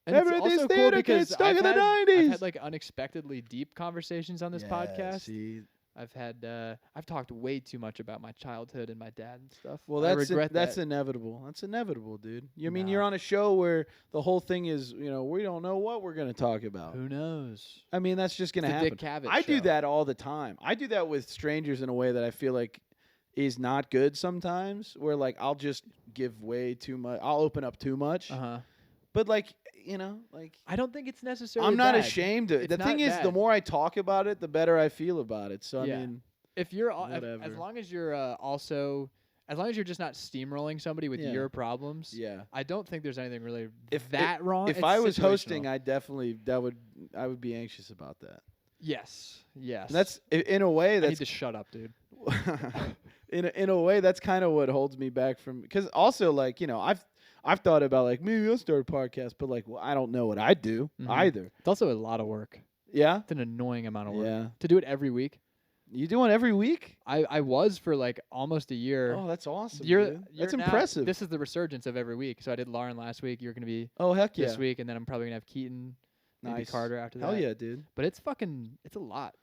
And it's Everything's also cool theater because kids stuck I've in the had- I've 90s. had like unexpectedly deep conversations on this podcast. See, I've talked way too much about my childhood and my dad and stuff. well, I that's regret that's that. inevitable. That's inevitable, dude. You mean No. you're on a show where the whole thing is, we don't know what we're gonna talk about. Who knows? I mean, that's just gonna It's the happen. Dick Cavett I do show. that all the time. I do that with strangers in a way that I feel like is not good sometimes. Where like I'll just give way too much. I'll open up too much. Uh-huh. But like like I don't think it's necessarily I'm not bad. ashamed of it. It's The thing not is, the bad. more I talk about it, the better I feel about it. So Yeah. I mean, If you're as Whatever. long as you're as long as you're just not steamrolling somebody with Yeah. your problems, yeah. I don't think there's anything really If that wrong. If It's I was situational. hosting, I would be anxious about that. yes. And that's in a way I need that's to shut up, dude. in a way that's kind of what holds me back from, because also like I've thought about like maybe I'll start a podcast, but like I don't know what I'd do Mhm. either. It's also a lot of work. Yeah, It's an annoying amount of work yeah. to do it every week. You do one every week? I was for like almost a year. Oh, that's awesome. You're dude. That's now- impressive. This is the resurgence of every week. So I did Lauren last week. You're gonna be Oh heck yeah, this week, and then I'm probably gonna have Keaton, maybe nice. Carter after Hell that. yeah, dude, But it's a lot.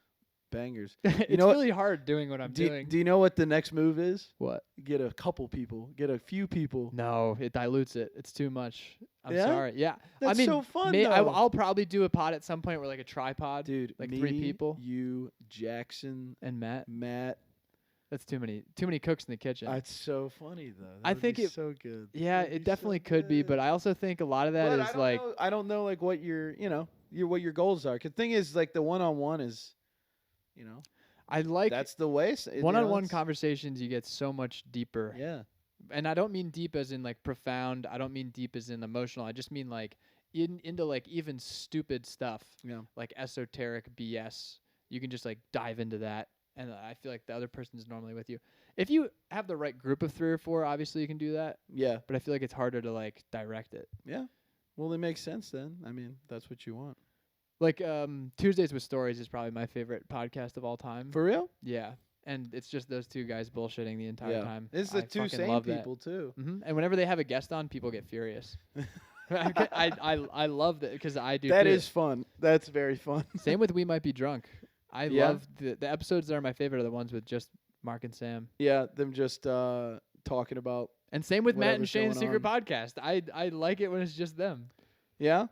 bangers. It's know what? really hard doing what I'm doing. Do you know what the next move is? What? Get a couple people, get a few people. No, it dilutes it. It's too much. I'm Yeah? sorry. Yeah. That's I mean, so fun, I'll probably do a pod at some point where like a tripod, dude. like me, 3 people, you, Jackson, and Matt. Matt. That's too many cooks in the kitchen. That's so funny though. That I would think be it- so good. Yeah, That'd it be definitely so could be, good. but I also think a lot of that But is like I don't know like what your what your goals are. 'Cause the thing is like the one-on-one is, I like that's the way. one-on-one conversations. You get so much deeper, Yeah. and I don't mean deep as in like profound. I don't mean deep as in emotional. I just mean like into like even stupid stuff, Yeah. like esoteric BS. You can just like dive into that, and I feel like the other person's normally with you. If you have the right group of 3 or 4, obviously you can do that. Yeah. But I feel like it's harder to like direct it. Yeah. Well, it makes sense then. I mean, that's what you want. Like Tuesdays with Stories is probably my favorite podcast of all time. For real? Yeah, and it's just those 2 guys bullshitting the entire time. It's the I 2 fucking same love that. people too. And whenever they have a guest on, people get furious. I love that because I do. That too. is fun. That's very fun. Same with We Might Be Drunk. I Yeah? love the episodes that are my favorite are the ones with just Mark and Sam. Yeah, them just talking about. And same with Matt and Whatever's Shane's going Secret Podcast. I like it when it's just them. Yeah,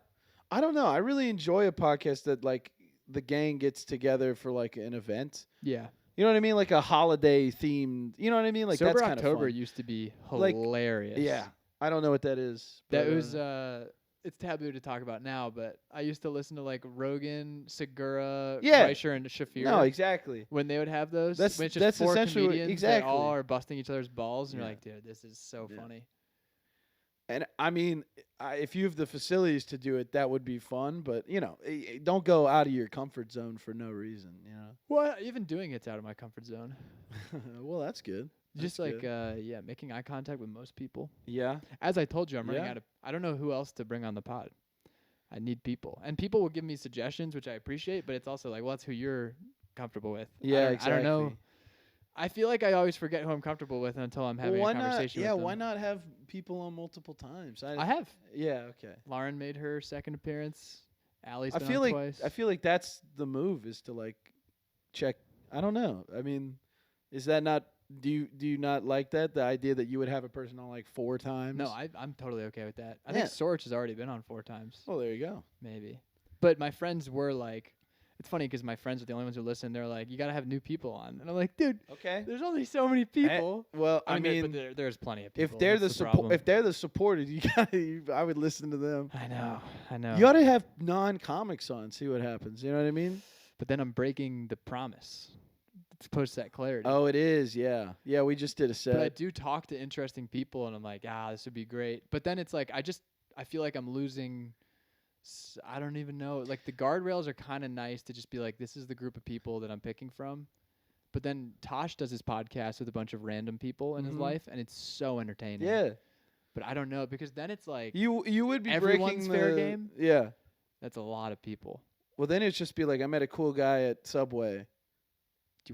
I don't know. I really enjoy a podcast that like the gang gets together for like an event. Yeah. You know what I mean? Like a holiday themed. You know what I mean? Like Sober that's kind of October fun. used to be Like, hilarious. Yeah, I don't know what that is. That but, was it's taboo to talk about now, but I used to listen to like Rogan, Segura, Yeah. Kreischer, and Shafir. No, exactly. When they would have those, That's- when it's just that's 4 essentially what- comedians exactly. that all are busting each other's balls, and Yeah. you're like, dude, this is so Yeah. funny. And I mean, if you have the facilities to do it, that would be fun. But don't go out of your comfort zone for no reason. Well, even doing it's out of my comfort zone. Well, that's good. Just That's like making eye contact with most people. Yeah. As I told you, I'm running Yeah. out of. I don't know who else to bring on the pod. I need people, and people will give me suggestions, which I appreciate. But it's also like, well, that's who you're comfortable with. Yeah, I exactly. don't know. I feel like I always forget who I'm comfortable with until I'm having why a conversation not? Yeah, with them. why not have people on multiple times? I have. Yeah, okay. Lauren made her second appearance. Allie's I been feel on like twice. I feel like that's the move is to like check. I don't know. I mean, is that not? Do you not like that? The idea that you would have a person on like 4 times? No, I'm totally okay with that. I think Yeah. Sorge has already been on 4 times, Oh, there you go. maybe. But my friends were like, it's funny because my friends are the only ones who listen. They're like, you got to have new people on. And I'm like, dude, Okay. there's only so many people. Well, I there- mean, but there's plenty of people. if they're That's the problem. support, if they're the supporters, I would listen to them. I know. You ought to have non-comics on, see what happens. You know what I mean? But then I'm breaking the promise. It's supposed to that clarity. Oh, it is. Yeah, yeah. We just did a set. But I do talk to interesting people, and I'm like, this would be great. But then it's like, I feel like I'm losing. I don't even know. Like the guardrails are kind of nice to just be like, this is the group of people that I'm picking from. But then Tosh does his podcast with a bunch of random people in his life, and it's so entertaining. Yeah. But I don't know because then it's like You would be everyone's breaking fair the game? Yeah. that's a lot of people. Well, then it's just be like I met a cool guy at Subway. Do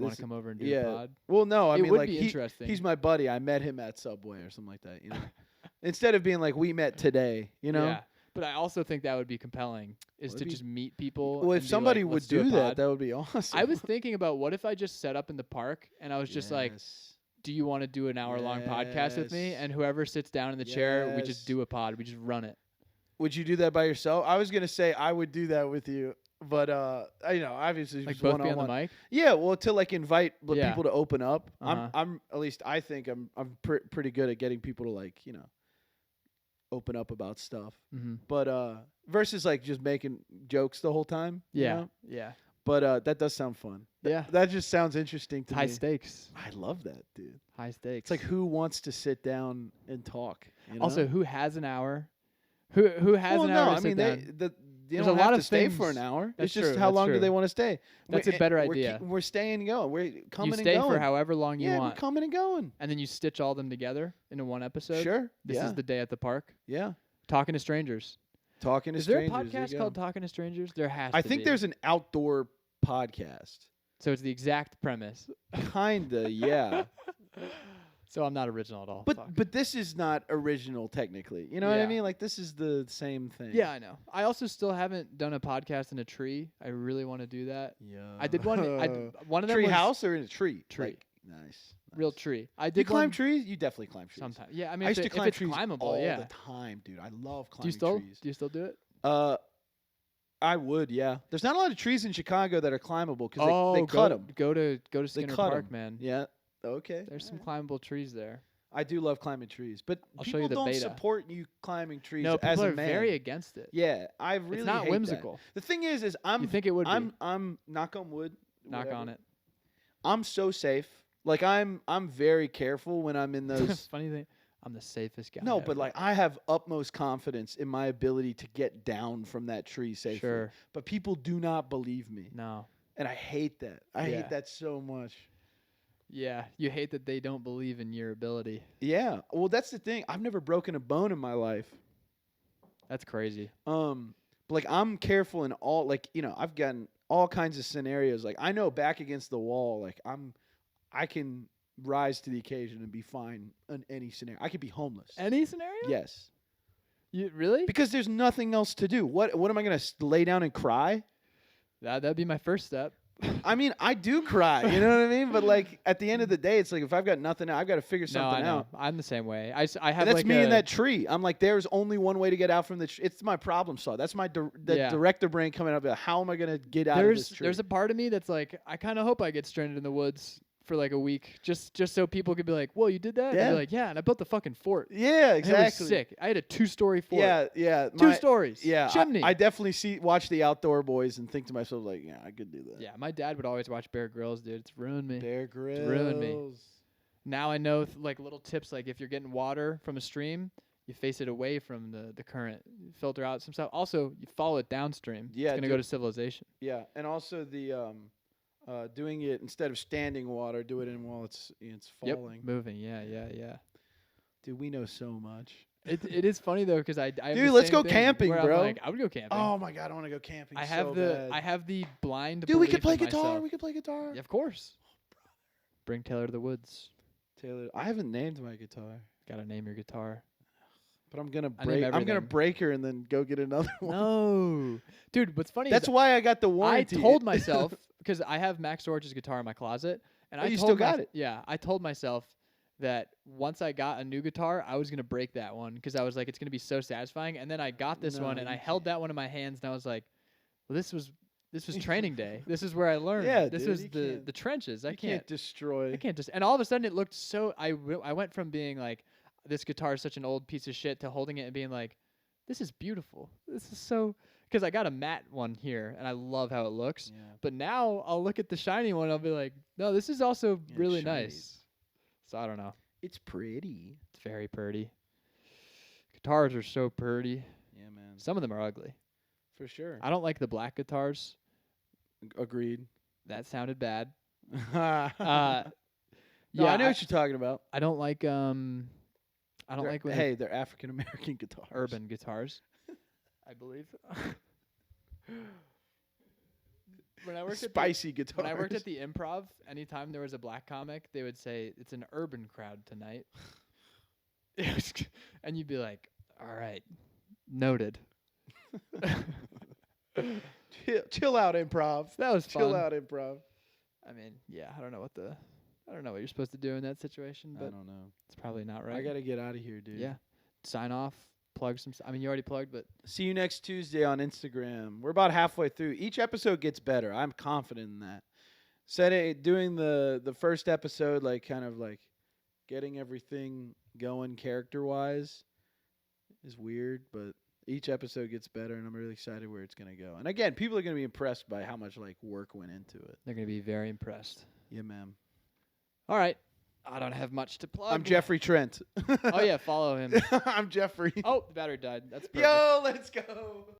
you want This- to come over and do yeah. a pod? Well, no, I It mean would like be interesting. he's my buddy. I met him at Subway or something like that. You know, instead of being like we met today. You know. Yeah. But I also think that would be compelling is Would to be- just meet people. Well, and if be somebody like, would "Let's do a do that, pod." that would be awesome. I was thinking about what if I just set up in the park and I was just like, Yes. do you want to do an hour-long podcast with me? Yes. And whoever sits down in the chair, we Yes. just do a pod. We just run it. Would you do that by yourself? I was gonna say I would do that with you, but obviously Like just both be on one-on-one. the mic? Yeah, well, to like invite Yeah. people to open up. Uh-huh. I'm at least I think I'm pretty good at getting people to like open up about stuff. Mm-hmm. But versus like just making jokes the whole time. you Yeah. know? Yeah. But that does sound fun. Yeah. That just sounds interesting to High me. stakes. I love that, dude. High stakes. It's like who wants to sit down and talk? You know? Also, who has an hour? Who has well, an hour no, to I sit mean down? they There's don't a have lot to of stay for things- an hour. That's It's just true, how that's long do true. they want to stay? That's a better idea. We're staying and going. We're coming You and stay going. for however long you yeah, want. we're coming and going. And then you stitch all them together into one episode. Sure. This yeah. is the day at the park. yeah. Talking to strangers. Talking to Is there a strangers. podcast you called go. Talking to Strangers? There has I to think be. there's an outdoor podcast. So it's the exact premise. Kinda, yeah. So I'm not original at all. Fuck. But this is not original technically. You know what I Yeah. mean? Like this is the same thing. Yeah, I know. I also still haven't done a podcast in a tree. I really want to do that. Yeah. I did one. One of them tree was house or in a tree? Tree. Like, nice. real tree. I You did climb one trees? You definitely climb trees. sometimes. Yeah, I mean, I if, used to it, if climb it's trees climbable, all yeah. the time, dude. I love Do you climbing trees. Do you still do it? I would, yeah. There's not a lot of trees in Chicago that are climbable because they cut go them. go to They Skinner cut Park, 'em. man. Yeah. Okay. There's some Alright. climbable trees there. I do love climbing trees, but I'll show people you the don't beta. support you climbing trees No, as people a are man. very against it. Yeah, I really It's not hate whimsical. that. The thing is I'm You think it would be? I'm knock on wood. Knock whatever. on it. I'm so safe. Like I'm very careful when I'm in those. Funny thing, I'm the safest guy. No, but ever. like I have utmost confidence in my ability to get down from that tree safely. Sure. But people do not believe me, No. and I hate that. I Yeah. hate that so much. Yeah, you hate that they don't believe in your ability. Yeah. Well, that's the thing. I've never broken a bone in my life. That's crazy. But like I'm careful in all like, I've gotten all kinds of scenarios. Like I know back against the wall, like I can rise to the occasion and be fine in any scenario. I could be homeless. Any scenario? Yes. You really? Because there's nothing else to do. What am I going to lay down and cry? That'd be my first step. I mean, I do cry, you know what I mean? But like at the end of the day, it's like if I've got nothing, I've got to figure No, something I know. out. I'm the same way. I have And that's like me in that tree. I'm like, there's only one way to get out from the tree. It's my problem solve. That's my Yeah. director brain coming up. How am I going to get out of this tree? There's a part of me that's like, I kind of hope I get stranded in the woods for like a week, just so people could be like, "Whoa, you did that?" Yeah. And be like, "Yeah," and I built the fucking fort. Yeah, And exactly. it was sick. I had a 2-story fort. Yeah. 2 stories. Yeah, Chimney. I definitely watch the Outdoor Boys and think to myself like, yeah, I could do that. Yeah, my dad would always watch Bear Grylls, dude. It's ruined me. Bear Grylls. ruined me. Now I know like little tips, like if you're getting water from a stream, you face it away from the current. You filter out some stuff. Also, you follow it downstream. Yeah, it's gonna go to civilization. Yeah, and also the doing it instead of standing water, do it in while it's falling. Yep, moving. Yeah. Dude, we know so much. It is funny though, because I have Dude, the let's same go thing camping, where I'm bro. like, I would go camping. Oh my god, I want to go camping. I so have bad. the blind. Dude, we could belief play in guitar. myself. We could play guitar. Yeah, of course. Bring Taylor to the woods. Taylor, I haven't named my guitar, Gotta name your guitar. but I'm gonna I name break. I'm gonna everything. break her and then go get another one. No, dude. What's funny? That's is why I got the I warranty. told myself, because I have Max Storch's guitar in my closet, and Oh, I you told still got it? Yeah, I told myself that once I got a new guitar, I was gonna break that one because I was like, it's gonna be so satisfying. And then I got this No, one, and you I held that one in my hands, and I was like, well, this was training day. This is where I learned. Yeah, this dude, was you the can't- trenches. I You can't destroy. I can't just. And all of a sudden, it looked so. I went from being like, this guitar is such an old piece of shit, to holding it and being like, this is beautiful. This is so. Because I got a matte one here, and I love how it looks. Yeah. But now I'll look at the shiny one, I'll be like, no, this is also Yeah, really shiny. nice. So I don't know. It's pretty. It's very pretty. Guitars are so pretty. Yeah, man. Some of them are ugly. For sure. I don't like the black guitars. Agreed. That sounded bad. No, Yeah, I know what you're talking about. I don't like I don't like when Hey, they're African American guitars. urban guitars, I believe. when I worked Spicy guitars. when I worked at the Improv, anytime there was a black comic, they would say it's an urban crowd tonight, and you'd be like, "All right, noted." chill out, improv. That was fun. Chill out, improv. I mean, yeah, I don't know what you're supposed to do in that situation, I but don't know. it's probably not right. I gotta get out of here, dude. Yeah, sign off. Plug some. I mean, you already plugged, but See you next Tuesday on Instagram. We're about halfway through. Each episode gets better. I'm confident in that. Doing the first episode, like kind of like getting everything going character wise is weird, but each episode gets better, and I'm really excited where it's gonna go. And again, people are gonna be impressed by how much like work went into it. they're gonna be very impressed. Yeah, man. All right, I don't have much to plug. I'm Jeffrey Trent. Oh yeah, follow him. I'm Jeffrey. Oh, the battery died. That's perfect. Yo, let's go.